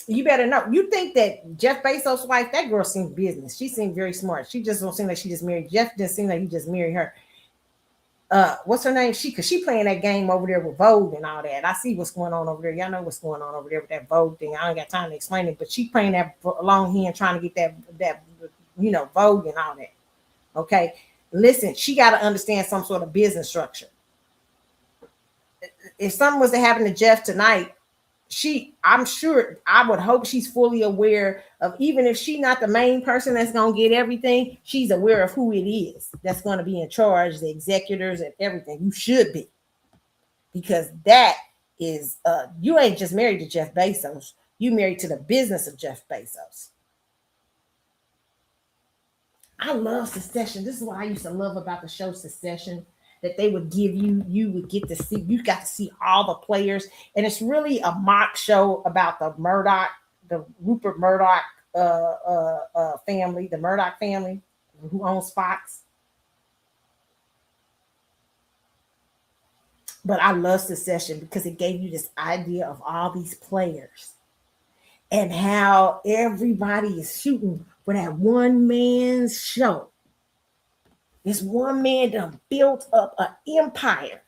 Speaker 1: You better know. You think that Jeff Bezos' wife, that girl seems business. She seemed very smart. She just don't seem like she just married Jeff. Doesn't seem like he just married her. What's her name? Because she playing that game over there with Vogue and all that. I see what's going on over there. Y'all know what's going on over there with that Vogue thing. I don't got time to explain it, but she playing that long hand trying to get that Vogue and all that. Okay, listen, she got to understand some sort of business structure. If something was to happen to Jeff tonight, I'm sure, I would hope she's fully aware of, even if she's not the main person that's going to get everything, she's aware of who it is that's going to be in charge, the executors and everything. You should be. Because that is, you ain't just married to Jeff Bezos. You married to the business of Jeff Bezos. I love Succession. This is what I used to love about the show Succession. That they would give you would get to see, you got to see all the players. And it's really a mock show about the Rupert Murdoch family, the Murdoch family who owns Fox. But I love Succession because it gave you this idea of all these players and how everybody is shooting for that one man's show. This one man done built up an empire,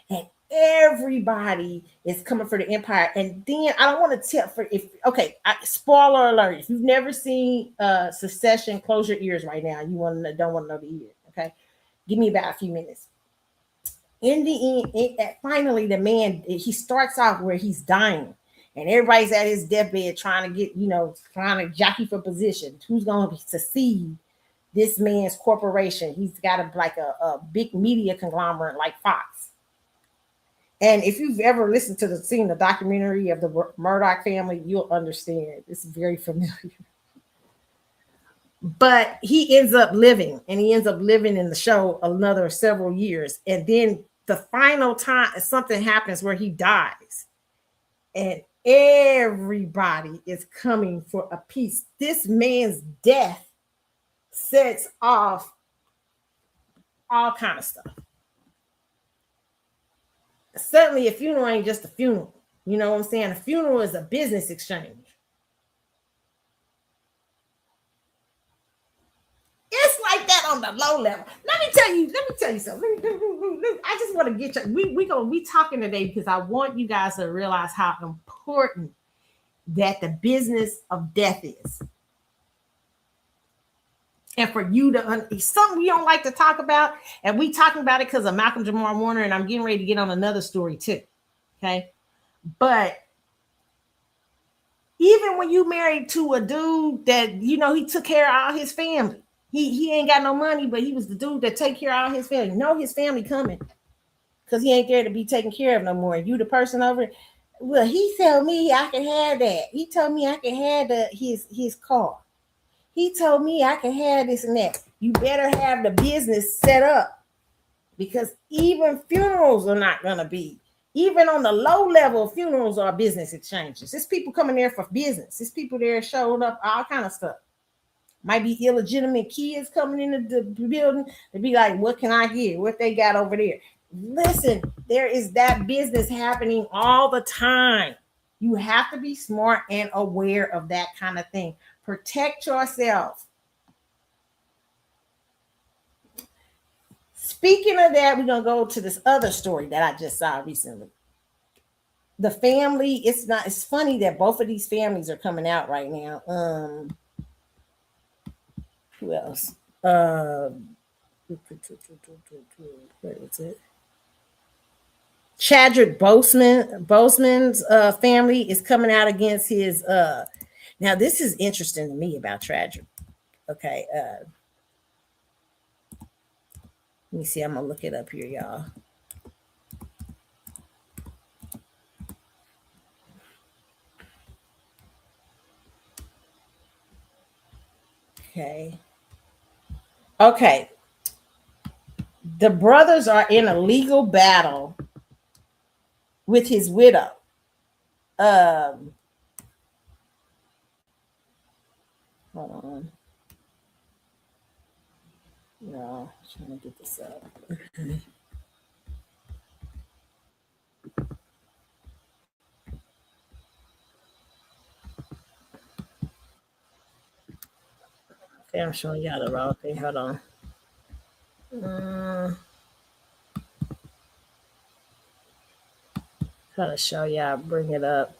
Speaker 1: and everybody is coming for the empire. And then I don't want to tell spoiler alert. If you've never seen Succession, close your ears right now. You don't want to know the year. Okay, give me about a few minutes. In the end, finally, the man, he starts off where he's dying, and everybody's at his deathbed trying to get, trying to jockey for position. Who's going to succeed this man's corporation? He's got a big media conglomerate like Fox. And if you've ever listened to seen the documentary of the Murdoch family, you'll understand. It's very familiar. But he ends up living in the show another several years. And then the final time something happens where he dies. And everybody is coming for a piece. This man's death sets off all kind of stuff. Certainly a funeral ain't just a funeral. You know what I'm saying? A funeral is a business exchange. It's like that on the low level. Let me tell you something. I just want to get you. We talking today because I want you guys to realize how important that the business of death is. And for you to, something we don't like to talk about, and we talking about it because of Malcolm Jamal Warner, and I'm getting ready to get on another story too. Okay. But even when you married to a dude that, he took care of all his family, he ain't got no money, but he was the dude that take care of all his family. Know his family coming because he ain't there to be taken care of no more. And you the person over it. Well, he told me I can have that. He told me I can have his car. He told me I can have this and that. You better have the business set up because even funerals are not going to be. Even on the low level, funerals are business exchanges. It's people coming there for business. It's people there showing up, all kind of stuff. Might be illegitimate kids coming into the building to be like, what can I get? What they got over there? Listen, there is that business happening all the time. You have to be smart and aware of that kind of thing. Protect yourself. Speaking of that, we're going to go to this other story that I just saw recently. The family, it's funny that both of these families are coming out right now. Who else? Where is it? Chadwick Boseman's family is coming out against his now this is interesting to me about Chadwick. Okay, let me see. I'm gonna look it up here, y'all. Okay. The brothers are in a legal battle with his widow. Hold on. No, I'm trying to get this up. Okay, I'm showing y'all the wrong thing. Hold on. Try to show y'all, bring it up.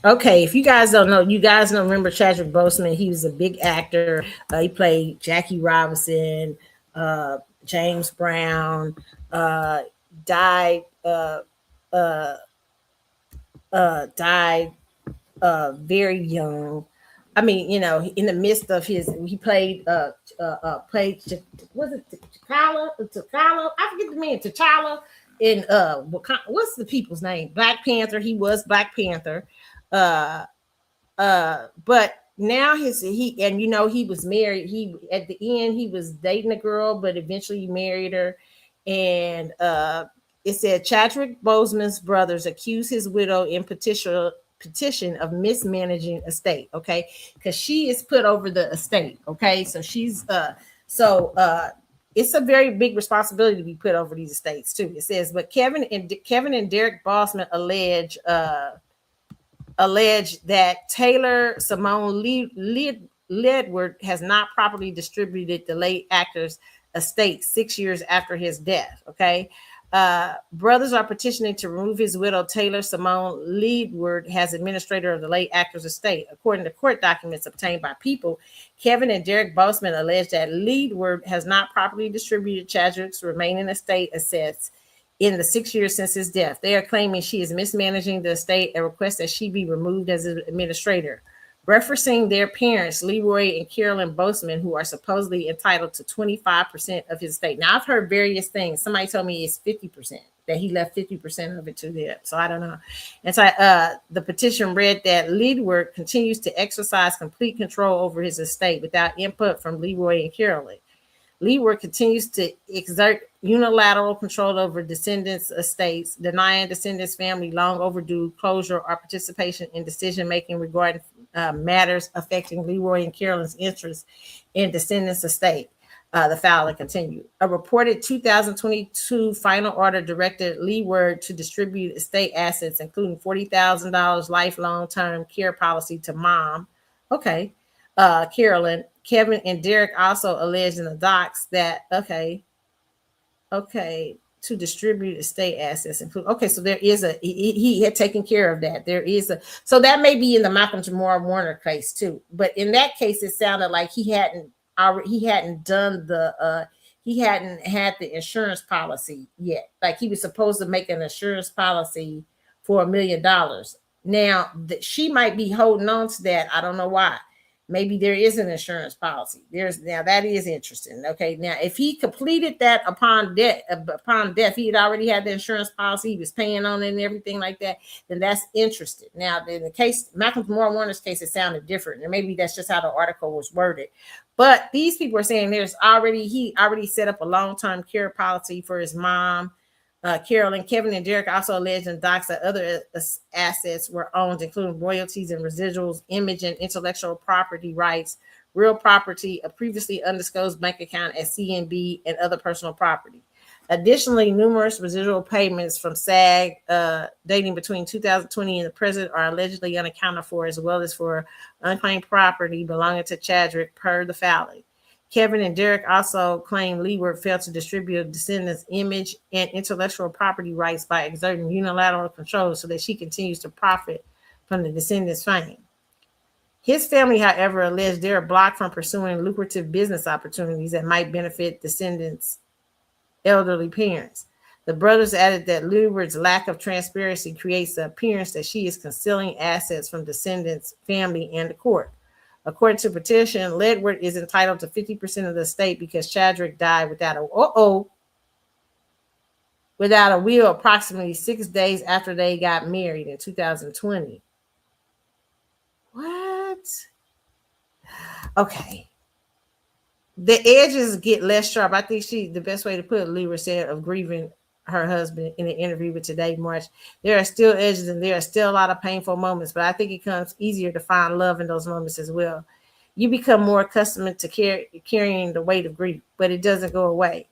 Speaker 1: Okay, if you guys don't know, you guys don't remember Chadwick Boseman. He was a big actor. He played Jackie Robinson, James Brown. Died very young. I mean, you know, in the midst of his, he played was it T'Challa? I forget the name. T'Challa in what's the people's name? Black Panther. He was Black Panther. But now he was married. He at the end he was dating a girl, but eventually he married her. And it said Chadwick Boseman's brothers accuse his widow in petition of mismanaging estate. Okay, because she is put over the estate. Okay, so she's it's a very big responsibility to be put over these estates too. It says, but Kevin and Derek Boseman allege that Taylor Simone Ledward has not properly distributed the late actor's estate 6 years after his death. Okay. Brothers are petitioning to remove his widow, Taylor Simone Ledward, as administrator of the late actor's estate. According to court documents obtained by People, Kevin and Derek Boseman allege that Ledward has not properly distributed Chadwick's remaining estate assets in the 6 years since his death. They are claiming she is mismanaging the estate and request that she be removed as an administrator, referencing their parents, Leroy and Carolyn Boseman, who are supposedly entitled to 25% of his estate. Now, I've heard various things. Somebody told me it's 50%, that he left 50% of it to them. So I don't know. And so the petition read that Ledward continues to exercise complete control over his estate without input from Leroy and Carolyn. Ledward continues to exert unilateral control over descendants' estates, denying descendants' family long overdue closure or participation in decision-making regarding matters affecting Leroy and Carolyn's interests in descendants' estate. The filing continued. A reported 2022 final order directed Ledward to distribute estate assets, including $40,000 lifelong term care policy to mom. Okay. Carolyn. Kevin and Derek also alleged in the docs that to distribute estate assets include. Okay, so there is he had taken care of that. There is so that may be in the Malcolm Jamal Warner case too. But in that case, it sounded like he hadn't done he hadn't had the insurance policy yet. Like he was supposed to make an insurance policy for $1 million. Now she might be holding on to that. I don't know why. Maybe there is an insurance policy. Now that is interesting. Okay, now if he completed that upon death, he had already had the insurance policy, he was paying on it and everything like that, then that's interesting. Now in the case, Malcolm Moore Warner's case, it sounded different, and maybe that's just how the article was worded. But these people are saying he already set up a long-term care policy for his mom, Carolyn. Kevin and Derek also alleged in docs that other assets were owned, including royalties and residuals, image and intellectual property rights, real property, a previously undisclosed bank account at CNB, and other personal property. Additionally, numerous residual payments from SAG dating between 2020 and the present are allegedly unaccounted for, as well as for unclaimed property belonging to Chadwick per the filing. Kevin and Derek also claim Leeward failed to distribute descendants' image and intellectual property rights by exerting unilateral control so that she continues to profit from the descendants' fame. His family, however, alleged they are blocked from pursuing lucrative business opportunities that might benefit descendants' elderly parents. The brothers added that Leeward's lack of transparency creates the appearance that she is concealing assets from descendants' family and the court. According to the petition, Ledward is entitled to 50% of the estate because Chadwick died without a will approximately 6 days after they got married in 2020. What? Okay. The edges get less sharp. I think the best way to put it, Leeward said, of grieving her husband in an interview with Today March. There are still edges and there are still a lot of painful moments, but I think it becomes easier to find love in those moments as well. You become more accustomed to carrying the weight of grief, but it doesn't go away.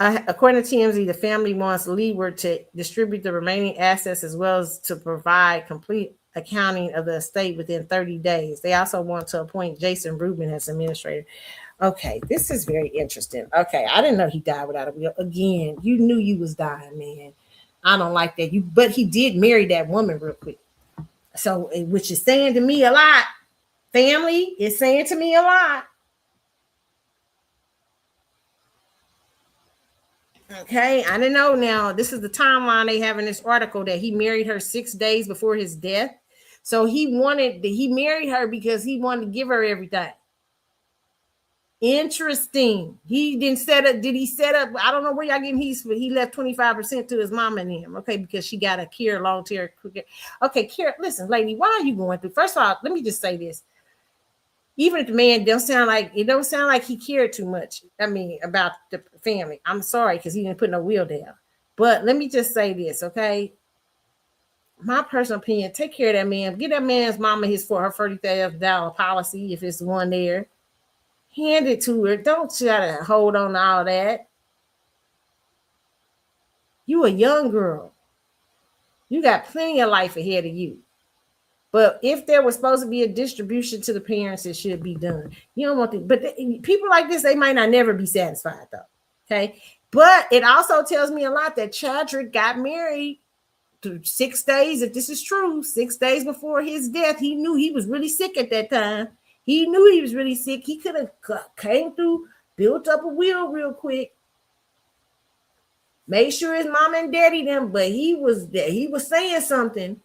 Speaker 1: According to TMZ, the family wants Leeward to distribute the remaining assets as well as to provide complete accounting of the estate within 30 days. They also want to appoint Jason Rubin as administrator. Okay, this is very interesting. Okay, I didn't know he died without a will. Again, you knew you was dying, man. I don't like that. But he did marry that woman real quick. So, which is saying to me a lot. Family is saying to me a lot. Okay, I didn't know. Now, this is the timeline they have in this article that he married her 6 days before his death. So he married her because he wanted to give her everything. Interesting. Did he set up? I don't know where y'all getting he left 25% to his mom and him. Okay, because she got a long term. Okay, Kira, listen, lady, why are you going through? First of all, let me just say this. Even if the man don't sound like he cared too much. I mean, about the family. I'm sorry, because he didn't put no will down. But let me just say this, okay? My personal opinion, take care of that man. Give that man's mama her $40,000 policy if it's one there. Hand it to her. Don't try to hold on to all that. You a young girl. You got plenty of life ahead of you. But if there was supposed to be a distribution to the parents, it should be done. You don't want to, but people like this, they might not never be satisfied though. Okay. But it also tells me a lot that Chadwick got married 6 days, if this is true, 6 days before his death. He knew he was really sick at that time. He knew he was really sick. He could have came through, built up a will real quick, made sure his mom and daddy them, but he was saying something.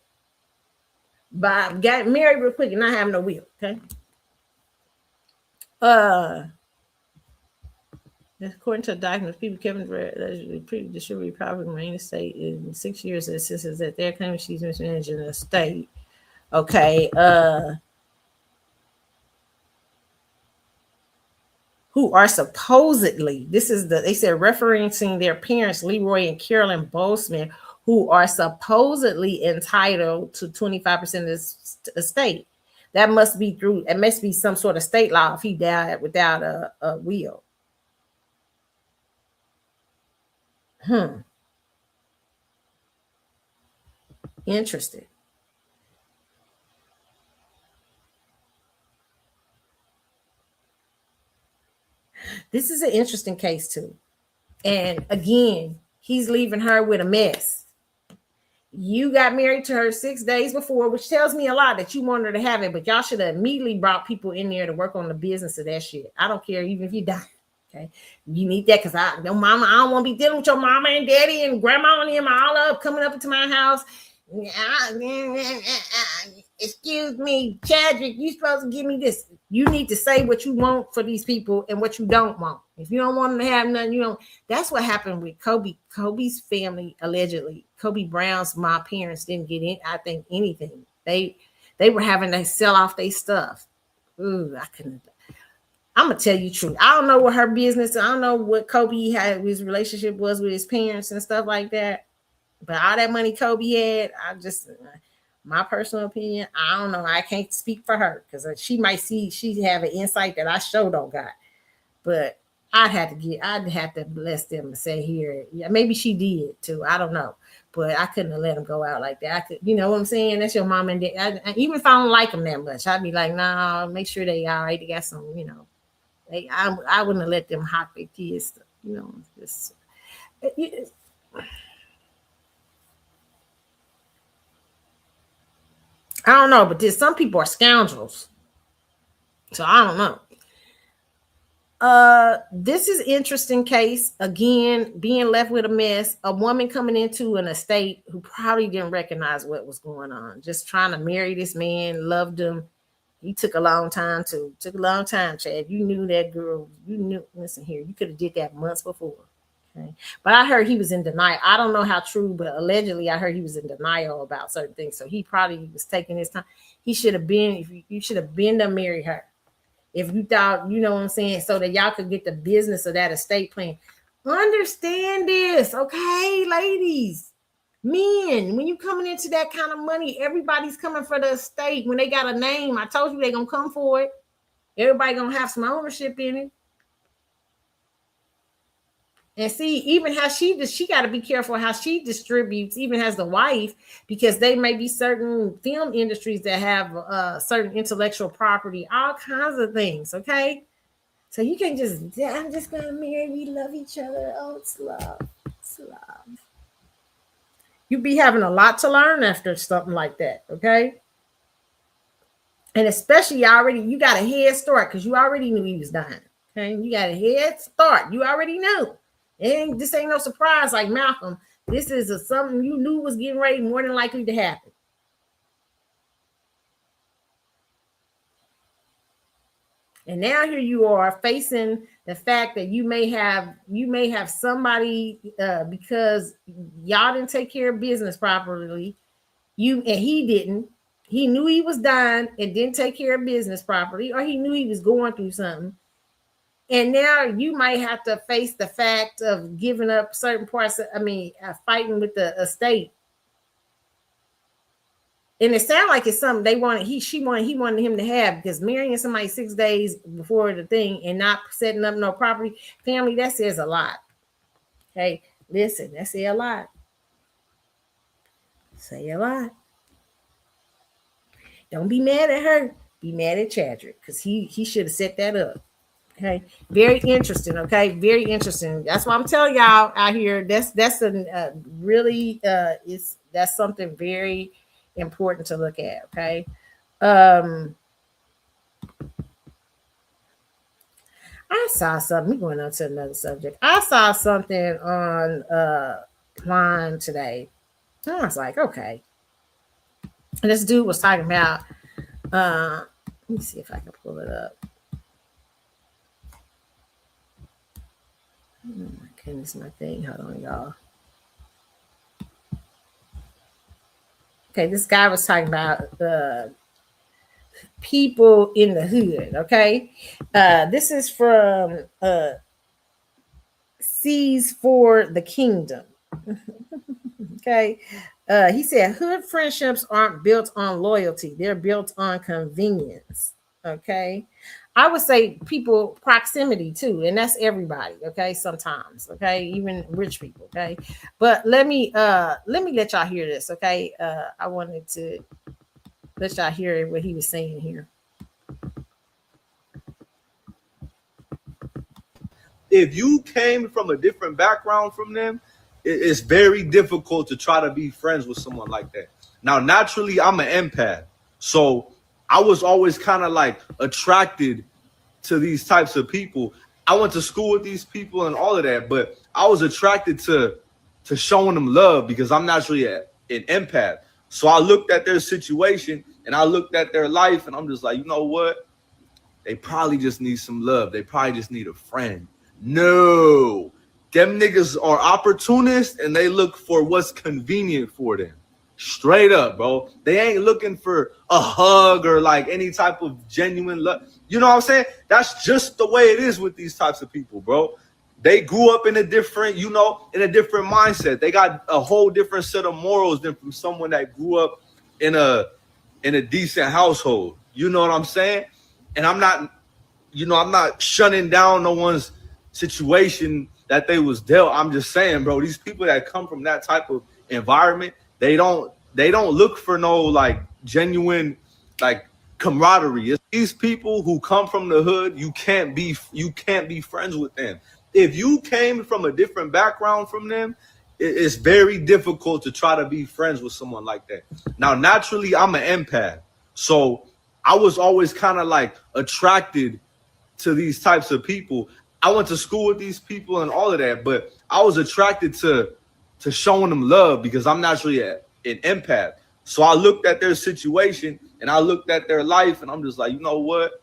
Speaker 1: But got married real quick and not having no will. Okay. According to the documents, people Kevin allegedly distributed property main estate in 6 years. It says that their claim she's mismanaging the estate. Okay. Who are supposedly, they said referencing their parents, Leroy and Carolyn Boseman, who are supposedly entitled to 25% of this estate. It must be some sort of state law if he died without a will. Interesting. This is an interesting case too. And again, he's leaving her with a mess. You got married to her 6 days before, which tells me a lot that you wanted her to have it, but y'all should have immediately brought people in there to work on the business of that shit. I don't care, even if you die. Okay. You need that because I don't want to be dealing with your mama and daddy and grandma and them all up coming up into my house. Excuse me, Chadwick, you supposed to give me this. You need to say what you want for these people and what you don't want. If you don't want them to have nothing, you don't. That's what happened with Kobe. Kobe's family, allegedly. Kobe Brown's my parents didn't get in, I think, anything. They were having to sell off their stuff. Ooh, I couldn't. I'm gonna tell you the truth. I don't know what her business. I don't know what Kobe had his relationship was with his parents and stuff like that. But all that money Kobe had, I just, my personal opinion, I don't know. I can't speak for her because she might see she have an insight that I sure don't got. But I'd have to bless them and say here, yeah, maybe she did too. I don't know, but I couldn't have let them go out like that. I could, you know what I'm saying? That's your mom and dad. Even if I don't like them that much, I'd be like, nah, make sure they all right. They got some, you know. I wouldn't have let them hawk their kids, you know. Just, I don't know, but some people are scoundrels. So I don't know. This is interesting case. Again, being left with a mess. A woman coming into an estate who probably didn't recognize what was going on. Just trying to marry this man, loved him. He took a long time too. Took a long time, Chad. You knew that girl. You knew. Listen here. You could have did that months before. Okay. But I heard he was in denial. I don't know how true, but allegedly I heard he was in denial about certain things. So he probably was taking his time. He should have been, you should have been to marry her. If you thought, you know what I'm saying, so that y'all could get the business of that estate plan. Understand this, okay, ladies, men, when you coming into that kind of money, everybody's coming for the estate. When they got a name, I told you they're going to come for it. Everybody going to have some ownership in it. And see, even how she got to be careful how she distributes, even as the wife, because they may be certain film industries that have certain intellectual property, all kinds of things. Okay, so you can't just, I'm just gonna marry. We love each other. Oh, it's love. It's love. You be having a lot to learn after something like that. Okay, and especially you got a head start because you already knew he was dying. Okay, you got a head start. You already knew. And this ain't no surprise like Malcolm. This is something you knew was getting ready, more than likely to happen. And now here you are facing the fact that you may have somebody because y'all didn't take care of business properly. And he didn't. He knew he was dying and didn't take care of business properly, or he knew he was going through something. And now you might have to face the fact of giving up certain parts. Fighting with the estate. And it sounded like it's something he wanted him to have, because marrying somebody 6 days before the thing and not setting up no property family, that says a lot. Okay, listen, that says a lot. Say a lot. Don't be mad at her. Be mad at Chadwick, because he should have set that up. Okay, very interesting. Okay, very interesting. That's why I'm telling y'all out here. That's really that's something very important to look at. Okay, I saw something. We're going on to another subject. I saw something on line today. I was like, okay. And this dude was talking about. Let me see if I can pull it up. Oh my goodness, my thing. Hold on, y'all. Okay, this guy was talking about the people in the hood. Okay, this is from C's for the Kingdom. Okay, he said hood friendships aren't built on loyalty; they're built on convenience. Okay. I would say people proximity too, and that's everybody. Okay, sometimes. Okay, even rich people. Okay, but let me let y'all hear this. Okay, I wanted to let y'all hear what he was saying here.
Speaker 3: If you came from a different background from them, it's very difficult to try to be friends with someone like that. Now, naturally, I'm an empath, so I was always kind of like attracted to these types of people. I went to school with these people and all of that, but I was attracted to showing them love because I'm naturally an empath. So I looked at their situation and I looked at their life and I'm just like, you know what? They probably just need some love. They probably just need a friend. No, them niggas are opportunists and they look for what's convenient for them. Straight up, bro. They ain't looking for a hug or like any type of genuine love. You know what I'm saying? That's just the way it is with these types of people, bro. They grew up in a different, in a different mindset. They got a whole different set of morals than from someone that grew up in a decent household. You know what I'm saying? And I'm not shutting down no one's situation that they was dealt. I'm just saying, bro, these people that come from that type of environment, they don't look for no like genuine like camaraderie. It's these people who come from the hood, you can't be friends with them. If you came from a different background from them, it's very difficult to try to be friends with someone like that. Now, naturally, I'm an empath. So I was always kind of like attracted to these types of people. I went to school with these people and all of that, but I was attracted to showing them love because I'm naturally an empath. So I looked at their situation and I looked at their life and I'm just like, you know what?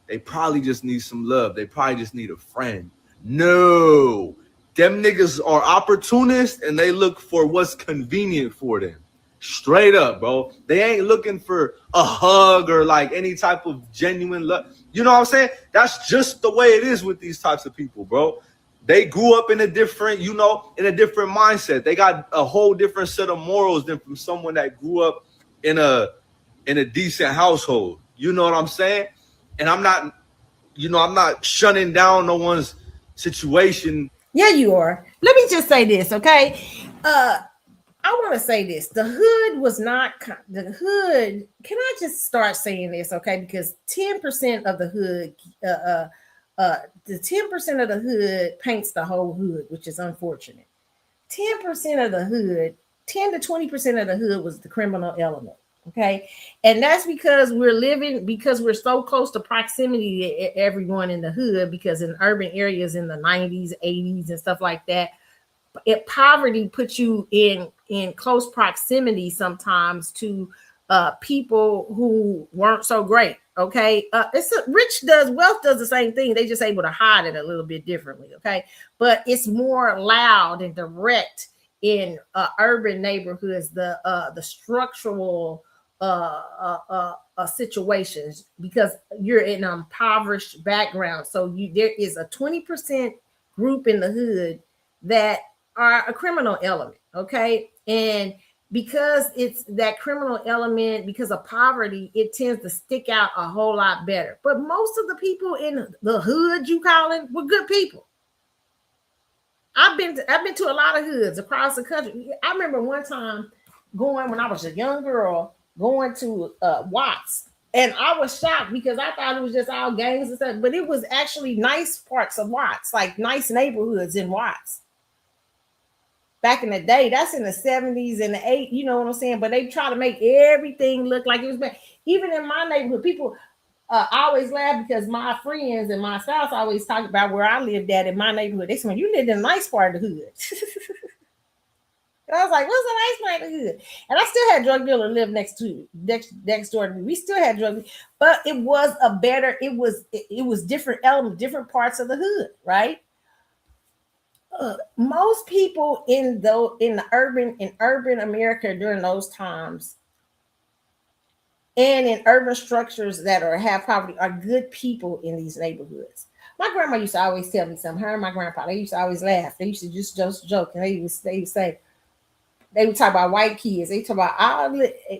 Speaker 3: They probably just need some love. They probably just need a friend. No, them niggas are opportunists and they look for what's convenient for them. Straight up, bro. They ain't looking for a hug or like any type of genuine love. You know what I'm saying? That's just the way it is with these types of people, bro. They grew up in a different, in a different mindset. They got a whole different set of morals than from someone that grew up in a decent household. You know what I'm saying? And I'm not shutting down no one's situation.
Speaker 1: Yeah, you are. Let me just say this, okay? I want to say this. The hood was not the hood. Can I just start saying this, okay? Because 10% of the hood, the 10% of the hood paints the whole hood, which is unfortunate. 10% of the hood, 10 to 20% of the hood was the criminal element. Okay. And that's because we're so close to proximity to everyone in the hood, because in urban areas in the 90s, 80s, and stuff like that, poverty puts you in close proximity sometimes to people who weren't so great. Okay. Wealth does the same thing. They just able to hide it a little bit differently. Okay. But it's more loud and direct in urban neighborhoods, the structural situations, because you're in an impoverished background. So there is a 20% group in the hood that are a criminal element. Okay. And because it's that criminal element, because of poverty, it tends to stick out a whole lot better. But most of the people in the hood, you call it, were good people. I've been to a lot of hoods across the country. I remember one time when I was a young girl, going to Watts, and I was shocked because I thought it was just all gangs and stuff, but it was actually nice parts of Watts, like nice neighborhoods in Watts. Back in the day, that's in the 70s and the 80s, you know what I'm saying? But they try to make everything look like it was bad. Even in my neighborhood, people always laugh because my friends and my spouse always talk about where I lived at in my neighborhood. They said, you lived in a nice part of the hood. I was like, what's a nice part of the hood? And I still had drug dealer live next door to me. We still had drug, but it was different elements, different parts of the hood, right? Most people in urban America during those times, and in urban structures that have poverty, are good people in these neighborhoods. My grandma used to always tell me something. Her and my grandpa, they used to always laugh. They used to just joke, and they would say, they would talk about white kids. They talk about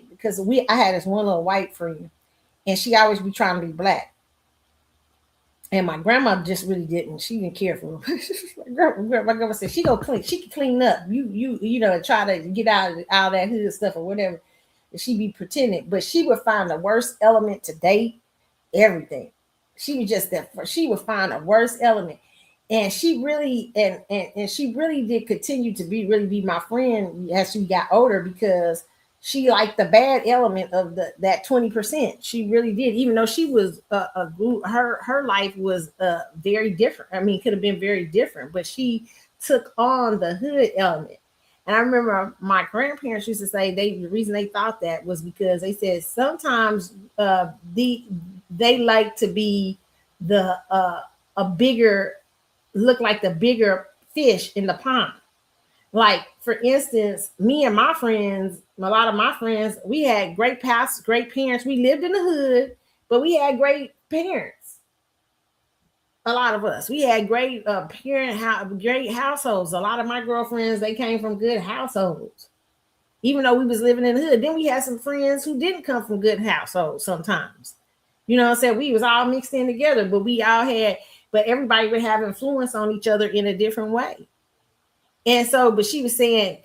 Speaker 1: because I had this one little white friend, and she always be trying to be black. And my grandma just really didn't. She didn't care for him. My grandma said she can clean up. You try to get out of that hood stuff or whatever. And she be pretending, but she would find the worst element to date everything. She was just that. She would find the worst element, and she really and she really did continue to be my friend as she got older, because she liked the bad element of that 20%. She really did, even though she was her life was very different. I mean, could have been very different, but she took on the hood element. And I remember my grandparents used to say the reason they thought that was because they said sometimes they like to be the a bigger look like the bigger fish in the pond. Like for instance, me and my friends, a lot of my friends, we had great past, great parents. We lived in the hood, but we had great parents. A lot of us, we had great great households. A lot of my girlfriends, they came from good households, even though we was living in the hood. Then we had some friends who didn't come from good households. Sometimes, you know what I'm saying, we was all mixed in together, but we all had, but everybody would have influence on each other in a different way. And so, but she was saying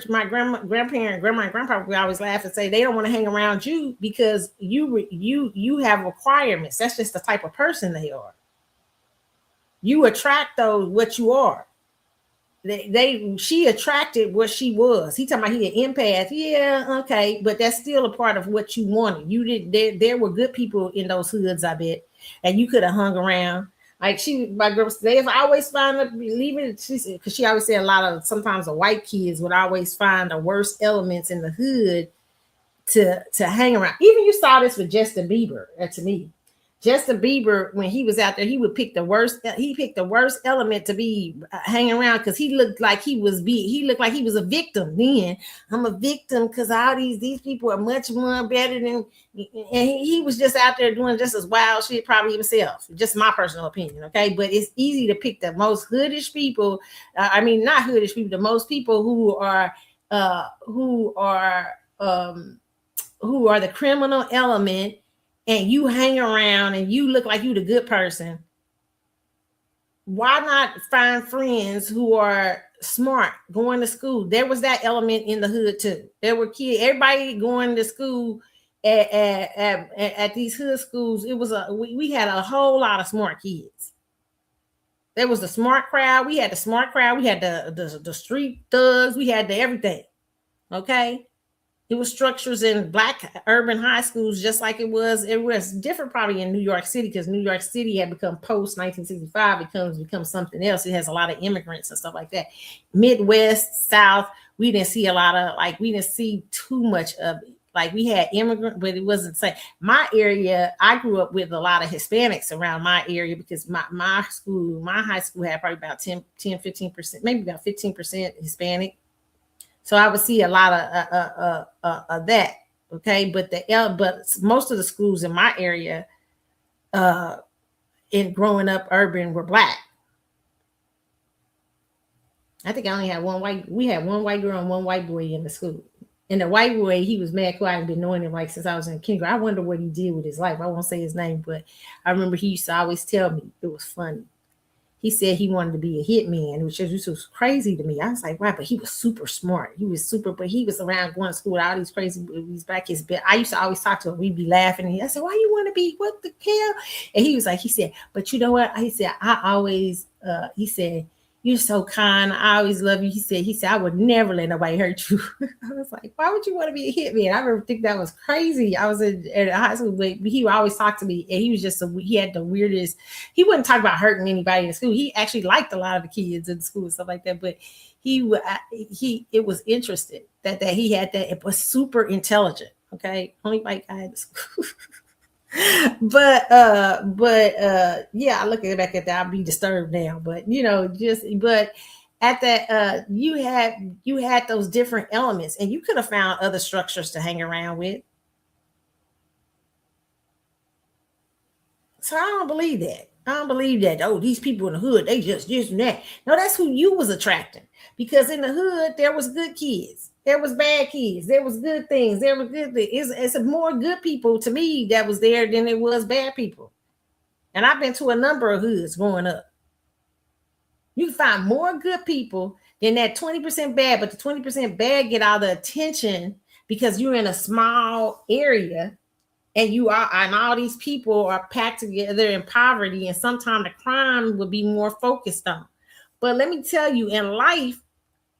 Speaker 1: my grandparent, grandma, and grandpa would always laugh and say they don't want to hang around you because you have requirements. That's just the type of person they are. You attract those what you are. She attracted what she was. He talking about he an empath. Yeah, okay, but that's still a part of what you wanted. You did. There were good people in those hoods, I bet, and you could have hung around. Like my girl, they always find up leaving. She said because she always said a lot of sometimes the white kids would always find the worst elements in the hood to hang around. Even you saw this with Justin Bieber. To me, Justin Bieber, when he was out there, he would pick the worst. He picked the worst element to be hanging around because he looked like he was he looked like he was a victim. Then I'm a victim because all these people are much more better than. And he was just out there doing just as wild shit, probably himself. Just my personal opinion, okay? But it's easy to pick the most hoodish people. I mean, not hoodish people. The most people who are the criminal element. And you hang around and you look like you the good person. Why not find friends who are smart, going to school? There was that element in the hood too. There were kids, everybody going to school at these hood schools. It was we had a whole lot of smart kids. There was the smart crowd. We had the smart crowd. We had the street thugs. We had the everything. Okay. It was structures in black urban high schools, just like it was different probably in New York City because New York City had become post 1965, become something else. It has a lot of immigrants and stuff like that. Midwest, South, we didn't see a lot of we didn't see too much of it. Like we had immigrant, but it wasn't the same. My area, I grew up with a lot of Hispanics around my area because my high school had probably about 15%, maybe about 15% Hispanic. So I would see a lot of that, okay. But most of the schools in my area, in growing up urban, were black. I think I only had one white. We had one white girl and one white boy in the school. And the white boy, he was mad because I had been knowing him since I was in kindergarten. I wonder what he did with his life. I won't say his name, but I remember he used to always tell me it was funny. He said he wanted to be a hitman, which was crazy to me. I was like, wow, but he was super smart. But he was around going to school with all these crazy movies back his bed. I used to always talk to him. We'd be laughing. And I said, why you want to be, what the hell? And he was like, he said, but you know what? He said, I always, he said, you're so kind. I always love you. He said, I would never let nobody hurt you. I was like, why would you want to be a hitman? I remember thinking that was crazy. I was in high school, but he would always talk to me, and he was just he had the weirdest. He wouldn't talk about hurting anybody in school. He actually liked a lot of the kids in school and stuff like that. But it was interesting that he had that. It was super intelligent. Okay, only white guy in school. but yeah, I look back at that, I'll be disturbed now. But but at that you had those different elements, and you could have found other structures to hang around with. So I don't believe that. Oh, these people in the hood, they just and that. No, that's who you was attracting, because in the hood there was good kids. There was bad kids. There was good things. There was good things. It's more good people to me that was there than it was bad people. And I've been to a number of hoods growing up. You can find more good people than that 20% bad, but the 20% bad get all the attention because you're in a small area and all these people are packed together in poverty, and sometimes the crime would be more focused on. But let me tell you, in life,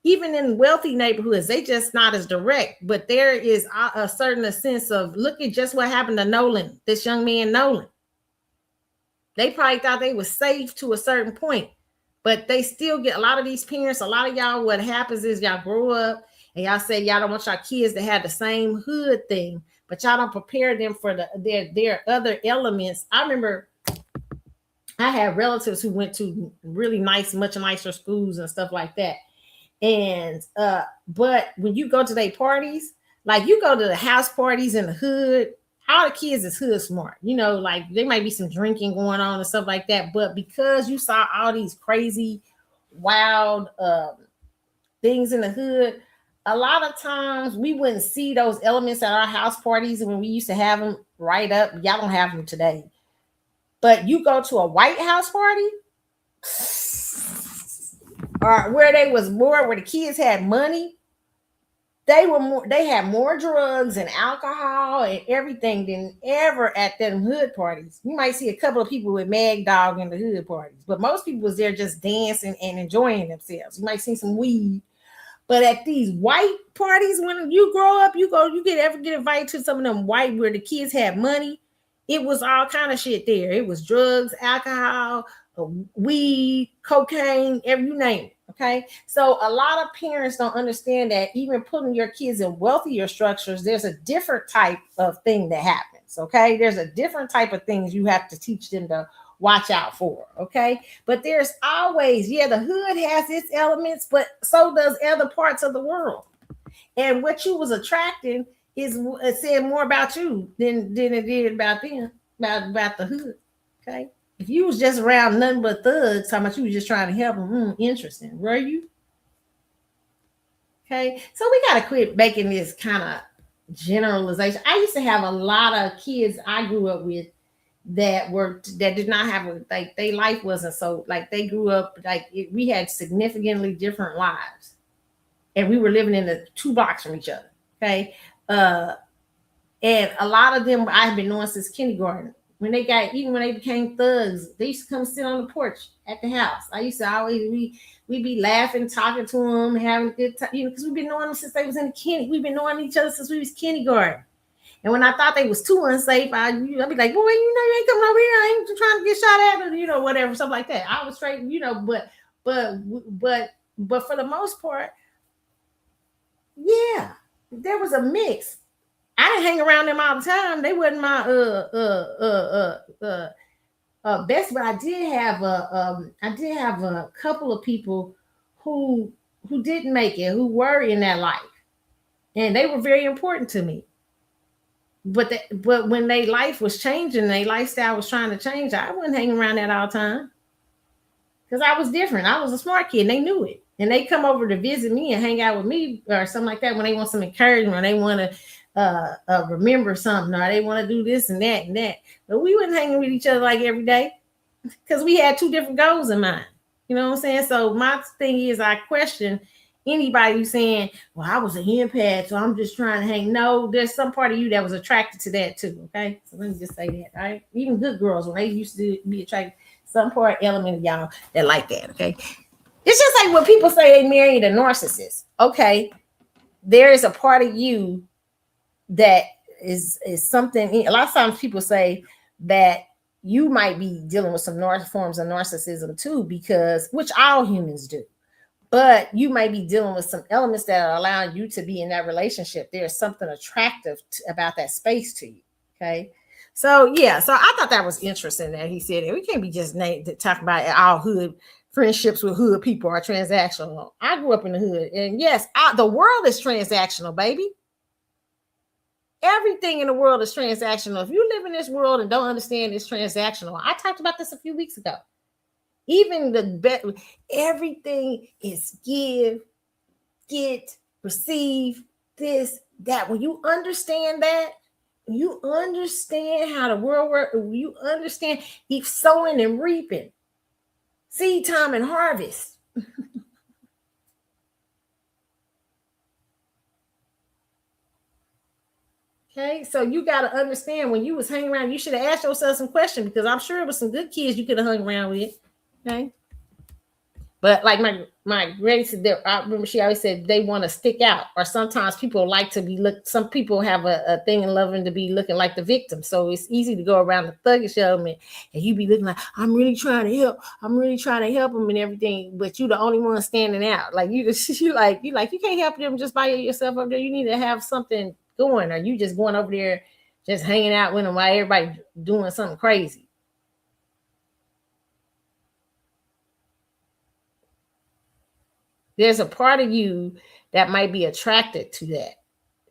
Speaker 1: even in wealthy neighborhoods, they just not as direct, but there is a certain sense of, look at just what happened to Nolan, this young man, Nolan. They probably thought they were safe to a certain point, But they still get a lot of these parents. A lot of y'all, what happens is y'all grow up and y'all say y'all don't want your kids to have the same hood thing, but y'all don't prepare them for their other elements. I remember I had relatives who went to really nice, much nicer schools and stuff like that. And but when you go to their parties, like you go to the house parties in the hood, all the kids is hood smart. You know, like there might be some drinking going on and stuff like that. But because you saw all these crazy, wild things in the hood, a lot of times we wouldn't see those elements at our house parties. And when we used to have them right up, y'all don't have them today. But you go to a white house party, or where they was more, where the kids had money, they had more drugs and alcohol and everything than ever at them hood parties. You might see a couple of people with Mad Dog in the hood parties, but most people was there just dancing and enjoying themselves. You might see some weed. But at these white parties, when you grow up, you get invited to some of them white where the kids had money. It was all kind of shit there. It was drugs, alcohol, weed, cocaine, you name it. Okay. So a lot of parents don't understand that even putting your kids in wealthier structures, there's a different type of thing that happens. Okay. There's a different type of things you have to teach them to watch out for. Okay. But there's always, the hood has its elements, but so does other parts of the world. And what you was attracting is saying more about you than it did about them, about the hood. Okay. If you was just around nothing but thugs, how much you was just trying to help them, interesting, were you? Okay. So we got to quit making this kind of generalization. I used to have a lot of kids I grew up with that did not have their life wasn't so, like they grew up, we had significantly different lives. And we were living in the 2 blocks from each other. Okay. And a lot of them I've been knowing since kindergarten. Even when they became thugs, they used to come sit on the porch at the house. I used to always, we'd be laughing, talking to them, having a good time, because we've been knowing them since they was in the we've been knowing each other since we was kindergarten. And when I thought they was too unsafe, I'd be like, boy, you ain't coming over here. I ain't trying to get shot at, or whatever, something like that. I was straight, but for the most part, yeah, there was a mix. I didn't hang around them all the time. They wasn't my best, but I did have a couple of people who didn't make it, who were in that life, and they were very important to me. But when their life was changing, their lifestyle was trying to change, I wasn't hanging around that all the time because I was different. I was a smart kid, and they knew it. And they come over to visit me and hang out with me or something like that when they want some encouragement, or they want to remember something, or they want to do this and that and that. But we wasn't hanging with each other like every day because we had 2 different goals in mind. You know what I'm saying? So my thing is, I question anybody who's saying, well, I was a empath, so I'm just trying to hang. No, there's some part of you that was attracted to that too. Okay. So let me just say that. All right. Even good girls, when they used to be attracted, some part element of y'all that like that. Okay. It's just like when people say they married a narcissist. Okay. There is a part of you that is something. A lot of times people say that you might be dealing with some forms of narcissism too, because, which all humans do, but you might be dealing with some elements that are allowing you to be in that relationship. There's something attractive about that space to you. Okay. So yeah, so I thought that was interesting that he said it. We can't be just talking about all hood friendships with hood people are transactional. I grew up in the hood, and yes, the world is transactional, baby. Everything in the world is transactional. If you live in this world and don't understand it's transactional, I talked about this a few weeks ago. Even everything is give, get, receive, this, that. When you understand that, you understand how the world works. You understand if sowing and reaping, seed time and harvest. Okay, so you got to understand, when you was hanging around, you should have asked yourself some questions, because I'm sure it was some good kids you could have hung around with. Okay, but like my greatest, I remember she always said they want to stick out, or sometimes people like to be some people have a thing in loving to be looking like the victim. So it's easy to go around the thuggish element and you be looking like, I'm really trying to help them and everything, but you the only one standing out. Like you can't help them just by yourself up there. You need to have something going, or you just going over there just hanging out with them while everybody doing something crazy. There's a part of you that might be attracted to that,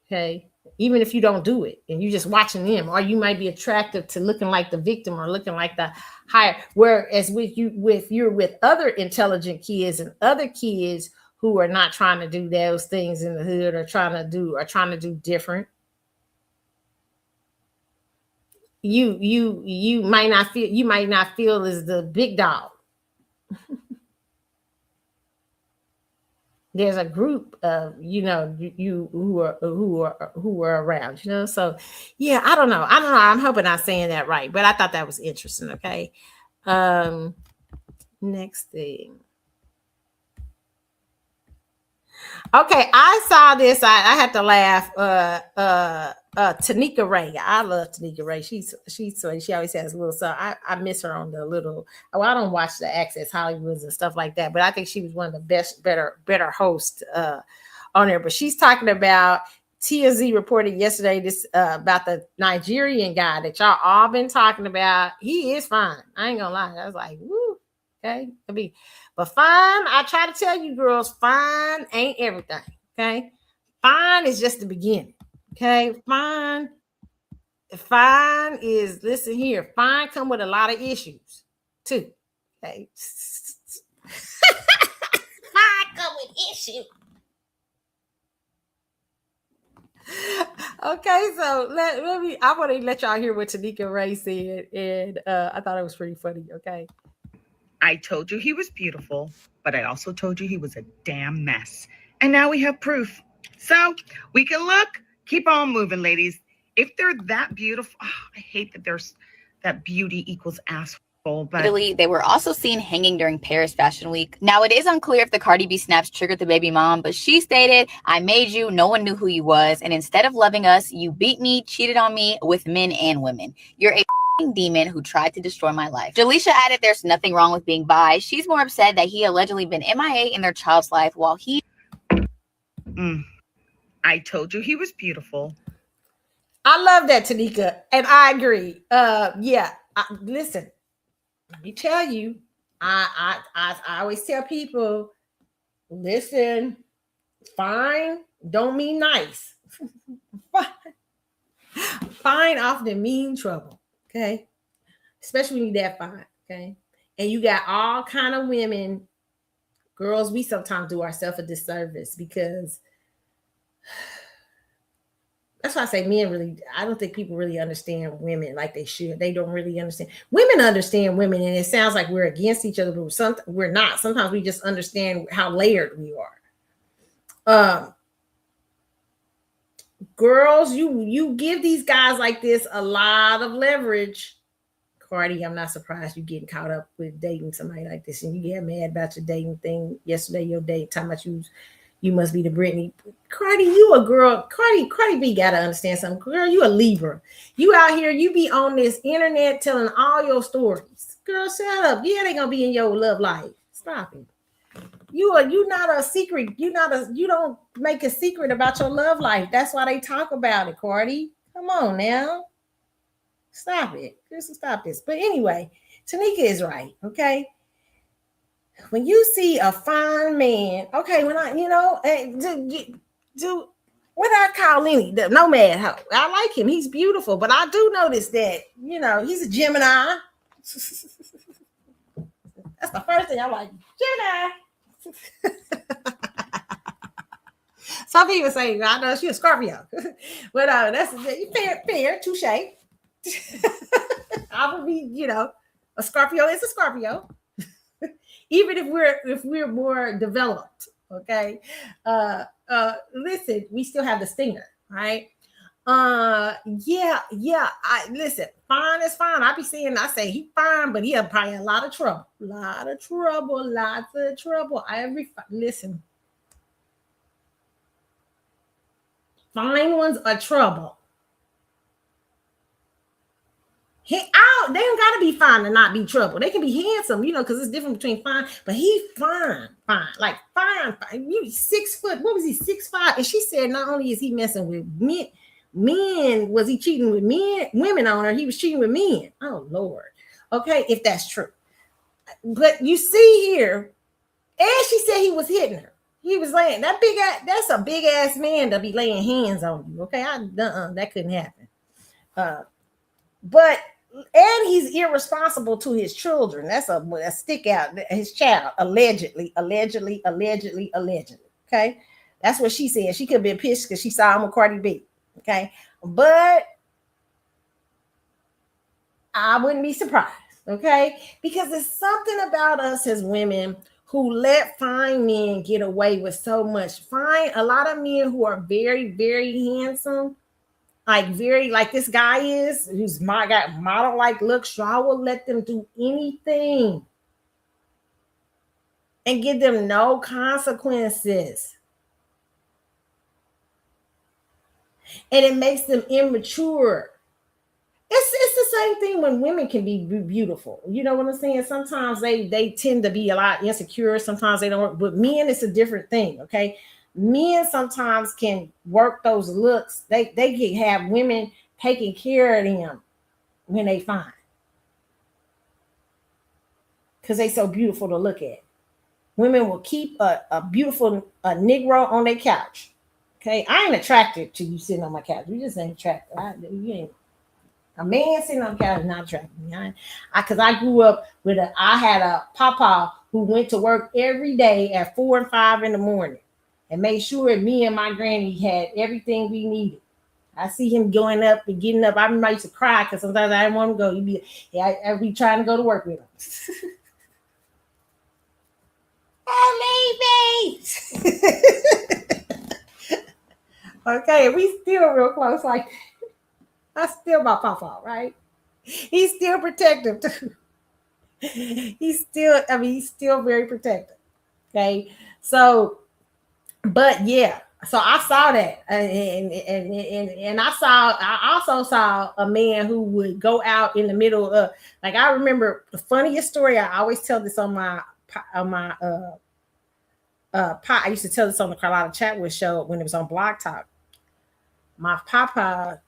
Speaker 1: okay? Even if you don't do it and you're just watching them, or you might be attracted to looking like the victim or looking like the higher. Whereas you're with other intelligent kids and other kids who are not trying to do those things in the hood or trying to do different. You might not feel as the big dog. There's a group of you who are around, so yeah, I don't know, I'm hoping I'm saying that right, but I thought that was interesting. Okay, next thing. Okay, I saw this. I had to laugh. Tanika Ray. I love Tanika Ray. She's sweet. She always has a little. So I miss her on the little. Well, I don't watch the Access Hollywoods and stuff like that, but I think she was one of the better hosts on there. But she's talking about TMZ reported yesterday this about the Nigerian guy that y'all all been talking about. He is fine. I ain't gonna lie. I was like, woo. Okay, but fine. I try to tell you, girls, fine ain't everything. Okay, fine is just the beginning. Okay, fine is, listen here, fine come with a lot of issues too. Okay, fine come with issues. Okay, so I want to let y'all hear what Tanika Ray said, and I thought it was pretty funny. Okay.
Speaker 4: I told you he was beautiful, but I also told you he was a damn mess. And now we have proof. So we can look. Keep on moving, ladies. If they're that beautiful, I hate that there's that beauty equals asshole. But
Speaker 5: Italy, they were also seen hanging during Paris Fashion Week. Now, it is unclear if the Cardi B snaps triggered the baby mom, but she stated, I made you, no one knew who you was, and instead of loving us, you beat me, cheated on me with men and women. You're a demon who tried to destroy my life. Jaleisha added there's nothing wrong with being bi. She's more upset that he allegedly been MIA in their child's life while he...
Speaker 4: I told you he was beautiful.
Speaker 1: I love that, Tanika, and I agree. Listen, let me tell you, I always tell people, listen, fine don't mean nice. Fine often mean trouble. Okay, especially when you're that fine. Okay, and you got all kind of women, girls. We sometimes do ourselves a disservice because that's why I say men really. I don't think people really understand women like they should. They don't really understand. Women understand women, and it sounds like we're against each other, but we're not. Sometimes we just understand how layered we are. Girls, you give these guys like this a lot of leverage. Cardi, I'm not surprised you getting caught up with dating somebody like this, and you get mad about your dating thing yesterday. Your date, talking about you must be the Britney. Cardi, you a girl. Cardi B gotta understand something. Girl, you a Libra. You out here, you be on this internet telling all your stories. Girl, shut up. Yeah, they gonna be in your love life. Stop it. You not a secret. You don't make a secret about your love life. That's why they talk about it, Cardi. Come on now. Stop it. Just stop this. But anyway, Tanika is right. Okay. When you see a fine man, okay, when I, do what I call the nomad hoe. I like him. He's beautiful, but I do notice that, he's a Gemini. That's the first thing I like. Gemini. Some people say, I know she's a Scorpio. But that's fair, touche. I would be, a Scorpio is a Scorpio. Even if we're more developed, okay. Listen, we still have the stinger, right? Yeah. I listen, fine is fine. I say he fine, but he have probably a lot of trouble. Lots of trouble. Listen, fine ones are trouble. They don't gotta be fine to not be trouble. They can be handsome, because it's different between fine, but he fine, like fine. You 6 foot, what was he, 6'5"? And she said not only is he messing with men, was he cheating with women on her? He was cheating with men. Oh Lord. Okay, if that's true. But you see here, and she said he was hitting her. He was laying that's a big ass man to be laying hands on you. Okay, that couldn't happen. But and he's irresponsible to his children. That's a stick out. His child, allegedly. Okay, that's what she said. She could have been pissed because she saw him with Cardi B. Okay, but I wouldn't be surprised. Okay, because there's something about us as women who let fine men get away with so much. A lot of men who are very, very handsome. Like this guy is, who's got model like looks, y'all will let them do anything and give them no consequences. And it makes them immature. It's the same thing when women can be beautiful. You know what I'm saying? Sometimes they tend to be a lot insecure. Sometimes they don't, but men, it's a different thing, okay? Men sometimes can work those looks. They can have women taking care of them when they fine, because they so beautiful to look at. Women will keep a beautiful Negro on their couch. Okay, I ain't attracted to you sitting on my couch. You just ain't attracted. You ain't. A man sitting on the couch is not attracting me. Because I grew up I had a papa who went to work every day at 4 and 5 in the morning and made sure me and my granny had everything we needed. I see him going up and getting up. I used to cry because sometimes I didn't want to go. I'd be trying to go to work with him. Oh, leave me! Okay, we still real close. Like, I still my papa, right? He's still protective too. He's still very protective. Okay, so, but yeah, so I saw that, and I also saw a man who would go out in the middle of, like, I remember the funniest story. I always tell this on my I used to tell this on the Carlotta Chatwood show when it was on Blog Talk. My papa,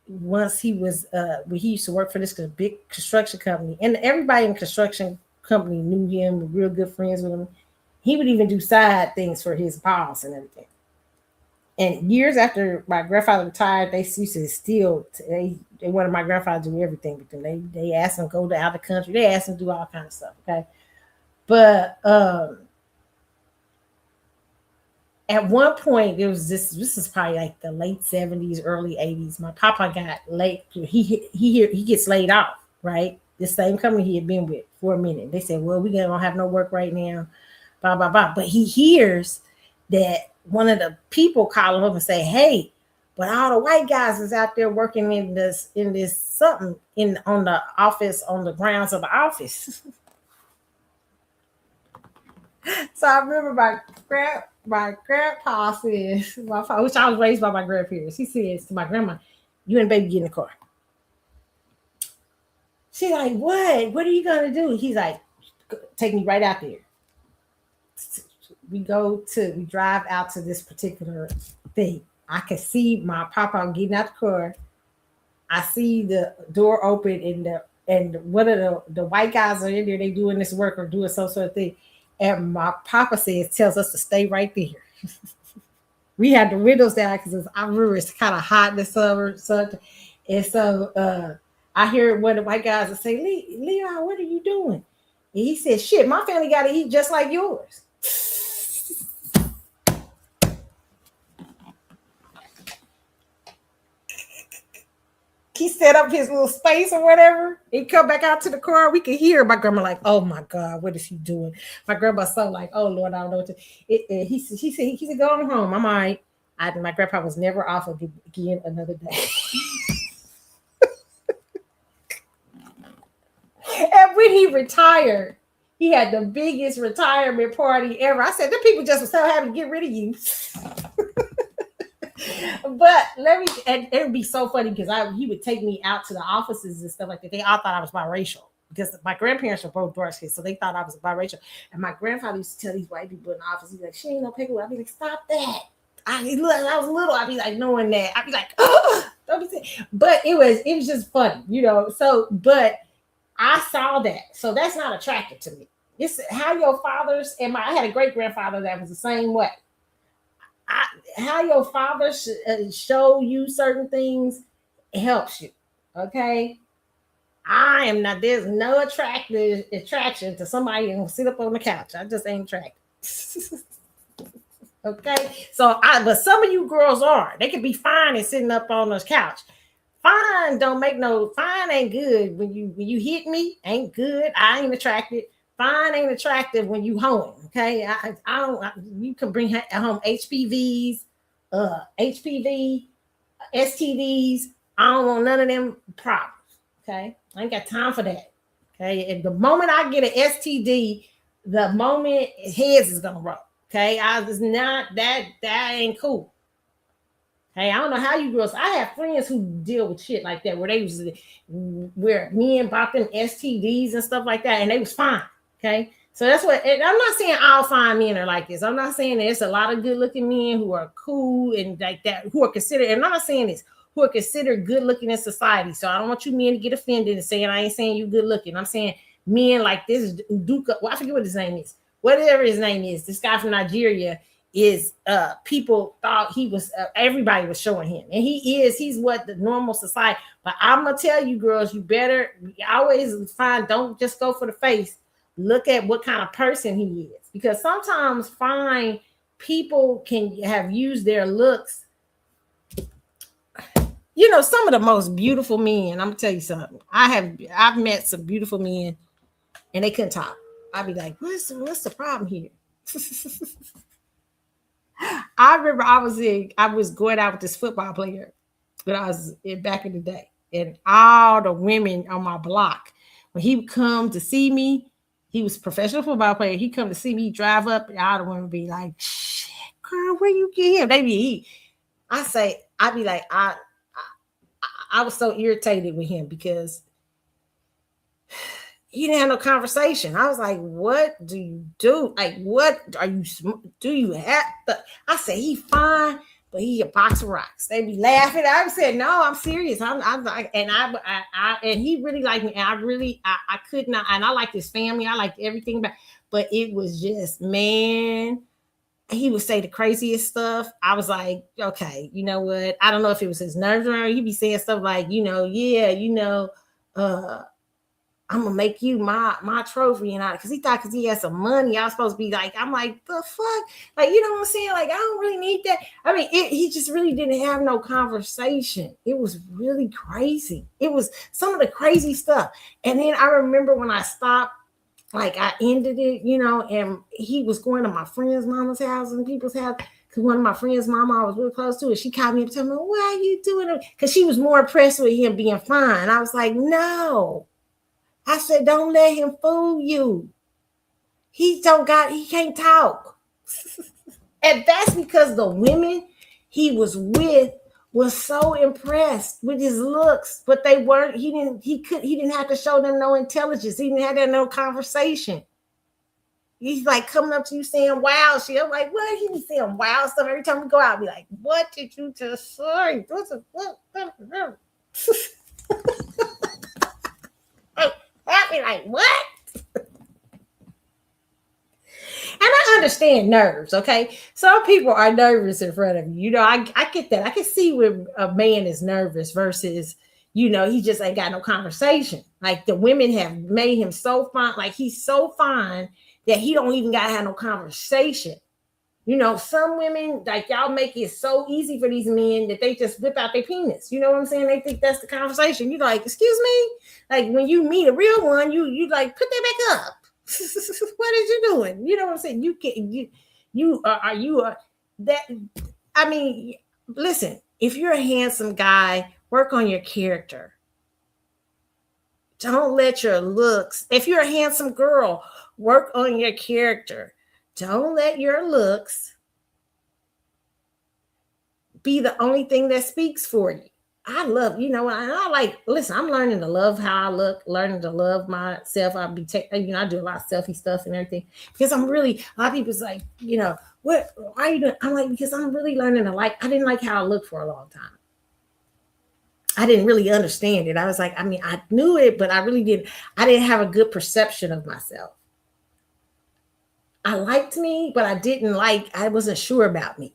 Speaker 1: once he was when he used to work for this big construction company, and everybody in the construction company knew him, were real good friends with him. He would even do side things for his boss and everything. And years after my grandfather retired, they used to still they wanted my grandfather to do everything with them. They asked him to go to out of the country. They asked him to do all kinds of stuff. Okay, but at one point, there was this is probably like the late 70s, early 80s. My papa got late. He gets laid off, right? The same company he had been with for a minute. They said, well, we don't have no work right now, blah, blah, blah. But he hears that one of the people call him up and say, hey, but all the white guys is out there working in this something on the office, on the grounds of the office. So I remember my grandpa says, which I was raised by my grandparents. He says to my grandma, you and baby get in the car. She's like, what? What are you going to do? He's like, take me right out there. We drive out to this particular thing. I can see my papa getting out the car. I see the door open and one of the white guys are in there. They doing this work or doing some sort of thing. And my papa tells us to stay right there. We had the windows down because I remember it's kind of hot in the summer. And so I hear one of the white guys will say, Leon, what are you doing? And he said, shit, my family got to eat just like yours. He set up his little space or whatever. He come back out to the car. We could hear my grandma like, oh my God, what is he doing? My grandma's so like, oh Lord, I don't know what to. He said, go on home. I'm all right. My grandpa was never off again another day. And when he retired, he had the biggest retirement party ever. I said, the people just were so happy to get rid of you. But and it would be so funny because he would take me out to the offices and stuff like that. They all thought I was biracial because my grandparents were both dark skinned, so they thought I was biracial. And my grandfather used to tell these white people in the office, he's like, she ain't no paperwork. I'd be like, stop that. I was little. I'd be like, knowing that. I'd be like, oh, don't be saying. But it was just funny, you know. So, but I saw that. So that's not attractive to me. It's how your fathers and I had a great grandfather that was the same way. How your father show you certain things helps you. Okay. I am not, there's no attraction to somebody who sit up on the couch. I just ain't attracted. Okay. So but some of you girls are. They can be fine and sitting up on the couch. Fine ain't good. When you hit me, ain't good. I ain't attracted. Fine ain't attractive when you home. Okay. I don't, you can bring home HPVs, HPV, STDs. I don't want none of them problems. Okay. I ain't got time for that. Okay. And the moment I get an STD, the moment heads is gonna roll. Okay. I was not that ain't cool. Hey, I don't know how you girls. I have friends who deal with shit like that, where men bought them STDs and stuff like that, and they was fine. Okay, so that's what. And I'm not saying all fine men are like this. I'm not saying there's a lot of good-looking men who are cool and like that, who are considered. And I'm not saying this, who are considered good-looking in society. So I don't want you men to get offended and saying I ain't saying you good-looking. I'm saying men like this Duke. Well, I forget what his name is. Whatever his name is, this guy from Nigeria. Is people thought he was everybody was showing him, and he's what the normal society. But I'm gonna tell you girls, you better always find, don't just go for the face, look at what kind of person he is, because sometimes fine people can have used their looks. You know, some of the most beautiful men, I'm gonna tell you something, I've met some beautiful men and they couldn't talk. I'd be like, what's the problem here? I remember I was going out with this football player when I was back in the day, and all the women on my block, when he would come to see me, he was a professional football player. He come to see me, drive up, and all the women be like, "Shit, girl, where you get him?" They be I'd be like, I was so irritated with him because he didn't have no conversation. I was like, what do you do? Like, what are you, do you have? I said, he fine, but he a box of rocks. They be laughing. I said, no, I'm serious. I'm like, and he really liked me. And I could not, and I liked his family. I liked everything about, but it was just, man, he would say the craziest stuff. I was like, okay, you know what? I don't know if it was his nerves or he'd be saying stuff like, I'm gonna make you my trophy, and because he had some money, I was supposed to be like, I'm like, the fuck, like, you know what I'm saying? Like, I don't really need that. I mean, he just really didn't have no conversation. It was really crazy. It was some of the crazy stuff. And then I remember when I stopped, like I ended it, and he was going to my friend's mama's house and people's house. Because one of my friends' mama I was really close to, and she called me up and told me, why are you doing it? Because she was more impressed with him being fine. I was like, no. I said, don't let him fool you. He can't talk. And that's because the women he was with was so impressed with his looks, but they weren't, he didn't have to show them no intelligence. He didn't have no conversation. He's like coming up to you saying wow shit. I'm like, what? He be saying wow stuff every time we go out. I'll be like, what did you just say? I'd be like, what? And I understand nerves, okay? Some people are nervous in front of you. I get that. I can see when a man is nervous versus, he just ain't got no conversation. Like the women have made him so fine. Like he's so fine that he don't even got to have no conversation. Some women, like y'all make it so easy for these men that they just whip out their penis. You know what I'm saying? They think that's the conversation. You're like, excuse me? Like when you meet a real one, you like, put that back up. What is you doing? You know what I'm saying? You can, are you that I mean, listen, if you're a handsome guy, work on your character. Don't let your looks, if you're a handsome girl, work on your character. Don't let your looks be the only thing that speaks for you. I love, I like, listen, I'm learning to love how I look, learning to love myself. I do a lot of selfie stuff and everything because a lot of people's like, why are you doing? I'm like, because I'm really learning to I didn't like how I looked for a long time. I didn't really understand it. I was like, I knew it, but I didn't have a good perception of myself. I liked me, but I wasn't sure about me.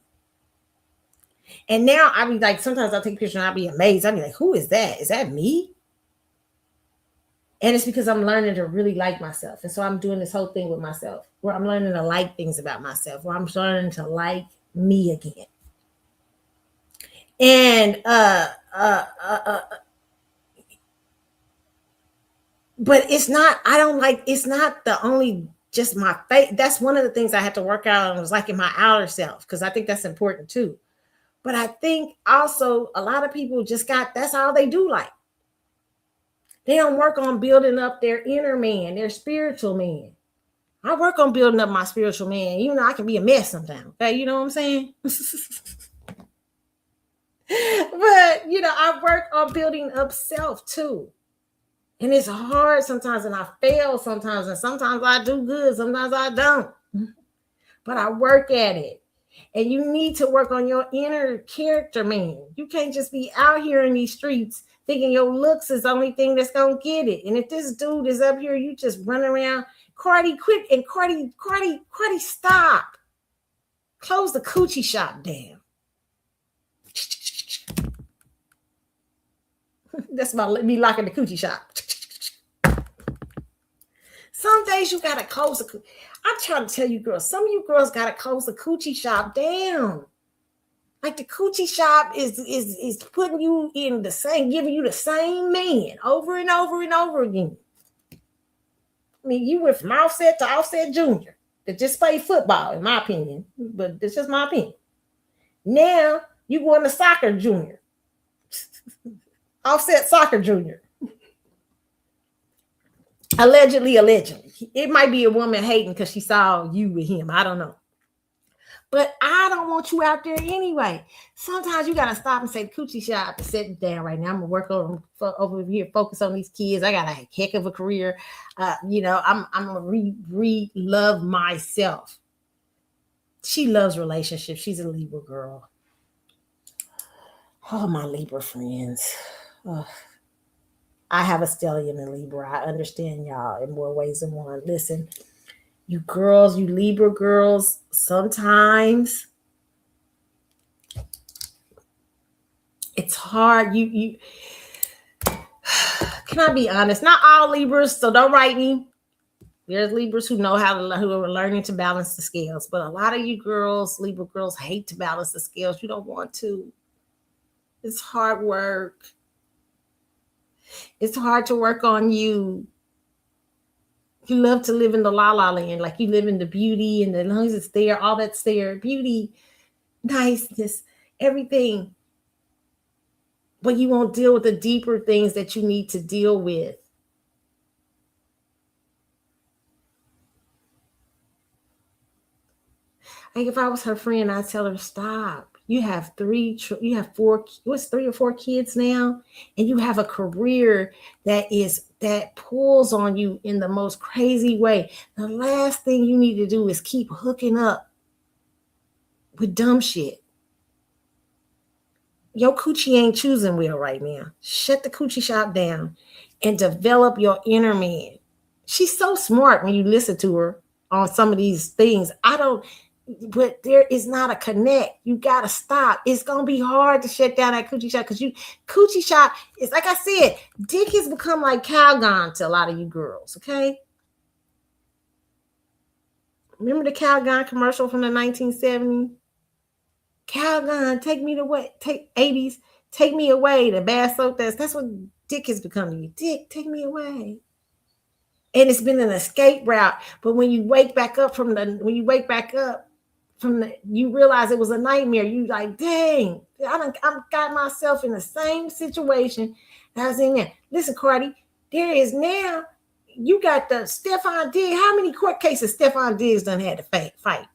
Speaker 1: And now I be like, sometimes I'll take a picture and I'll be amazed. I'll be like, who is that? Is that me? And it's because I'm learning to really like myself. And so I'm doing this whole thing with myself where I'm learning to like things about myself, where I'm learning to like me again. And but it's not the only just my face. That's one of the things I had to work out on, was like in my outer self, because I think that's important too. But I think also a lot of people that's all they do. Like, they don't work on building up their inner man, their spiritual man. I work on building up my spiritual man, even though I can be a mess sometimes. Okay, you know what I'm saying? But, I work on building up self too. And it's hard sometimes, and I fail sometimes, and sometimes I do good, sometimes I don't. But I work at it. And you need to work on your inner character, man. You can't just be out here in these streets thinking your looks is the only thing that's going to get it. And if this dude is up here, you just run around. Cardi, quit. And Cardi, stop. Close the coochie shop down. That's about me locking the coochie shop. Some days you got to close the coochie. I'm trying to tell you girls, some of you girls got to close the coochie shop down. Like, the coochie shop is putting you in the same, giving you the same man over and over and over again. I mean, you went from Offset to Offset Junior that just played football, in my opinion, but it's just my opinion. Now you going to Soccer Junior. Offset Soccer Junior. Allegedly. It might be a woman hating because she saw you with him. I don't know. But I don't want you out there anyway. Sometimes you got to stop and say, coochie shop, and sit down right now. I'm going to work over here, focus on these kids. I got a heck of a career. I'm going to re-love myself. She loves relationships. She's a Libra girl. Oh, my Libra friends. Oh. I have a stellium in Libra. I understand y'all in more ways than one. Listen, you girls, you Libra girls, sometimes it's hard. You can I be honest? Not all Libras, so don't write me. There's Libras who who are learning to balance the scales, but a lot of you girls, Libra girls, hate to balance the scales. You don't want to. It's hard work. It's hard to work on you. You love to live in the la-la land, like you live in the beauty, and as long as it's there, all that's there, beauty, niceness, everything. But you won't deal with the deeper things that you need to deal with. Like, if I was her friend, I'd tell her, stop. You have 3 or 4 kids now, and you have a career that pulls on you in the most crazy way. The last thing you need to do is keep hooking up with dumb shit. Your coochie ain't choosing well right now. Shut the coochie shop down and develop your inner man. She's so smart when you listen to her on some of these things. But there is not a connect. You got to stop. It's going to be hard to shut down that coochie shop, because coochie shop is, like I said, dick has become like Calgon to a lot of you girls, okay? Remember the Calgon commercial from the 1970s? Calgon, take me away. 80s, take me away. The bath soap, that's what dick has become to you. Dick, take me away. And it's been an escape route. But when you wake back up from you realize it was a nightmare. You like, dang, I got myself in the same situation that I was in there. Listen, Cardi, there is now, you got the Stephon Diggs. How many court cases Stephon Diggs done had to fight?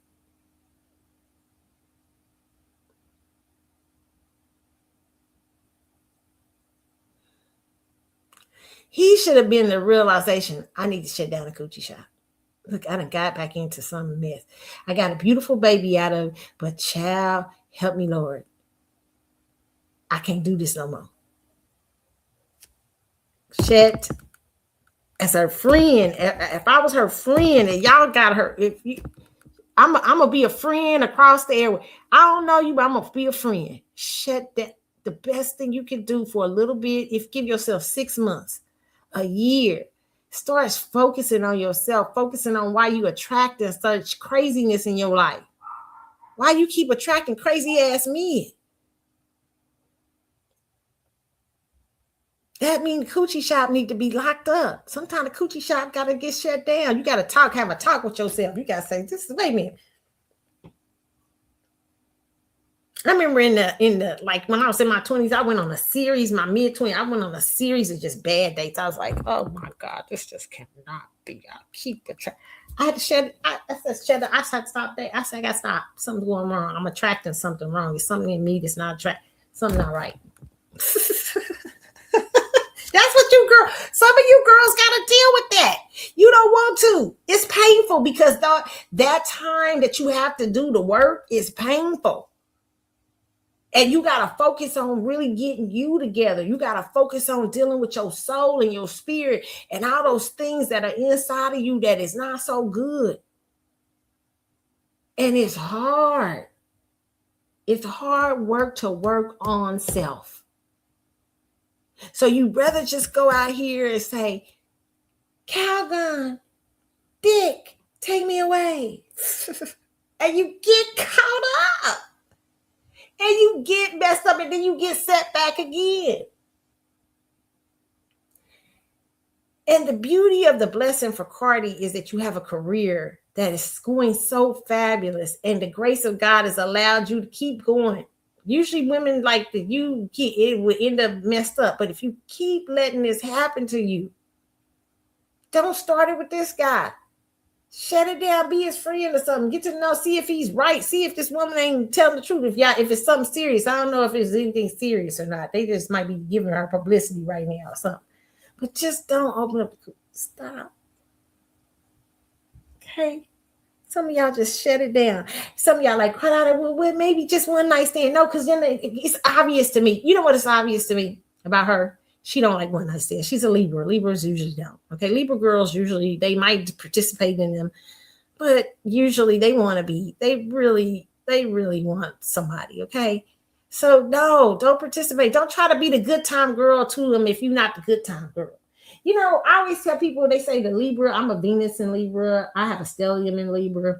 Speaker 1: He should have been the realization, I need to shut down the coochie shop. Look, I done got back into some mess. I got a beautiful baby out of it, but child, help me, Lord. I can't do this no more. Shit. As her friend, if I was her friend and y'all got her, I'm gonna be a friend across the airway. I don't know you, but I'm gonna be a friend. Shut that. The best thing you can do for a little bit, if give yourself 6 months, a year, start focusing on yourself, focusing on why you attracting such craziness in your life. Why you keep attracting crazy ass men? That means coochie shop need to be locked up. Sometimes the coochie shop got to get shut down. You got to have a talk with yourself. You got to say, wait a minute. I remember in the like when I was in my 20s, I went on a series, my mid-20s, I went on a series of just bad dates. I was like, oh my God, this just cannot be. I keep the track. I had to shut it. I said, shut it. I said, stop that. I said, I got to stop. Something's going wrong. I'm attracting something wrong. There's something in me that's not attracting. Something not right. That's what you girls, some of you girls got to deal with that. You don't want to. It's painful because that time that you have to do the work is painful. And you got to focus on really getting you together. You got to focus on dealing with your soul and your spirit and all those things that are inside of you that is not so good. And it's hard. It's hard work to work on self. So you rather just go out here and say, Calgon, Dick, take me away. And you get caught up. And you get messed up and then you get set back again. And the beauty of the blessing for Cardi is that you have a career that is going so fabulous. And the grace of God has allowed you to keep going. Usually women like that it will end up messed up. But if you keep letting this happen to you, don't start it with this guy. Shut it down, be his friend or something. Get to know, see if he's right. See if this woman ain't telling the truth. If it's something serious, I don't know if it's anything serious or not. They just might be giving her publicity right now or something. But just don't open up. Stop. Okay? Some of y'all just shut it down. Some of y'all like, Carlotta, well, maybe just one night stand. No, because then it's obvious to me. You know what is obvious to me about her? She don't like one night stand. She's a Libra. Libras usually don't. Okay, Libra girls usually, they might participate in them, but usually they want to be, they really want somebody, okay? So no, don't participate. Don't try to be the good time girl to them if you're not the good time girl. You know, I always tell people, they say the Libra, I'm a Venus in Libra. I have a stellium in Libra.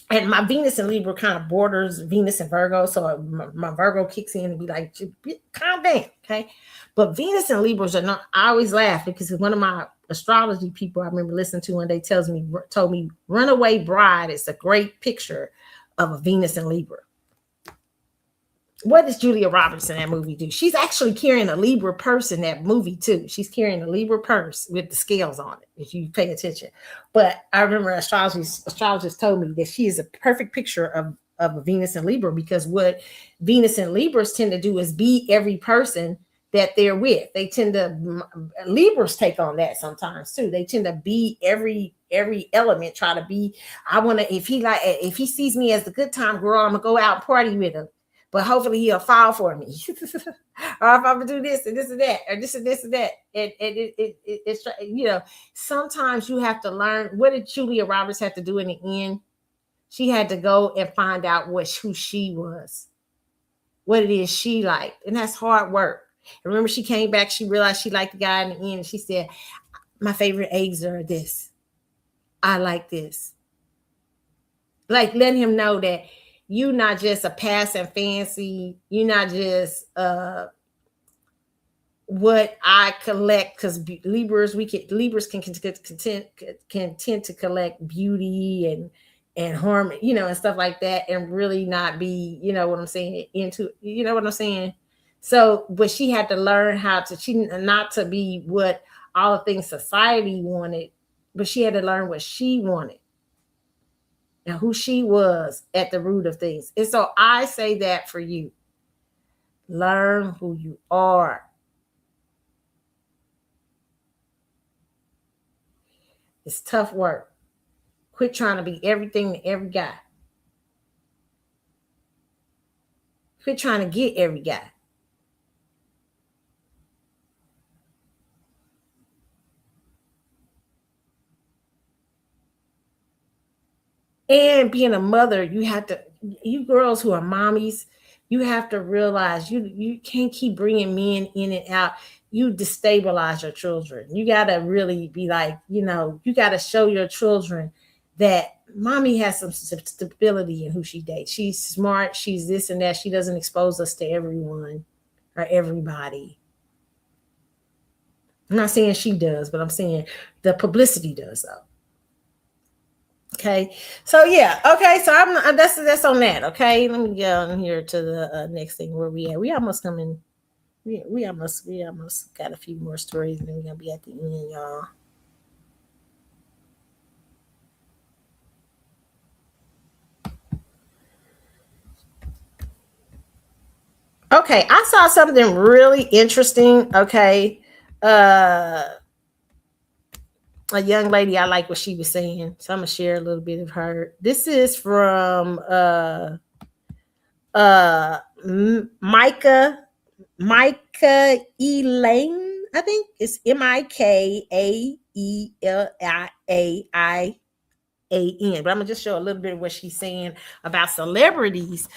Speaker 1: And my Venus and Libra kind of borders Venus and Virgo. So my Virgo kicks in and be like, calm down, okay? But Venus and Libras are not, I always laugh because one of my astrology people I remember listening to one day told me, Runaway Bride is a great picture of a Venus and Libra. What does Julia Roberts in that movie do? She's actually carrying a Libra purse in that movie too. She's carrying a Libra purse with the scales on it, if you pay attention. But I remember astrologist told me that she is a perfect picture of a Venus and Libra, because what Venus and Libras tend to do is be every person that they're with. They tend to, Libras take on that sometimes too. They tend to be every element, try to be, if he sees me as the good time girl, I'm gonna go out and party with him. But hopefully he'll fall for me. Or if I'm gonna do this and this and that, or this and this and that. It's, you know, sometimes you have to learn. What did Julia Roberts have to do in the end? She had to go and find out who she was, what it is she liked. And that's hard work. And remember, she came back, she realized she liked the guy in the end, and she said, my favorite eggs are this. I like this. Like, letting him know that you're not just a passing fancy. You're not just what I collect, because Libras can tend to collect beauty and harm, and stuff like that, and really not be, what I'm saying, into, what I'm saying. So, but she had to learn how to, she not to be what all the things society wanted, but she had to learn what she wanted and who she was at the root of things. And so I say that for you. Learn who you are. It's tough work. Quit trying to be everything to every guy. Quit trying to get every guy. And being a mother, you girls who are mommies, you have to realize you can't keep bringing men in and out. You destabilize your children. You got to really be like, you got to show your children that mommy has some stability in who she dates. She's smart. She's this and that. She doesn't expose us to everyone or everybody. I'm not saying she does, but I'm saying the publicity does, though. Okay, so yeah, okay, so I'm that's on that. Okay, let me go on here to the next thing where we at. We almost coming. We almost got a few more stories, and then we're gonna be at the end, y'all. Okay, I saw something really interesting. Okay, a young lady, I like what she was saying, so I'm gonna share a little bit of her. This is from Micah Elaine, I think it's MIKAELIAIAN. But I'm gonna just show a little bit of what she's saying about celebrities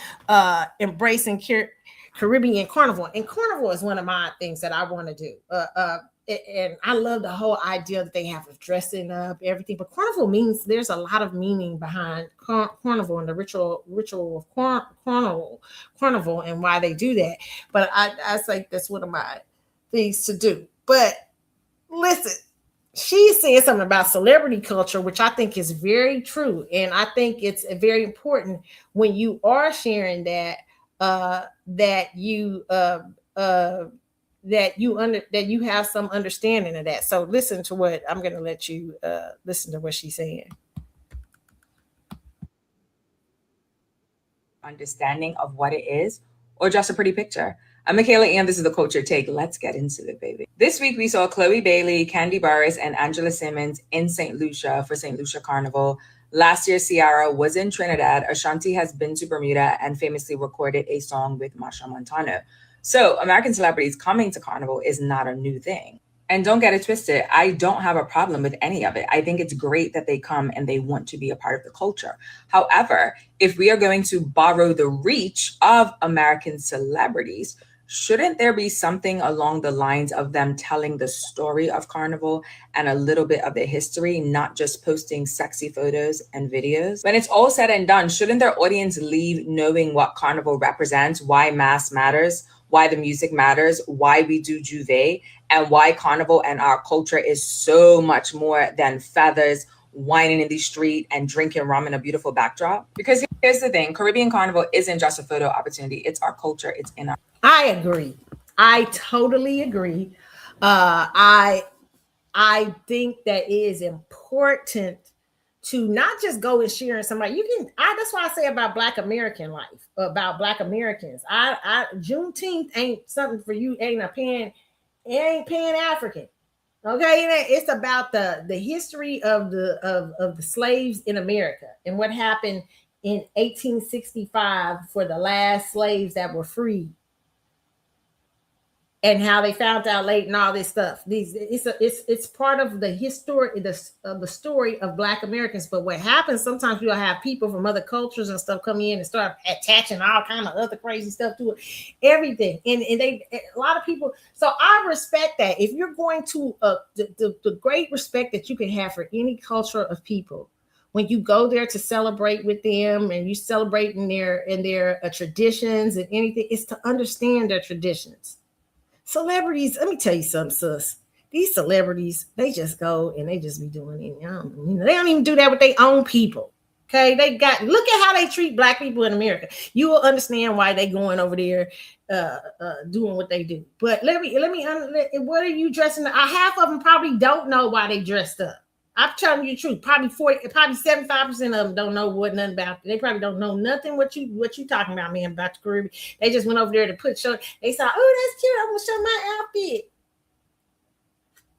Speaker 1: embracing Caribbean carnival. And carnival is one of my things that I want to do. And I love the whole idea that they have of dressing up, everything. But carnival means there's a lot of meaning behind carnival and the ritual of carnival and why they do that. But I think that's one of my things to do. But listen, she's saying something about celebrity culture, which I think is very true. And I think it's very important when you are sharing that, that you have some understanding of that. So listen to what I'm going to let you listen to what she's saying.
Speaker 6: Understanding of what it is, or just a pretty picture. I'm Michaela and this is the Culture Take. Let's get into it, baby. This week we saw Chloe Bailey, Candy Barris, and Angela Simmons in St. Lucia for St. Lucia Carnival. Last year, Ciara was in Trinidad. Ashanti has been to Bermuda and famously recorded a song with Masha Montano. So American celebrities coming to Carnival is not a new thing. And don't get it twisted, I don't have a problem with any of it. I think it's great that they come and they want to be a part of the culture. However, if we are going to borrow the reach of American celebrities, shouldn't there be something along the lines of them telling the story of Carnival and a little bit of the history, not just posting sexy photos and videos? When it's all said and done, shouldn't their audience leave knowing what Carnival represents, why mass matters, why the music matters, why we do Juve, and why Carnival and our culture is so much more than feathers, whining in the street, and drinking rum in a beautiful backdrop? Because here's the thing, Caribbean Carnival isn't just a photo opportunity. It's our culture. It's in our...
Speaker 1: I agree. I totally agree. I think that it is important to not just go and share somebody. That's why I say about Black American life, about Black Americans. Juneteenth ain't something for you, it ain't Pan-African. Okay, it's about the history of the slaves in America and what happened in 1865 for the last slaves that were freed, and how they found out late and all this stuff. It's part of the history, the story of Black Americans. But what happens sometimes, you'll have people from other cultures and stuff come in and start attaching all kind of other crazy stuff to it, everything. And a lot of people. So I respect that. If you're going to the great respect that you can have for any culture of people, when you go there to celebrate with them and you celebrate in their traditions and anything, it's to understand their traditions. Celebrities, let me tell you something, sis. These celebrities, they just go and they just be doing it. They don't even do that with their own people. Okay, look at how they treat black people in America. You will understand why they going over there doing what they do. But what are you dressing up? Half of them probably don't know why they dressed up. I'm telling you the truth. Probably 75% of them don't know nothing about it. They probably don't know nothing what you talking about, man, about the Caribbean. They just went over there to show. They saw, oh, that's cute. I'm gonna show my outfit.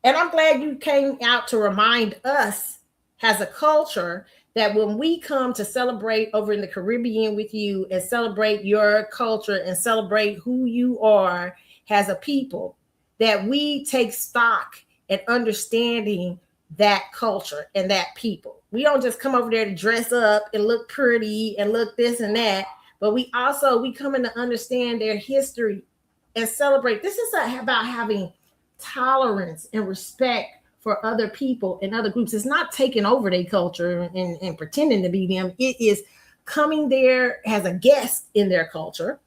Speaker 1: And I'm glad you came out to remind us as a culture that when we come to celebrate over in the Caribbean with you and celebrate your culture and celebrate who you are as a people, that we take stock in understanding that culture and that people. We don't just come over there to dress up and look pretty and look this and that, but we come in to understand their history and celebrate. This is about having tolerance and respect for other people and other groups. It's not taking over their culture and pretending to be them. It is coming there as a guest in their culture.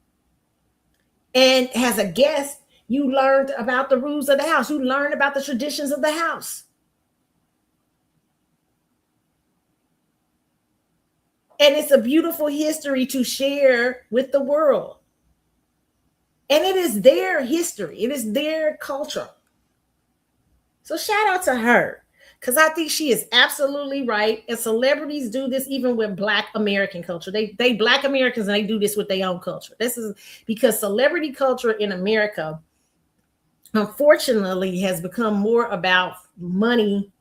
Speaker 1: And as a guest, you learned about the rules of the house. You learned about the traditions of the house. And it's a beautiful history to share with the world. And it is their history. It is their culture. So shout out to her, because I think she is absolutely right. And celebrities do this even with Black American culture. They Black Americans, and they do this with their own culture. This is because celebrity culture in America, unfortunately, has become more about money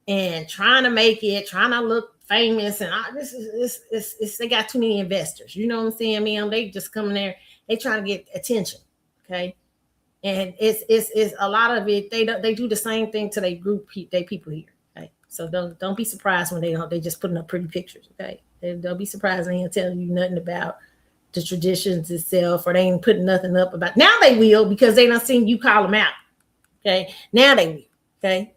Speaker 1: and trying to make it, trying to look famous. And they got too many investors. You know what I'm saying, man? They just come in there, they trying to get attention. Okay. And it's a lot of it. They do the same thing to their group, they people here. Okay, so don't be surprised when they just putting up pretty pictures. Okay, don't be surprised they ain't telling you nothing about the traditions itself, or they ain't putting nothing up about. Now they will, because they done seen you call them out. Okay, now they will. Okay,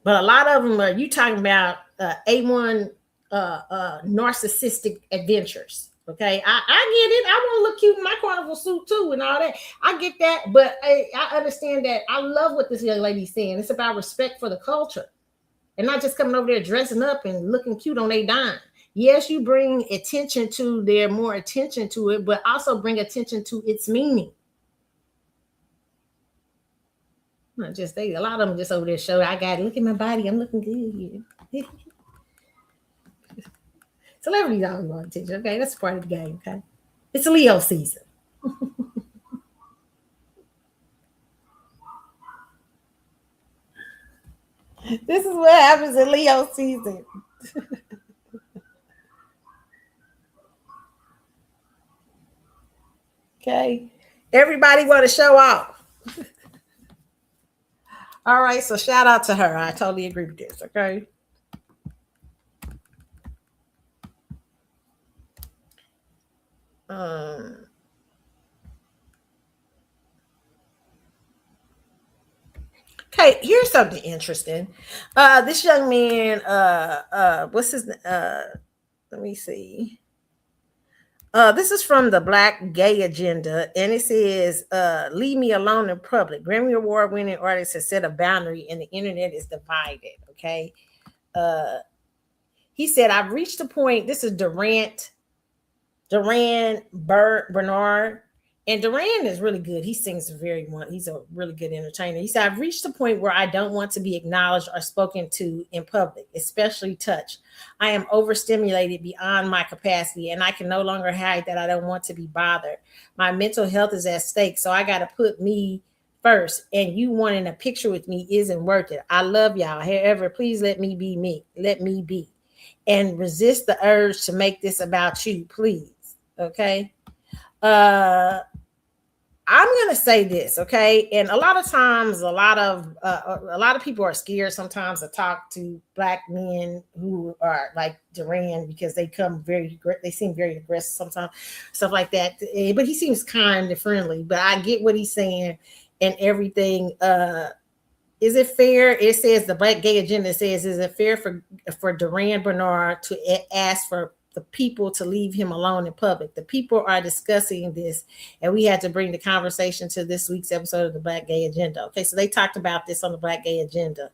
Speaker 1: but a lot of them are you talking about A1 narcissistic adventures. Okay, I get it. I want to look cute in my carnival suit too and all that. I get that, but I understand that. I love what this young lady's saying. It's about respect for the culture and not just coming over there dressing up and looking cute on their dime. Yes, you bring more attention to it, but also bring attention to its meaning. Not just a lot of them just over there show. I got it. Look at my body. I'm looking good here. Celebrities always want attention. Okay, that's part of the game. Okay, it's a Leo season. This is what happens in Leo season. Okay, everybody want to show off. All right, so shout out to her. I totally agree with this. Okay. Okay, here's something interesting. This young man, what's his let me see. This is from the Black Gay Agenda, and it says, leave me alone in public. Grammy Award winning artist has set a boundary and the internet is divided. Okay. He said, I've reached a point. This is Duran Bernard. And Duran is really good. He sings he's a really good entertainer. He said, I've reached a point where I don't want to be acknowledged or spoken to in public, especially touch. I am overstimulated beyond my capacity, and I can no longer hide that I don't want to be bothered. My mental health is at stake, so I got to put me first, and you wanting a picture with me isn't worth it. I love y'all. However, please let me be me. Let me be. And resist the urge to make this about you, please. Okay? I'm gonna say this, okay? And a lot of times, a lot of people are scared sometimes to talk to Black men who are like Duran, because they seem very aggressive sometimes, stuff like that. But he seems kind and friendly. But I get what he's saying and everything. Is it fair? It says the Black Gay Agenda says, is it fair for Duran Bernard to ask for the people to leave him alone in public? The people are discussing this, and we had to bring the conversation to this week's episode of the Black Gay Agenda. Okay, so they talked about this on the Black Gay Agenda.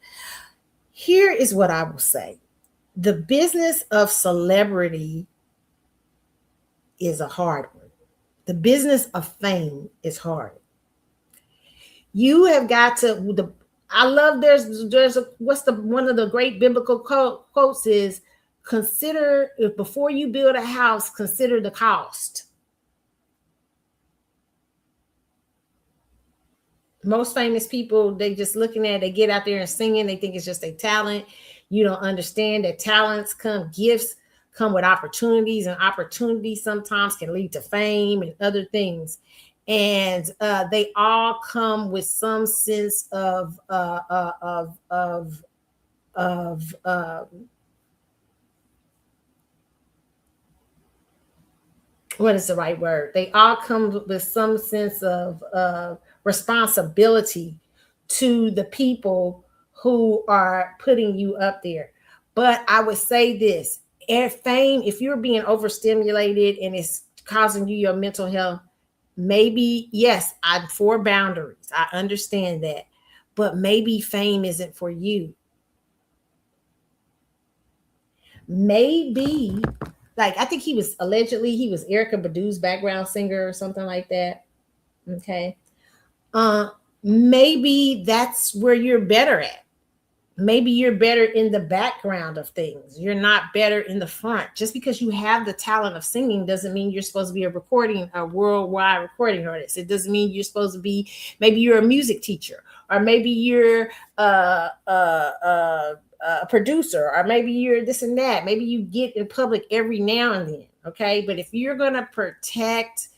Speaker 1: Here is what I will say. The business of celebrity is a hard one. The business of fame is hard. You have got to I love there's a what's the one of the great biblical quotes is consider before you build a house, consider the cost. Most famous people, they just looking at, they get out there and singing, they think it's just a talent. You don't understand that gifts come with opportunities, and opportunities sometimes can lead to fame and other things. And they all come with some sense of what is the right word? They all come with some sense of responsibility to the people who are putting you up there. But I would say this, fame, if you're being overstimulated and it's causing you your mental health, maybe, yes, I'm for boundaries. I understand that. But maybe fame isn't for you. Maybe, like, I think he was Erykah Badu's background singer or something like that. Okay. Maybe that's where you're better at. Maybe you're better in the background of things. You're not better in the front. Just because you have the talent of singing doesn't mean you're supposed to be a worldwide recording artist. It doesn't mean you're supposed to be, maybe you're a music teacher, or maybe you're a producer, or maybe you're this and that. Maybe you get in public every now and then. Okay. But if you're going to protect,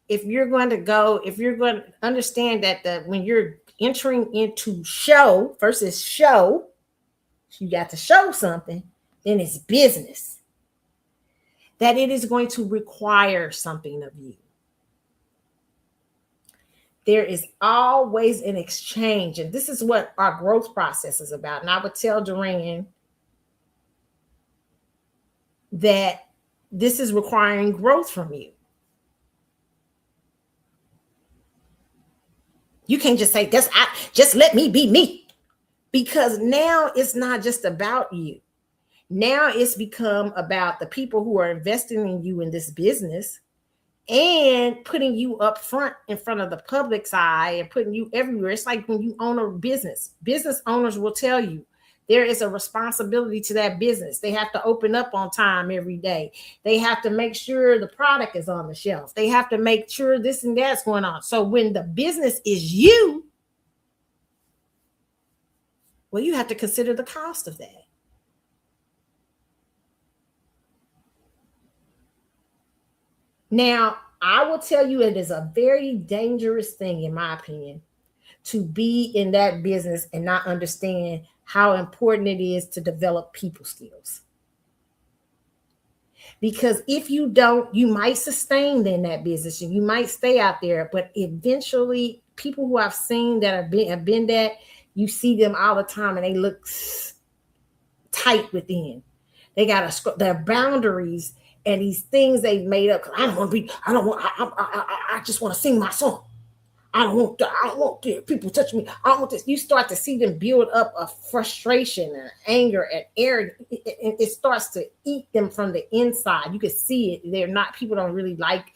Speaker 1: if you're going to understand that when you're entering into show versus show, you got to show something, then it's business. That it is going to require something of you. There is always an exchange, and this is what our growth process is about. And I would tell Duran that this is requiring growth from you. You can't just say, just let me be me. Because now it's not just about you. Now it's become about the people who are investing in you in this business and putting you up front in front of the public's eye and putting you everywhere. It's like when you own a business. Business owners will tell you there is a responsibility to that business. They have to open up on time every day. They have to make sure the product is on the shelf. They have to make sure this and that's going on. So when the business is you, well, you have to consider the cost of that. Now, I will tell you, it is a very dangerous thing, in my opinion, to be in that business and not understand how important it is to develop people skills. Because if you don't, you might sustain in that business and you might stay out there, but eventually people who I've seen that have been that, you see them all the time and they look tight within. They got their boundaries and these things they've made up. I just want to sing my song. I don't want people touch me. I don't want this. You start to see them build up a frustration and anger and arrogance. It starts to eat them from the inside. You can see it. People don't really like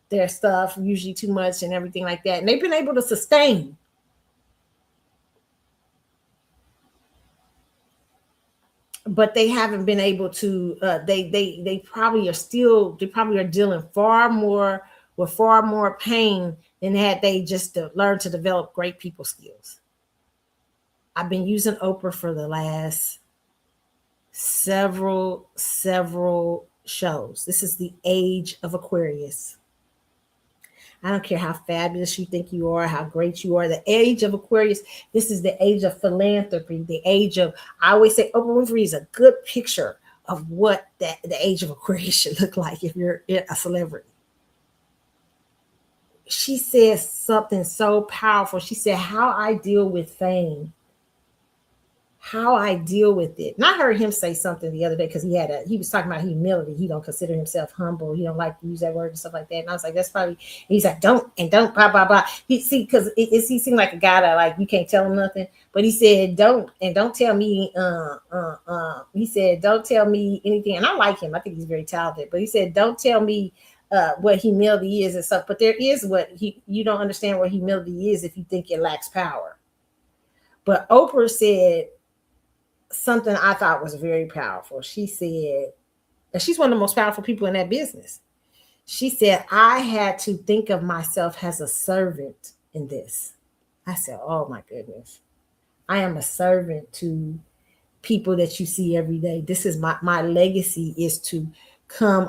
Speaker 1: their stuff usually too much and everything like that. And they've been able to sustain. But they haven't been able to, they probably are dealing with far more pain than had they just learned to develop great people skills. I've been using Oprah for the last several shows. This is the age of Aquarius. I don't care how fabulous you think you are, how great you are. The age of Aquarius, this is the age of philanthropy, the age of, I always say Oprah Winfrey is a good picture of what the age of Aquarius should look like if you're a celebrity. She says something so powerful. She said, how I deal with fame how I deal with it. And I heard him say something the other day because he was talking about humility. He don't consider himself humble. He don't like to use that word and stuff like that. And I was like, that's probably. He's like, don't blah blah blah. He because he seemed like a guy that like you can't tell him nothing. But he said, don't tell me. He said, don't tell me anything. And I like him. I think he's very talented. But he said, don't tell me what humility is and stuff. But there is you don't understand what humility is if you think it lacks power. But Oprah said something I thought was very powerful. She said, and she's one of the most powerful people in that business. She said, I had to think of myself as a servant in this. I said, oh my goodness. I am a servant to people that you see every day. This is my legacy is to come.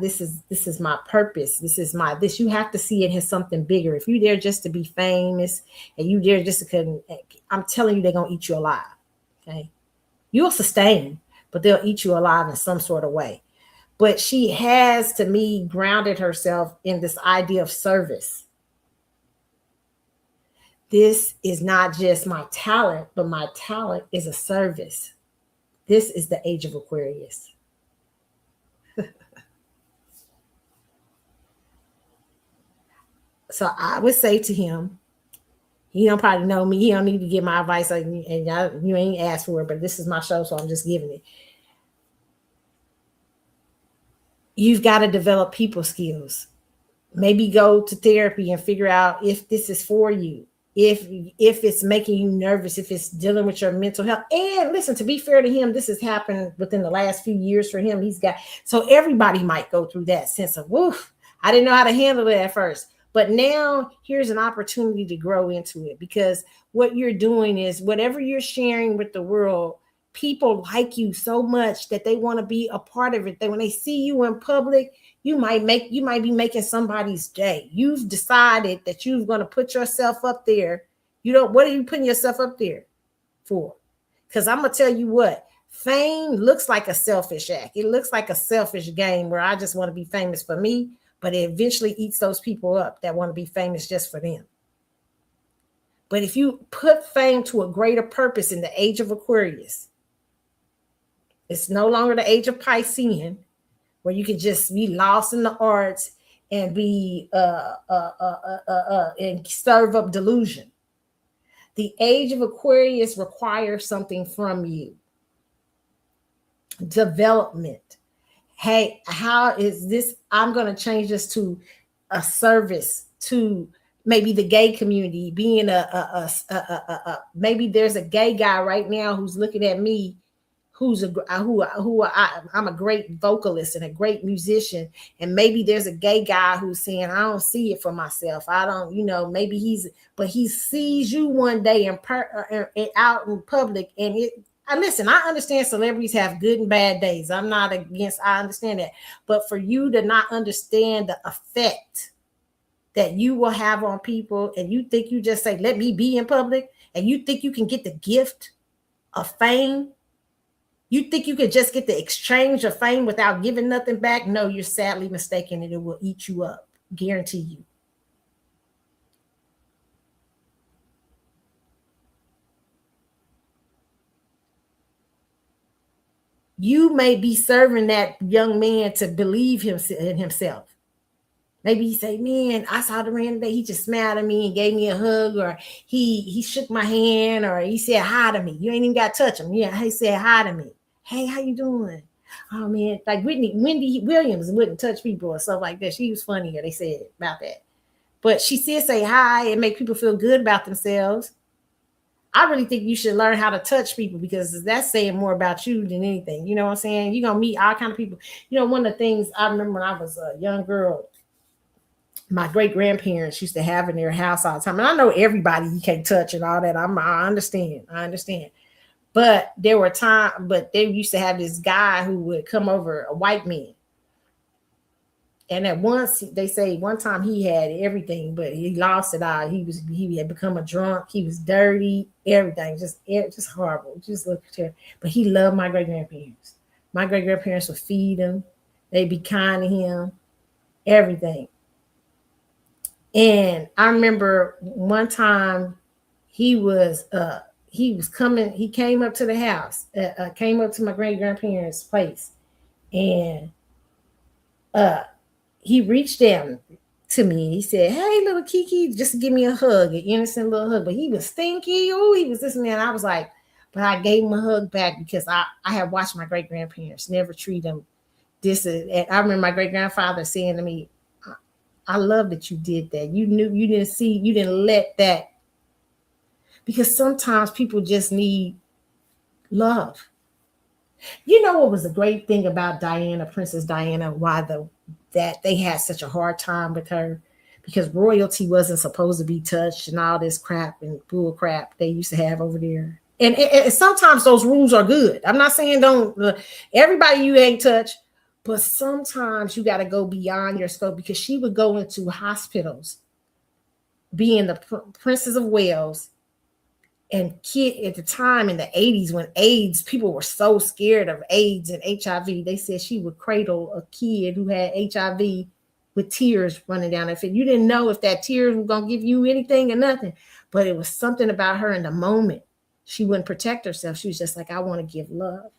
Speaker 1: This is my purpose. This you have to see it as something bigger. If you there just to be famous and you there just to, I'm telling you, they're going to eat you alive. Okay. You'll sustain, but they'll eat you alive in some sort of way. But she has, to me, grounded herself in this idea of service. This is not just my talent, but my talent is a service. This is the age of Aquarius. So I would say to him, he don't probably know me. He don't need to get my advice, and you ain't asked for it, but this is my show, so I'm just giving it. You've got to develop people skills. Maybe go to therapy and figure out if this is for you. If it's making you nervous, if it's dealing with your mental health. And listen, to be fair to him, this has happened within the last few years for him. So everybody might go through that sense of, woof, I didn't know how to handle it at first. But now here's an opportunity to grow into it, because what you're doing is whatever you're sharing with the world, people like you so much that they want to be a part of it. When they see you in public, you might be making somebody's day. You've decided that you're going to put yourself up there. What are you putting yourself up there for? Because I'm going to tell you what, fame looks like a selfish act. It looks like a selfish game where I just want to be famous for me, but it eventually eats those people up that want to be famous just for them. But if you put fame to a greater purpose in the age of Aquarius, it's no longer the age of Piscean, where you can just be lost in the arts and be and serve up delusion. The age of Aquarius requires something from you. Development. Hey, how is this? I'm going to change this to a service to maybe the gay community. Being maybe there's a gay guy right now who's looking at me, I'm a great vocalist and a great musician, and maybe there's a gay guy who's saying, I don't see it for myself. I don't, maybe he sees you one day out in public, and listen, I understand celebrities have good and bad days. I understand that. But for you to not understand the effect that you will have on people, and you think you just say, let me be in public, and you think you can get the gift of fame, you think you could just get the exchange of fame without giving nothing back? No, you're sadly mistaken, and it will eat you up. Guarantee you. You may be serving that young man to believe in himself. Maybe he say, man, I saw the man today. He just smiled at me and gave me a hug, or he shook my hand, or he said hi to me. You ain't even got to touch him. Yeah, he said hi to me. Hey, how you doing? Oh, man, like Wendy Williams wouldn't touch people or stuff like that. She was funnier, they said, about that. But she said say hi and make people feel good about themselves. I really think you should learn how to touch people, because that's saying more about you than anything. You know what I'm saying? You're going to meet all kind of people. One of the things I remember when I was a young girl, my great-grandparents used to have in their house all the time. And I know everybody you can't touch and all that. I understand. But there were times, they used to have this guy who would come over, a white man. And at once, they say one time he had everything, but he lost it all. He had become a drunk. He was dirty, everything, just horrible. Just look terrible. But he loved my great-grandparents. My great-grandparents would feed him. They'd be kind to him, everything. And I remember one time he he came up to the house, came up to my great-grandparents' place, and he reached down to me. He said, "Hey, little Kiki," just to give me a hug, an innocent little hug. But he was stinky. Oh, he was this and that. And I was like, but I gave him a hug back because I had watched my great-grandparents never treat him this. And I remember my great-grandfather saying to me, "I love that you did that. You knew, you didn't let that." Because sometimes people just need love. You know what was a great thing about Diana, Princess Diana, that they had such a hard time with her? Because royalty wasn't supposed to be touched and all this crap and bull crap they used to have over there. And sometimes those rules are good. I'm not saying don't, everybody you ain't touch, but sometimes you got to go beyond your scope, because she would go into hospitals being the Princess of Wales. And kid at the time in the 80s, when AIDS, people were so scared of AIDS and HIV, they said she would cradle a kid who had HIV with tears running down her face. You didn't know if that tears were going to give you anything or nothing, but it was something about her in the moment. She wouldn't protect herself. She was just like, I want to give love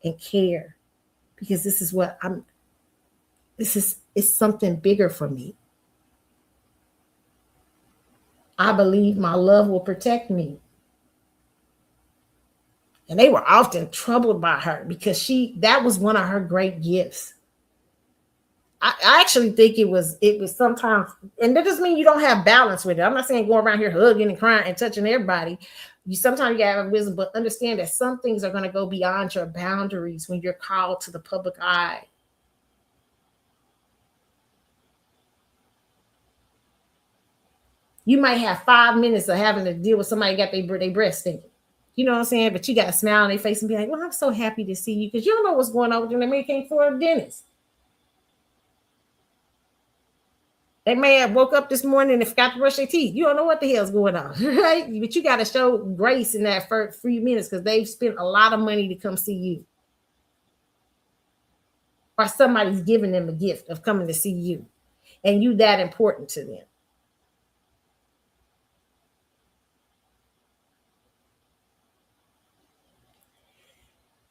Speaker 1: and care, because this is what it's something bigger for me. I believe my love will protect me. And they were often troubled by her because that was one of her great gifts. I actually think it was sometimes, and that doesn't mean you don't have balance with it. I'm not saying go around here hugging and crying and touching everybody. Sometimes you gotta have wisdom, but understand that some things are going to go beyond your boundaries when you're called to the public eye. You might have 5 minutes of having to deal with somebody got their breast stinking. You know what I'm saying? But you got to smile on their face and be like, well, I'm so happy to see you, because you don't know what's going on with them. They may came for a dentist. They may have woke up this morning and forgot to brush their teeth. You don't know what the hell's going on, right? But you got to show grace in that first few minutes, because they've spent a lot of money to come see you. Or somebody's giving them a gift of coming to see you, and you that important to them.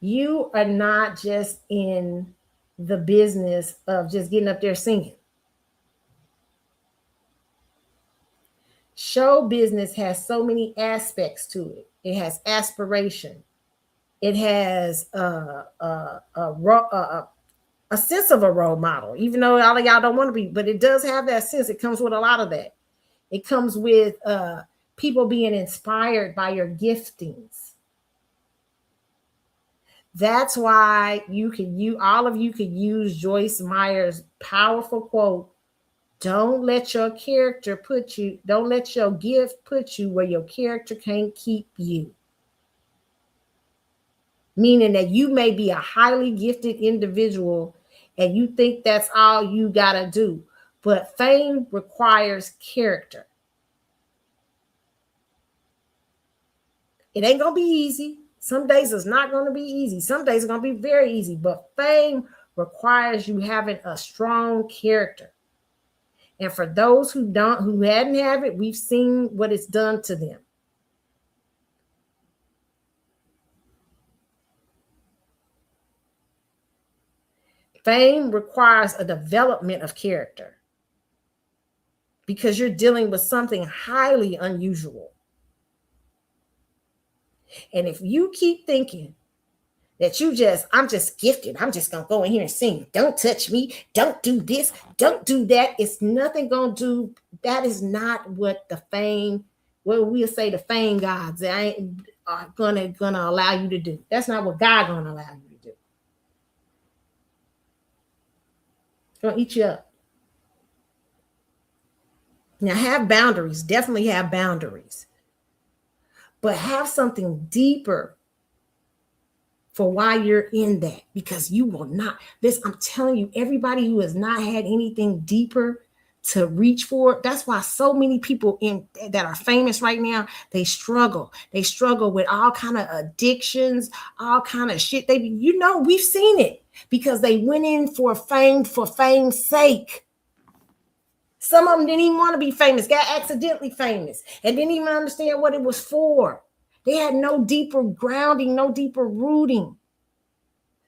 Speaker 1: You are not just in the business of just getting up there singing. Show business has so many aspects to it. It has aspiration. It has a sense of a role model, even though all of y'all don't want to be, but it does have that sense. It comes with a lot of that. It comes with people being inspired by your giftings. That's why all of you could use Joyce Meyer's powerful quote, don't let your gift put you where your character can't keep you. Meaning that you may be a highly gifted individual and you think that's all you gotta do, but fame requires character. It ain't gonna be easy. Some days it's not going to be easy. Some days it's going to be very easy, but fame requires you having a strong character. And for those who hadn't have it, we've seen what it's done to them. Fame requires a development of character, because you're dealing with something highly unusual. And if you keep thinking that I'm just gifted, I'm just going to go in here and sing, don't touch me, don't do this, don't do that, it's nothing going to do. That is not what the fame gods are going to allow you to do. That's not what God going to allow you to do. It's going to eat you up. Now, have boundaries, definitely have boundaries. But have something deeper for why you're in that, because you will not. I'm telling you, everybody who has not had anything deeper to reach for, that's why so many people that are famous right now, they struggle. They struggle with all kind of addictions, all kind of shit. We've seen it, because they went in for fame's sake. Some of them didn't even want to be famous, got accidentally famous, and didn't even understand what it was for. They had no deeper grounding, no deeper rooting.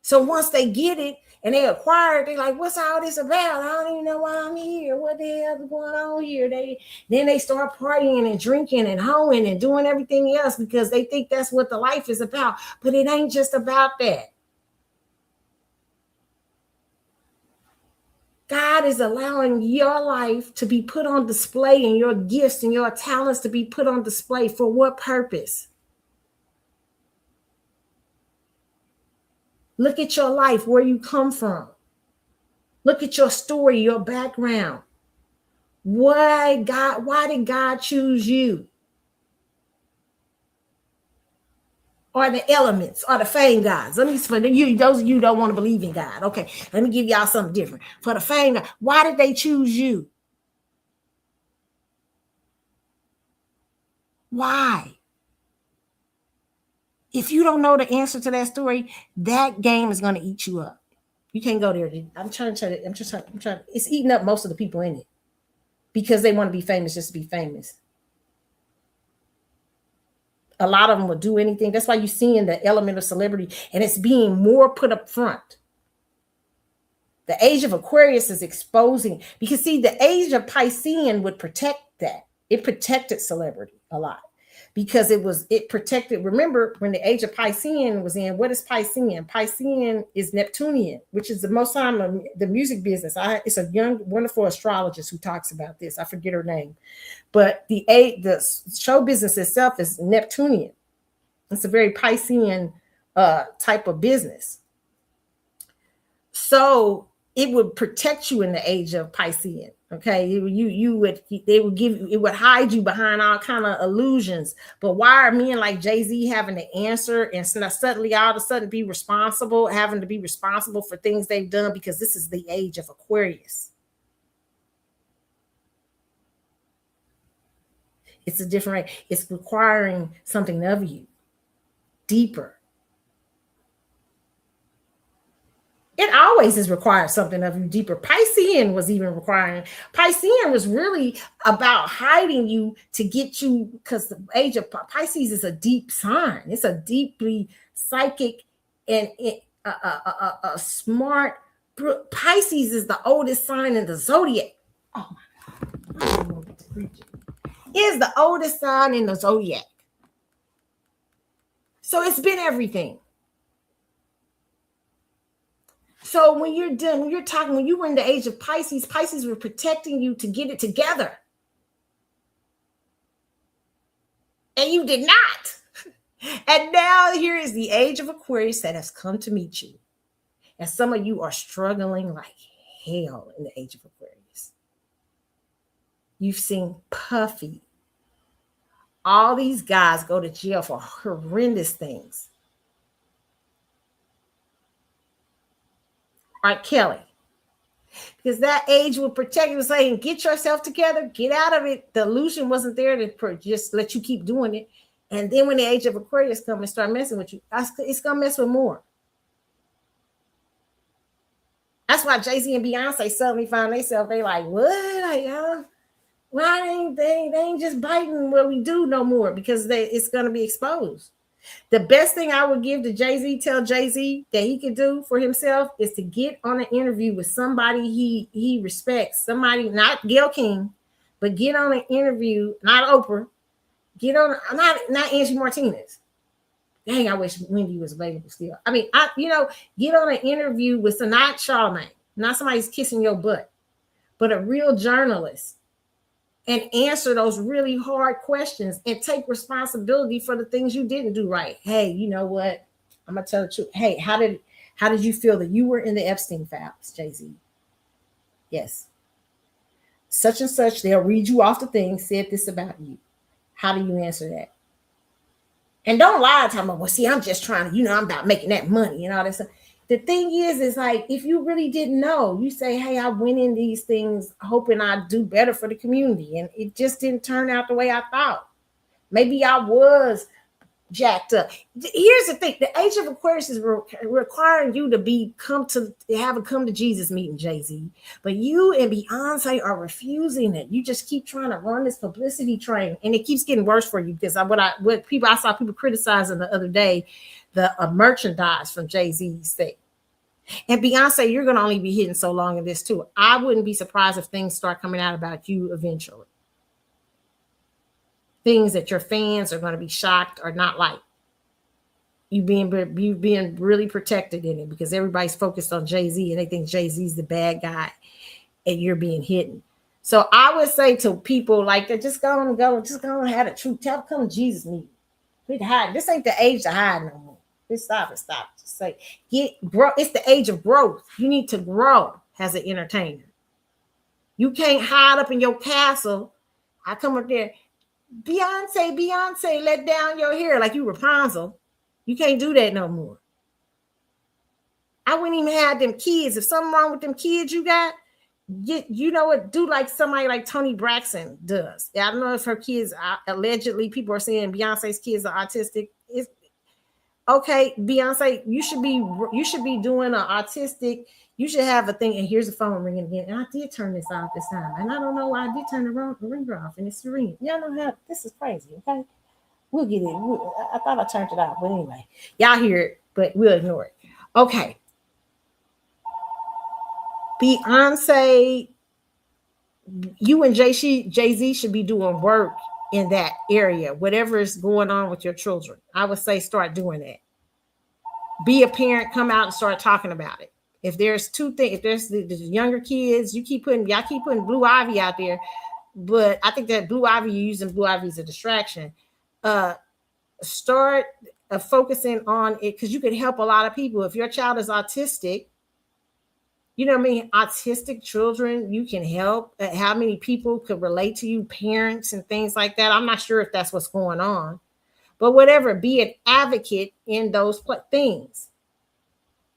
Speaker 1: So once they get it and they acquire it, they're like, what's all this about? I don't even know why I'm here. What the hell is going on here? Then they start partying and drinking and hoeing and doing everything else because they think that's what the life is about. But it ain't just about that. God is allowing your life to be put on display and your gifts and your talents to be put on display. For what purpose? Look at your life, where you come from. Look at your story, your background. Why did God choose you? Or the elements, or the fame gods. Those of you don't want to believe in God. Okay, let me give y'all something different. For the fame God, why did they choose you? Why? If you don't know the answer to that story, that game is going to eat you up. You can't go there. I'm trying. It's eating up most of the people in it because they want to be famous just to be famous. A lot of them will do anything. That's why you're seeing the element of celebrity, and it's being more put up front. The age of Aquarius is exposing, because see, the age of Piscean would protect that. It protected celebrity a lot because it protected. Remember when the age of Piscean was in, what is Piscean? Piscean is Neptunian, which is the most time of the music business. It's a young, wonderful astrologist who talks about this. I forget her name. But the show business itself is Neptunian. It's a very Piscean type of business. So it would protect you in the age of Piscean. Okay, it would hide you behind all kind of illusions. But why are men like Jay-Z having to answer and suddenly all of a sudden having to be responsible for things they've done? Because this is the age of Aquarius. It's a different, it's requiring something of you deeper. It always is required something of you deeper. Piscean was even requiring. Piscean was really about hiding you to get you, because the age of Pisces is a deep sign. It's a deeply psychic and a smart. Pisces is the oldest sign in the zodiac. Oh my God. It is the oldest sign in the zodiac. So it's been everything. So when you're done, when you were in the age of Pisces, Pisces were protecting you to get it together. And you did not. And now here is the age of Aquarius that has come to meet you. And some of you are struggling like hell in the age of Aquarius. You've seen Puffy. All these guys go to jail for horrendous things. Right, Kelly. Because that age will protect you, saying, get yourself together, get out of it. The illusion wasn't there to just let you keep doing it. And then when the age of Aquarius comes and start messing with you, it's going to mess with more. That's why Jay-Z and Beyonce suddenly found themselves, they like, what? Like, why they ain't just biting what we do no more, because it's going to be exposed. The best thing I would give to Jay-Z, tell Jay-Z that he could do for himself is to get on an interview with somebody he respects. Somebody, not Gayle King, but get on an interview, not Oprah. Get on, not Angie Martinez. Dang, I wish Wendy was available still. I mean, get on an interview with not Charlamagne, not somebody's kissing your butt, but a real journalist, and answer those really hard questions and take responsibility for the things you didn't do right. Hey, you know what? I'm gonna tell the truth. Hey, how did you feel that you were in the Epstein files, Jay-Z? Yes. Such and such, they'll read you off the thing, said this about you. How do you answer that? And don't lie to them. Well, see, I'm just trying to, I'm about making that money and all that stuff. The thing is like, if you really didn't know, you say, hey, I went in these things hoping I'd do better for the community, and it just didn't turn out the way I thought. Maybe I was jacked up. Here's the thing: the age of Aquarius is requiring you to come to Jesus meeting, Jay-Z. But you and Beyonce are refusing it. You just keep trying to run this publicity train, and it keeps getting worse for you because I saw people criticizing the other day the merchandise from Jay-Z's thing. And Beyonce, you're going to only be hidden so long in this too. I wouldn't be surprised if things start coming out about you eventually. Things that your fans are going to be shocked or not like. You being really protected in it because everybody's focused on Jay-Z and they think Jay-Z's the bad guy and you're being hidden. So I would say to people like that, just go and have the truth. Come to Jesus meeting. Quit hiding. This ain't the age to hide no more. Just stop. Just say, it's the age of growth. You need to grow as an entertainer. You can't hide up in your castle. I come up there, Beyonce, let down your hair like you Rapunzel. You can't do that no more. I wouldn't even have them kids. If something wrong with them kids you got, you know what? Do like somebody like Toni Braxton does. I don't know if her kids allegedly people are saying Beyonce's kids are autistic. It's okay, Beyonce. You should be doing an autistic. You should have a thing. And here's the phone ringing again. And I did turn this off this time, and I don't know why I did turn the ringer off, and it's ringing. Y'all know how this is crazy. Okay, we'll get it. I thought I turned it off, but anyway, y'all hear it, but we'll ignore it. Okay. Beyonce, you and Jay-Z should be doing work in that area. Whatever is going on with your children, I would say start doing that. Be a parent, come out and start talking about it. If there's two things, if there's the younger kids, y'all keep putting Blue Ivy out there, but I think that Blue Ivy, you're using Blue Ivy as a distraction. Start focusing on it because you can help a lot of people. If your child is autistic, you know what I mean? Autistic children, you can help. How many people could relate to you, parents and things like that? I'm not sure if that's what's going on. But whatever, be an advocate in those things.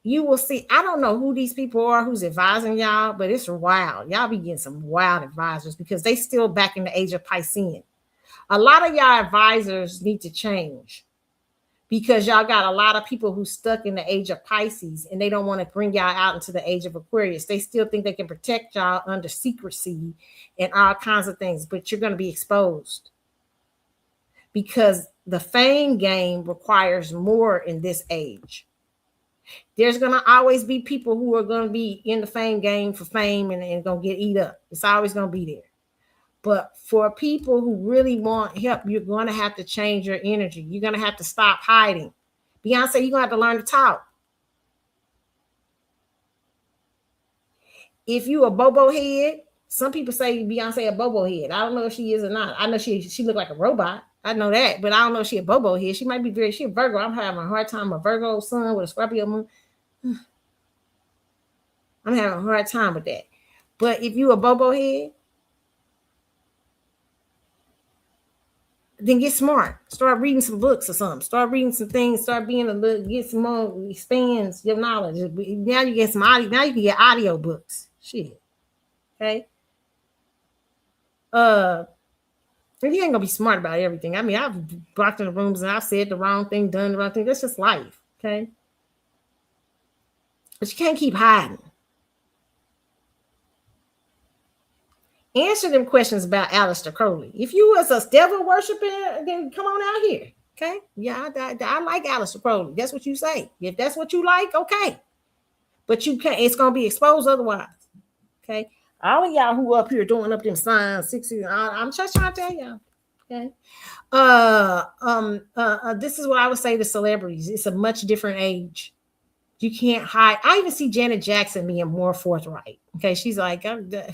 Speaker 1: You will see. I don't know who these people are who's advising y'all, but it's wild. Y'all be getting some wild advisors because they still back in the age of Piscean. A lot of y'all advisors need to change. Because y'all got a lot of people who stuck in the age of Pisces and they don't want to bring y'all out into the age of Aquarius. They still think they can protect y'all under secrecy and all kinds of things, but you're going to be exposed because the fame game requires more in this age. There's going to always be people who are going to be in the fame game for fame and going to get eat up. It's always going to be there. But for people who really want help, you're going to have to change your energy. You're going to have to stop hiding. Beyonce, you're going to have to learn to talk. If you a bobo head, some people say Beyonce a bobo head. I don't know if she is or not. I know she look like a robot. I know that, but I don't know if she a bobo head. She might be she a Virgo. I'm having a hard time. A Virgo sun with a Scorpio moon. I'm having a hard time with that. But if you a bobo head, then get smart. Start reading some books or something. Start reading some things. Start being get some more, expands your knowledge. Now you get some audio. Now you can get audio books. Shit. Okay. And you ain't gonna be smart about everything. I mean, I've walked in the rooms and I've said the wrong thing, done the wrong thing. That's just life. Okay. But you can't keep hiding. Answer them questions about Aleister Crowley. If you was a devil worshiper, then come on out here. Okay. Yeah, I like Aleister Crowley. That's what you say. If that's what you like, okay. But you can't, it's gonna be exposed otherwise. Okay. All of y'all who up here doing up them signs, 60, I'm just trying to tell y'all. Okay. This is what I would say to celebrities. It's a much different age. You can't hide. I even see Janet Jackson being more forthright. Okay. She's like, okay,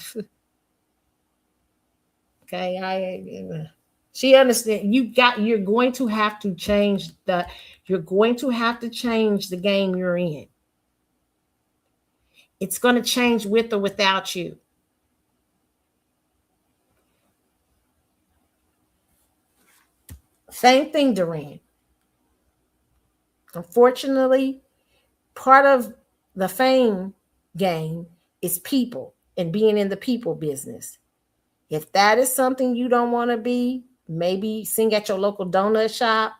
Speaker 1: she understands you're going to have to change the game you're in. It's going to change with or without you. Same thing, Duran. Unfortunately, part of the fame game is people and being in the people business. If that is something you don't want to be, maybe sing at your local donut shop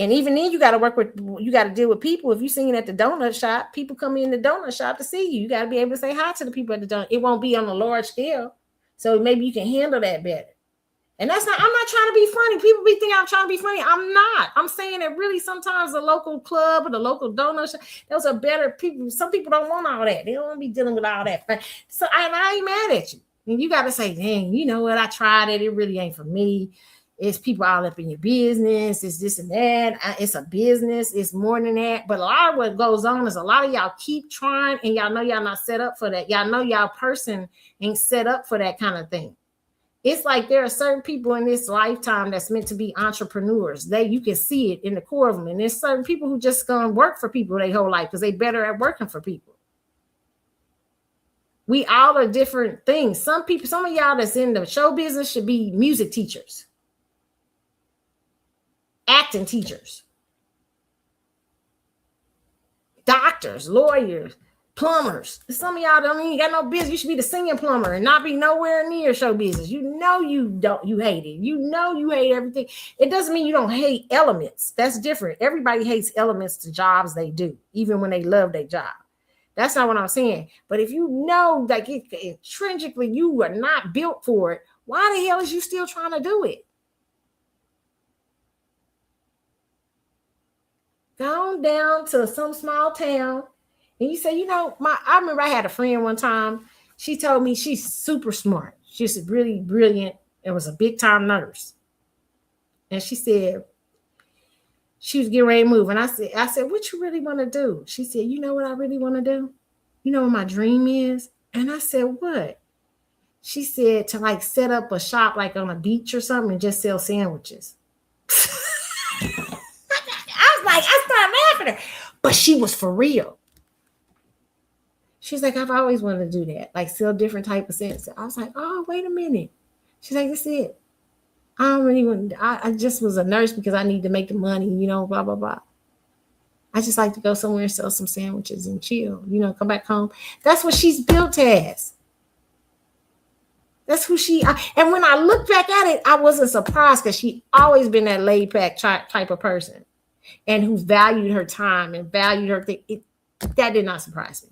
Speaker 1: And even then, you got to deal with people. If you're singing at the donut shop, people come in the donut shop to see you. You got to be able to say hi to the people at the donut. It won't be on a large scale. So maybe you can handle that better. And I'm not trying to be funny. People be thinking I'm trying to be funny. I'm not. I'm saying that really sometimes the local club or the local donut shop, those are better people. Some people don't want all that. They don't want to be dealing with all that. So I ain't mad at you. And you got to say, dang, you know what? I tried it. It really ain't for me. It's people all up in your business. It's this and that. It's a business. It's more than that. But a lot of what goes on is a lot of y'all keep trying and y'all know y'all not set up for that. Y'all know y'all person ain't set up for that kind of thing. It's like there are certain people in this lifetime that's meant to be entrepreneurs. You can see it in the core of them. And there's certain people who just gonna work for people their whole life because they better at working for people. We all are different things. Some of y'all that's in the show business should be music teachers, acting teachers, doctors, lawyers, plumbers. Some of y'all don't even got no business. You should be the singing plumber and not be nowhere near show business. You know you hate it. You know you hate everything. It doesn't mean you don't hate elements. That's different. Everybody hates elements to jobs they do, even when they love their job. That's not what I'm saying. But if you know like intrinsically you are not built for it, why the hell is you still trying to do it? Go down to some small town and you say, you know, I remember I had a friend one time. She told me she's super smart. She's really brilliant and was a big time nurse. And she said she was getting ready to move. And I said, what you really want to do? She said, you know what I really want to do? You know what my dream is? And I said, what? She said to like set up a shop like on a beach or something and just sell sandwiches. I started laughing at her, but she was for real. She's like, I've always wanted to do that, like sell different type of scents. I was like, oh, wait a minute. She's like, that's it. I just was a nurse because I need to make the money, you know, blah, blah, blah. I just like to go somewhere and sell some sandwiches and chill, you know, come back home. That's what she's built as. That's who and when I look back at it, I wasn't surprised because she always been that laid back type of person and who valued her time and valued her thing. That did not surprise me.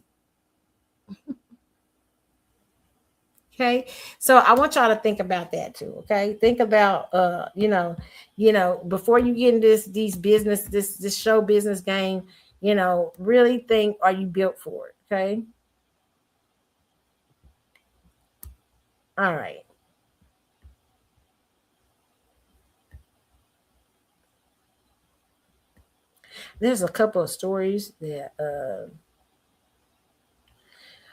Speaker 1: Okay, so I want y'all to think about that too. Okay, think about you know, before you get into this show business game, you know, really think, are you built for it? Okay. All right. There's a couple of stories that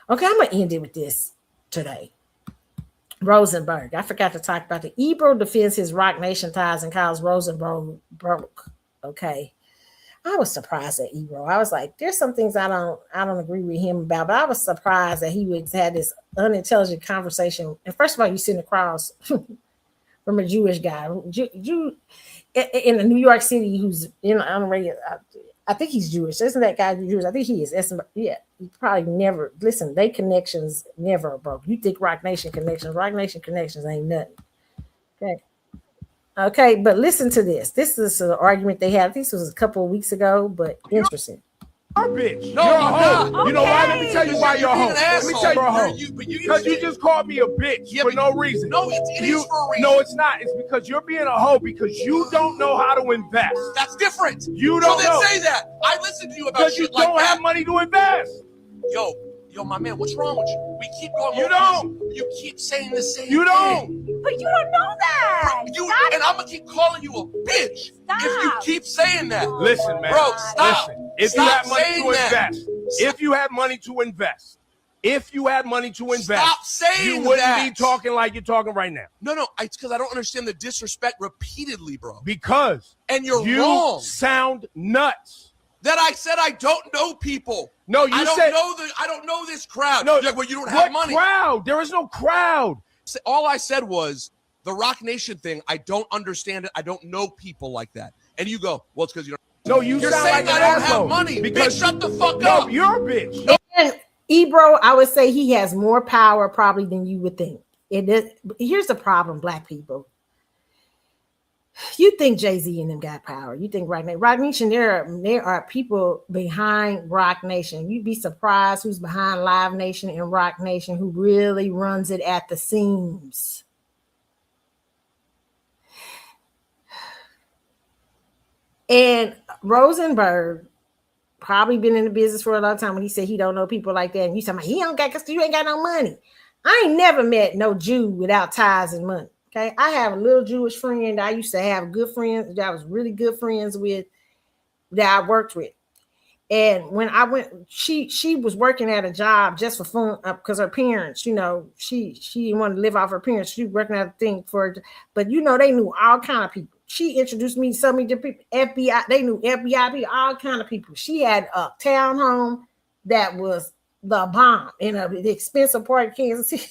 Speaker 1: okay, I'm gonna end it with this today. Rosenberg. I forgot to talk about the Ebro defends his Rock Nation ties and calls Rosenberg broke. Okay. I was surprised at Ebro. I was like, there's some things I don't agree with him about, but I was surprised that he would have this unintelligent conversation. And first of all, you sit across from a Jewish guy, Jew in New York City, who's on the radio. I think he's Jewish. Isn't that guy Jewish? I think he is. Yeah, he probably never. Listen, they connections never broke. You think Rock Nation connections ain't nothing. Okay, but listen to this. This is an argument they had. This was a couple of weeks ago, but interesting.
Speaker 7: Bitch. No, you're a hoe. Okay. You know why? Let me tell you why you're a hoe. Let me tell you you're a hoe. Because you just called me a bitch for no reason. No, it is for a reason. No, it's not. It's because you're being a hoe because you don't know how to invest. That's different. You don't know. So then say that. I listened to you about shit like that. Because you don't have money to invest. Yo, my man, what's wrong with you? We keep going. You don't. You keep saying the same thing. You don't.
Speaker 8: But you don't know that.
Speaker 7: And I'm going to keep calling you a bitch if you keep saying that. Listen, man. Bro, stop. Listen. If you had money to invest, if you had money to invest, stop saying you wouldn't be talking like you're talking right now. No, it's because I don't understand the disrespect repeatedly, bro. Because you're wrong. You sound nuts. That I said I don't know people. No, I don't know this crowd. No, like, well, you don't have money. What crowd? There is no crowd. All I said was the Rock Nation thing. I don't understand it. I don't know people like that. And you go, well, it's because you don't. No, you're saying like I don't have money. Because shut the fuck up. No, you're a bitch.
Speaker 1: And Ebro, I would say he has more power probably than you would think. Here's the problem, Black people. You think Jay-Z and them got power. You think Rock Nation, there are people behind Rock Nation. You'd be surprised who's behind Live Nation and Rock Nation, who really runs it at the seams. And Rosenberg probably been in the business for a long time when he said he don't know people like that. And you talking about he don't got, because you ain't got no money. I ain't never met no Jew without ties and money. Okay, I have a little Jewish friend I used to have good friends that I was really good friends with, that I worked with. And when I went, she was working at a job just for fun, because her parents, you know, she didn't want to live off her parents. She was working at a thing for, but you know, they knew all kind of people. She introduced me to so many different people, FBI, they knew FBI people, all kind of people. She had a townhome that was the bomb in the expensive part of Kansas City.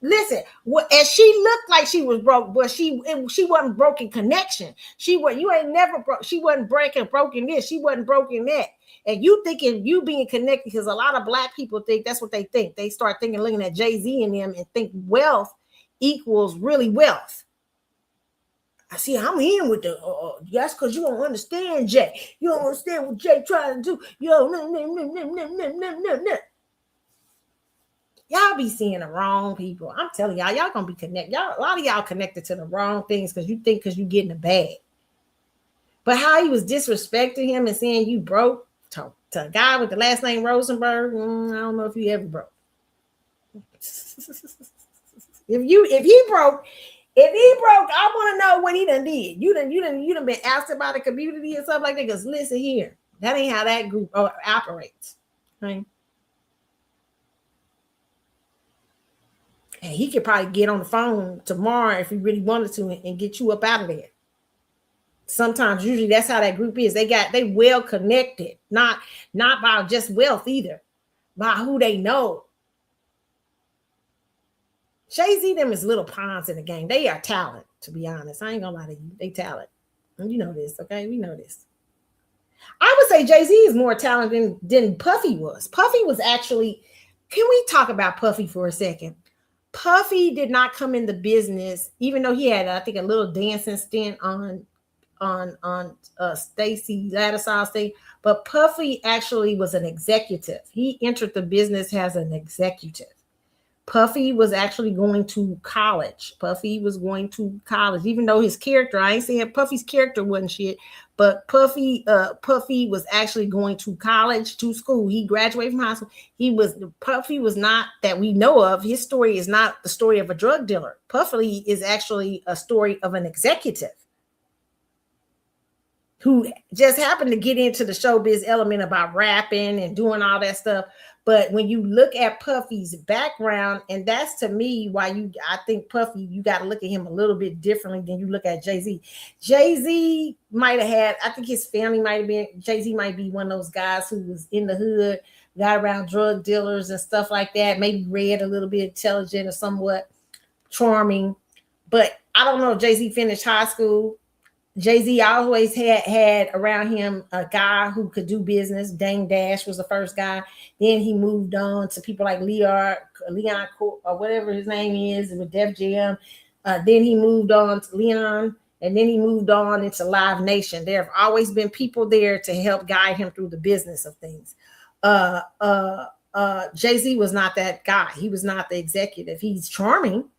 Speaker 1: Listen, and she looked like she was broke, but she wasn't broken connection. You ain't never broke. She wasn't broken this. She wasn't broken that. And you thinking you being connected, because a lot of Black people think that's what they think. They start thinking, looking at Jay-Z and them, and think wealth equals really wealth. I see. I'm in with the. That's because you don't understand Jay. You don't understand what Jay trying to do. Y'all be seeing the wrong people. I'm telling y'all gonna be connected. A lot of y'all connected to the wrong things because you think because you getting a bag. But how he was disrespecting him and saying you broke to a guy with the last name Rosenberg, I don't know if you ever broke. If he broke, I want to know what he done did. You done been asked about the community and stuff like that. Because listen here, that ain't how that group operates. Right? And he could probably get on the phone tomorrow if he really wanted to and get you up out of there. Sometimes, usually that's how that group is. They well connected, not by just wealth either, by who they know. Jay-Z them is little pawns in the game. They are talent, to be honest. I ain't gonna lie to you. They talent. And you know this, okay? We know this. I would say Jay-Z is more talented than Puffy was. Puffy was actually, can we talk about Puffy for a second? Puffy did not come in the business, even though he had, I think, a little dancing stint on Stacey Lattisaw stage. But Puffy actually was an executive. He entered the business as an executive. Puffy was actually going to college. Even though his character, I ain't saying Puffy's character wasn't shit, but Puffy was actually going to college, to school. He graduated from high school. Puffy was not, that we know of, his story is not the story of a drug dealer. Puffy is actually a story of an executive who just happened to get into the showbiz element about rapping and doing all that stuff. But when you look at Puffy's background, and that's to me why I think Puffy, you got to look at him a little bit differently than you look at Jay-Z. Jay-Z might have had, I think his family might have been, Jay-Z might be one of those guys who was in the hood, got around drug dealers and stuff like that, maybe read a little bit, intelligent or somewhat charming. But I don't know if Jay-Z finished high school. Jay-Z always had around him a guy who could do business. Dame Dash was the first guy. Then he moved on to people like Leon or whatever his name is with Def Jam. Then he moved on to Leon, and then he moved on into Live Nation. There have always been people there to help guide him through the business of things. Jay-Z was not that guy. He was not the executive. He's charming,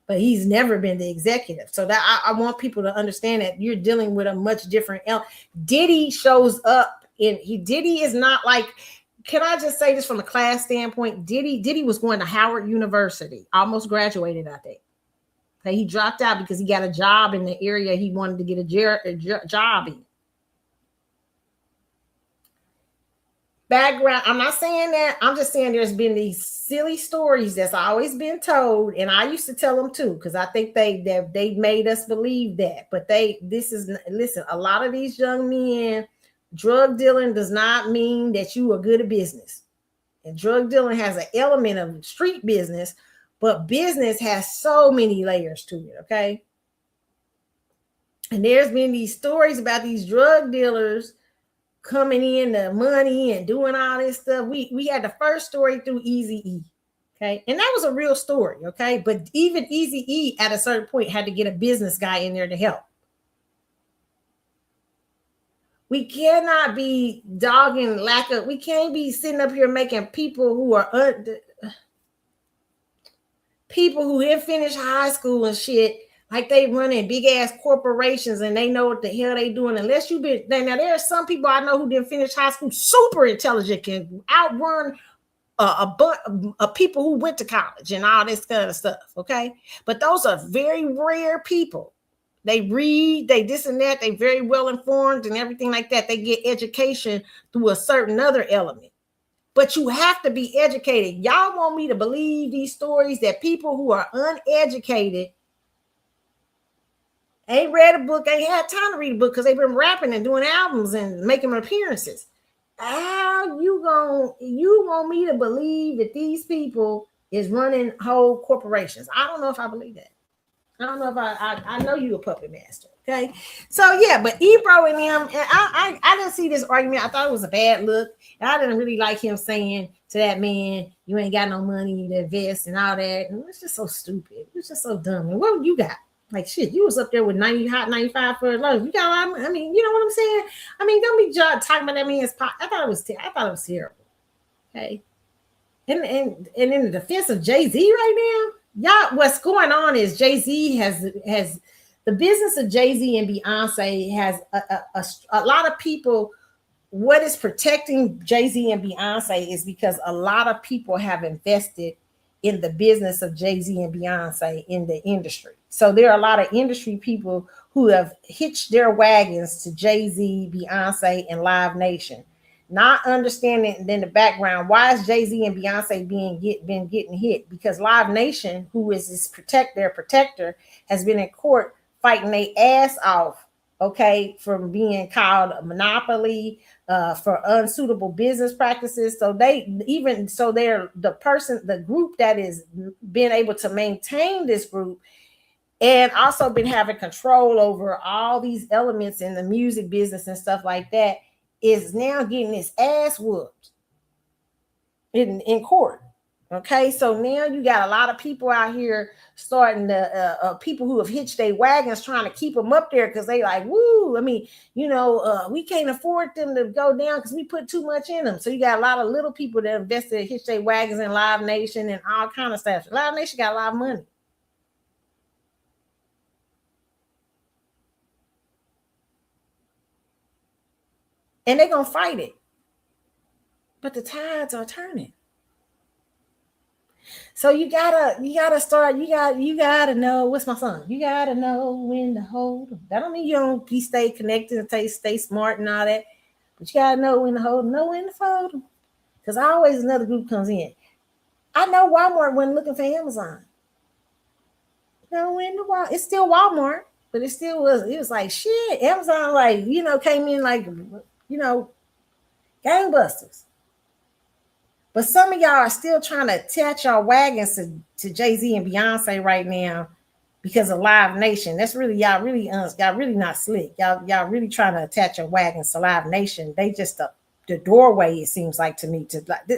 Speaker 1: but he's never been the executive. So that I want people to understand that you're dealing with a much different. Diddy shows up Diddy is not like, can I just say this from a class standpoint? Diddy was going to Howard University, almost graduated, I think. Okay, he dropped out because he got a job in the area he wanted to get a job in. Background, I'm not saying that. I'm just saying there's been these silly stories that's always been told, and I used to tell them too, because I think they made us believe that. But listen, a lot of these young men, drug dealing does not mean that you are good at business. And drug dealing has an element of street business, but business has so many layers to it, okay? And there's been these stories about these drug dealers coming in the money and doing all this stuff. We had the first story through Eazy-E. Okay. And that was a real story. Okay. But even Eazy-E at a certain point had to get a business guy in there to help. We cannot be dogging we can't be sitting up here making people who are people who didn't finish high school and shit like they running big ass corporations and they know what the hell they doing. Unless you've been now, there are some people I know who didn't finish high school, super intelligent, can outrun a bunch of people who went to college and all this kind of stuff. Okay, but those are very rare people. They read, they this and that, they very well informed and everything like that. They get education through a certain other element. But you have to be educated. Y'all want me to believe these stories that people who are uneducated ain't read a book, ain't had time to read a book because they've been rapping and doing albums and making appearances. How you want me to believe that these people is running whole corporations? I don't know if I believe that. I don't know if I know you a puppet master. Okay. So yeah, but Ebro and him, and I didn't see this argument. I thought it was a bad look. And I didn't really like him saying to that man, you ain't got no money to invest and all that. And it's just so stupid. It's just so dumb. And what you got? Like shit, you was up there with 95 for a loan. You got a lot of money. I mean, you know what I'm saying? I mean, don't be talking about that man's pot. I thought it was terrible. Okay. And in the defense of Jay-Z right now. Y'all, what's going on is Jay-Z has the business of Jay-Z and Beyonce has a lot of people. What is protecting Jay-Z and Beyonce is because a lot of people have invested in the business of Jay-Z and Beyonce in the industry. So there are a lot of industry people who have hitched their wagons to Jay-Z, Beyonce, and Live Nation. Not understanding in the background why is Jay-Z and Beyonce been getting hit, because Live Nation, who is their protector, has been in court fighting their ass off, okay, from being called a monopoly for unsuitable business practices. So they're the group that is being able to maintain this group and also been having control over all these elements in the music business and stuff like that, is now getting his ass whooped in court. Okay, so now you got a lot of people out here starting to people who have hitched their wagons trying to keep them up there because they like, woo. I mean, we can't afford them to go down because we put too much in them. So you got a lot of little people that invested, hitched their wagons in Live Nation and all kind of stuff. Live Nation got a lot of money. And they're gonna fight it. But the tides are turning. So you gotta start, you gotta know, what's my song? You gotta know when to hold them. That don't mean you don't stay connected and stay smart and all that. But you gotta know when to hold them, know when to fold them. Because always another group comes in. I know Walmart wasn't looking for Amazon. It's still Walmart, but it was like shit. Amazon came in like gangbusters. But some of y'all are still trying to attach your wagons to Jay-Z and Beyonce right now because of Live Nation. That's really y'all really not slick. Y'all really trying to attach your wagons to Live Nation. They just the doorway, it seems like to me,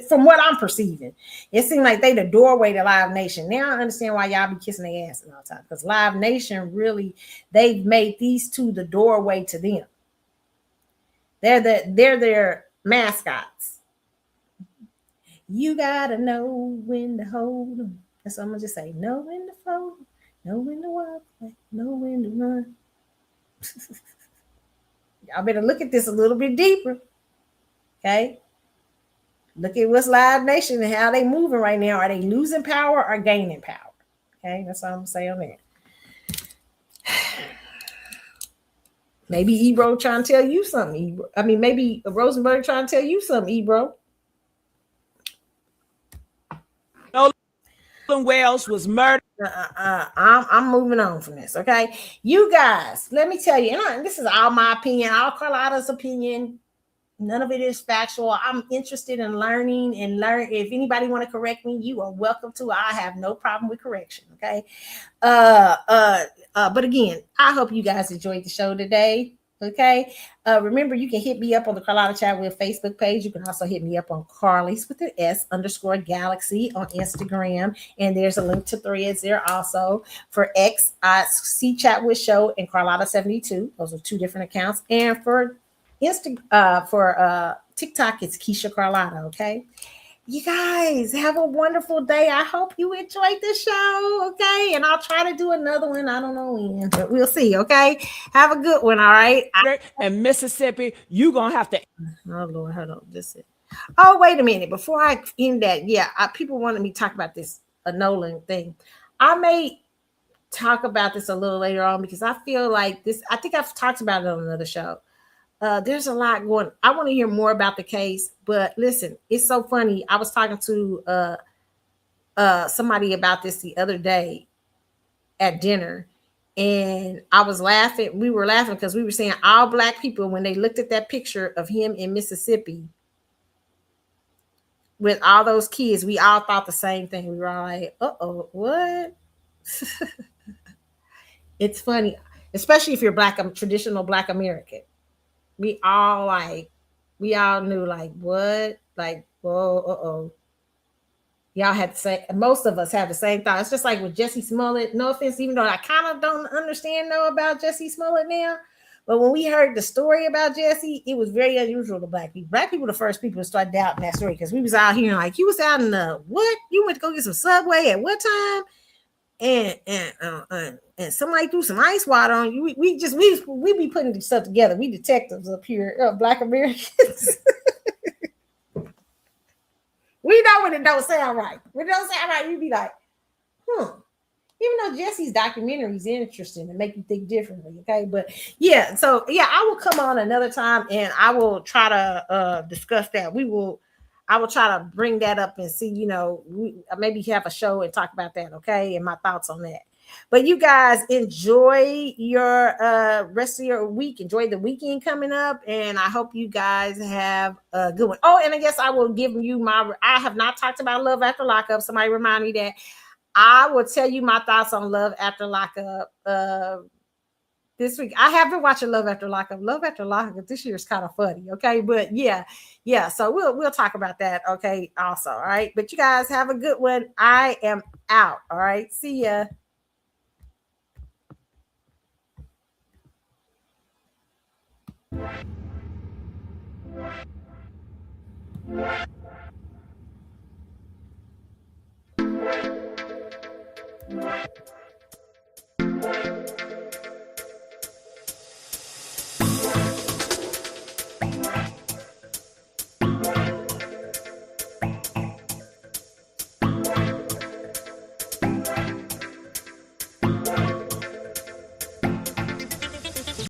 Speaker 1: from what I'm perceiving. It seems like they the doorway to Live Nation. Now I understand why y'all be kissing their ass all the time, because Live Nation really, they've made these two the doorway to them. They're their mascots. You gotta know when to hold them. That's what I'm gonna just say. Know when to fold them. Know when to walk. Know when to run. Y'all better look at this a little bit deeper. Okay. Look at what's Live Nation and how they moving right now. Are they losing power or gaining power? Okay, that's all I'm gonna say on that. Maybe Ebro trying to tell you something. Maybe Rosenberg trying to tell you something, Ebro.
Speaker 9: Wales was murdered.
Speaker 1: I'm moving on from this. Okay, you guys, let me tell you, and this is all my opinion, all Carlotta's opinion. None of it is factual. I'm interested in learning and learn. If anybody want to correct me, you are welcome to. I have no problem with correction. Okay. But again, I hope you guys enjoyed the show today. Okay. Remember, you can hit me up on the Carlotta Chat with Facebook page. You can also hit me up on Carly's with an S_Galaxy on Instagram. And there's a link to Threads there also. For X, C Chat with Show and Carlotta72. Those are 2 different accounts. And for TikTok, it's Keisha Carlotta. Okay. You guys have a wonderful day. I hope you enjoyed the show. Okay. And I'll try to do another one. I don't know when, but we'll see. Okay. Have a good one. All right.
Speaker 9: And Mississippi, you going to have to.
Speaker 1: Oh, Lord. Hold on. This is. Oh, wait a minute. Before I end that, yeah, people wanted me to talk about this Nolan thing. I may talk about this a little later on because I feel like this. I think I've talked about it on another show. There's a lot going. I want to hear more about the case, but listen, it's so funny. I was talking to somebody about this the other day at dinner, and I was laughing. We were laughing because we were saying all Black people, when they looked at that picture of him in Mississippi with all those kids, we all thought the same thing. We were all like, "Uh-oh, what?" It's funny, especially if you're Black, traditional Black American. We all knew like what, like, whoa, y'all had to say, most of us have the same thought. It's just like with Jussie Smollett. No offense, even though I kind of don't understand about Jussie Smollett now, but when we heard the story about Jussie, it was very unusual to Black people. Black people were the first people to start doubting that story because we was out here like, you was out in the what? You went to go get some Subway at what time? And somebody threw some ice water on you. We be putting this stuff together. We detectives up here, Black Americans. We know when it don't sound right. When it don't sound right, we be like, Even though Jesse's documentary is interesting and make you think differently, okay? But yeah, so yeah, I will come on another time and I will try to discuss that. I will try to bring that up and see, maybe have a show and talk about that, okay? And my thoughts on that. But you guys enjoy your rest of your week. Enjoy the weekend coming up. And I hope you guys have a good one. Oh, and I guess I will give you I have not talked about Love After Lockup. Somebody remind me that. I will tell you my thoughts on Love After Lockup this week. I have been watching Love After Lockup. Love After Lockup this year is kind of funny, okay? But yeah. So we'll talk about that, okay? Also, all right. But you guys have a good one. I am out. All right. See ya.